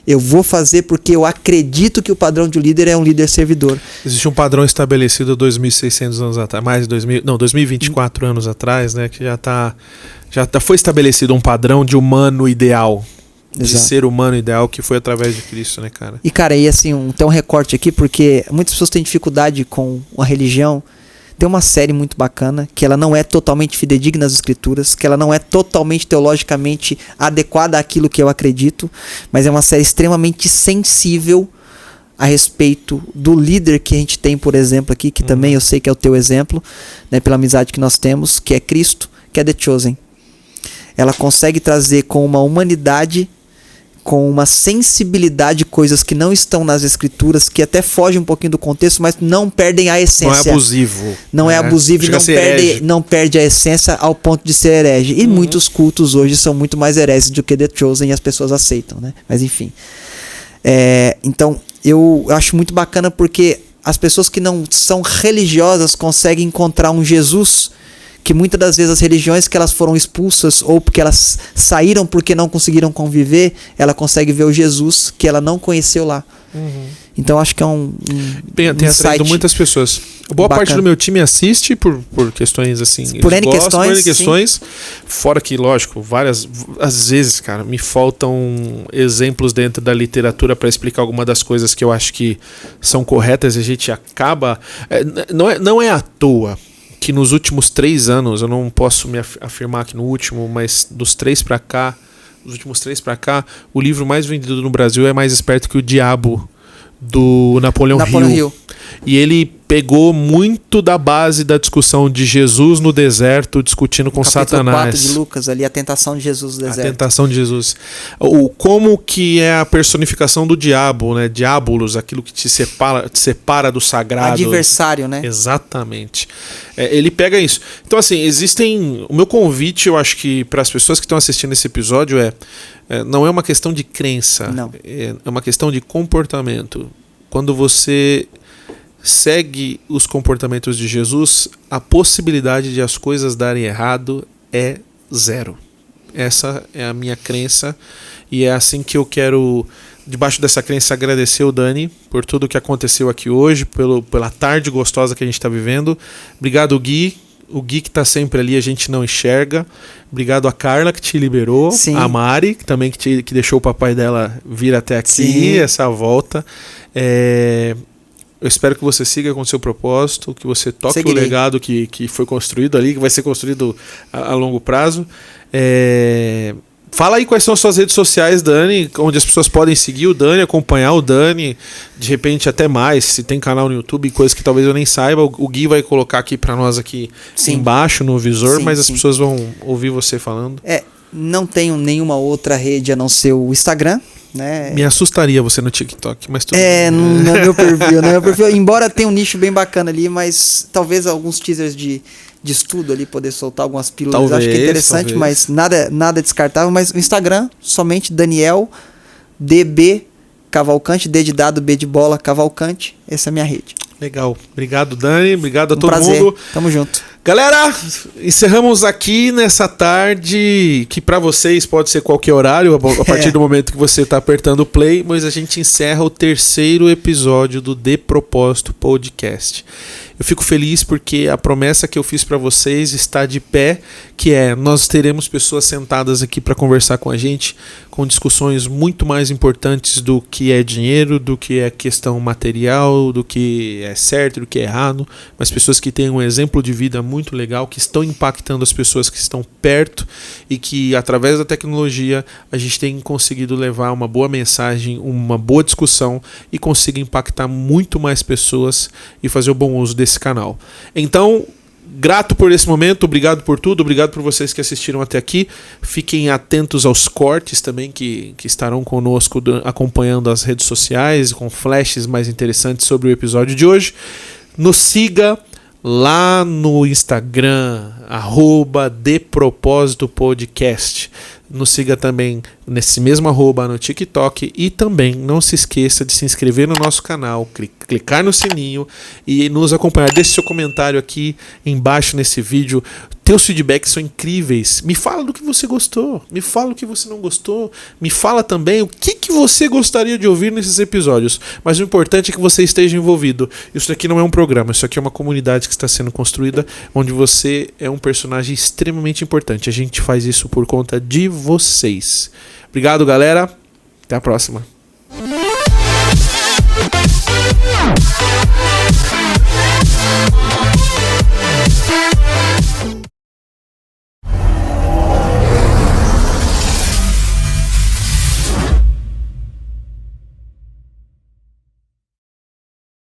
Eu vou fazer porque eu acredito que o padrão de líder é um líder servidor. Existe um padrão estabelecido 2.600 anos atrás, 2024 anos atrás, né, que já foi estabelecido um padrão de humano ideal. De ser humano ideal, que foi através de Cristo, né, cara? E, cara, assim, tem um recorte aqui, porque muitas pessoas têm dificuldade com a religião. Tem uma série muito bacana, que ela não é totalmente fidedigna às escrituras, que ela não é totalmente teologicamente adequada àquilo que eu acredito, mas é uma série extremamente sensível a respeito do líder que a gente tem, por exemplo, aqui, que também eu sei que é o teu exemplo, né, pela amizade que nós temos, que é Cristo, que é The Chosen. Ela consegue trazer com uma humanidade, com uma sensibilidade, coisas que não estão nas escrituras, que até fogem um pouquinho do contexto, mas não perdem a essência. Não é abusivo. Não é abusivo e não perde a essência ao ponto de ser herege. E muitos cultos hoje são muito mais hereges do que The Chosen e as pessoas aceitam, né? Mas enfim. Então, eu acho muito bacana porque as pessoas que não são religiosas conseguem encontrar um Jesus que muitas das vezes as religiões que elas foram expulsas ou porque elas saíram porque não conseguiram conviver, ela consegue ver o Jesus que ela não conheceu lá. Então acho que é tem atraído muitas pessoas. Boa parte do meu time assiste por questões assim, por N questões, fora que, lógico, às vezes, cara, me faltam exemplos dentro da literatura para explicar alguma das coisas que eu acho que são corretas e a gente acaba, não é à toa que nos últimos 3 anos, eu não posso me afirmar que no último, mas dos últimos 3 para cá, o livro mais vendido no Brasil é Mais Esperto que o Diabo, do Napoleão Hill. E ele pegou muito da base da discussão de Jesus no deserto, discutindo com Satanás. 4 de Lucas, ali, a tentação de Jesus no deserto. A tentação de Jesus. Como que é a personificação do diabo, né? Diabolos, aquilo que te separa do sagrado. Adversário, né? Exatamente. Ele pega isso. Então, assim, o meu convite, eu acho que para as pessoas que estão assistindo esse episódio não é uma questão de crença. Não. É uma questão de comportamento. Quando você segue os comportamentos de Jesus, a possibilidade de as coisas darem errado é 0. Essa é a minha crença e é assim que eu quero, debaixo dessa crença, agradecer o Dani por tudo que aconteceu aqui hoje, pela tarde gostosa que a gente está vivendo. Obrigado, Gui. O Gui que está sempre ali, a gente não enxerga. Obrigado a Carla que te liberou. Sim. A Mari, que também que deixou o papai dela vir até aqui. Sim. Essa volta. Eu espero que você siga com o seu propósito, que você toque o legado que foi construído ali, que vai ser construído a longo prazo. Fala aí quais são as suas redes sociais, Dani, onde as pessoas podem seguir o Dani, acompanhar o Dani, de repente até mais, se tem canal no YouTube, coisas que talvez eu nem saiba, o Gui vai colocar aqui pra nós aqui embaixo no visor, mas as pessoas vão ouvir você falando. Não tenho nenhuma outra rede a não ser o Instagram, né? Me assustaria você no TikTok, mas tudo não é meu perfil, não é meu perfil, embora tenha um nicho bem bacana ali, mas talvez alguns teasers de estudo ali, poder soltar algumas pílulas, talvez, acho que é interessante, mas nada descartável. Mas o Instagram, somente Daniel DB Cavalcante, D de dado, B de bola, Cavalcante, essa é a minha rede. Legal. Obrigado, Dani. Obrigado a todo prazer. mundo. Tamo junto. Galera, encerramos aqui nessa tarde, que para vocês pode ser qualquer horário, a partir do momento que você tá apertando o play, mas a gente encerra o 3º episódio do De Propósito Podcast. Eu fico feliz porque a promessa que eu fiz para vocês está de pé, que é, nós teremos pessoas sentadas aqui para conversar com a gente, com discussões muito mais importantes do que é dinheiro, do que é questão material, do que é certo, do que é errado, mas pessoas que têm um exemplo de vida muito legal, que estão impactando as pessoas que estão perto e que através da tecnologia a gente tem conseguido levar uma boa mensagem, uma boa discussão e consiga impactar muito mais pessoas e fazer o bom uso desse canal. Então, grato por esse momento, obrigado por tudo, obrigado por vocês que assistiram até aqui. Fiquem atentos aos cortes também que estarão conosco acompanhando as redes sociais, com flashes mais interessantes sobre o episódio de hoje. Nos siga lá no Instagram, @DePropósitoPodcast. Nos siga também nesse mesmo @ no TikTok e também não se esqueça de se inscrever no nosso canal, clicar no sininho e nos acompanhar. Deixe seu comentário aqui embaixo nesse vídeo. Teus feedbacks são incríveis. Me fala do que você gostou, me fala o que você não gostou, me fala também o que você gostaria de ouvir nesses episódios. Mas o importante é que você esteja envolvido. Isso aqui não é um programa, isso aqui é uma comunidade que está sendo construída, onde você é um personagem extremamente importante. A gente faz isso por conta de vocês. Obrigado, galera. Até a próxima.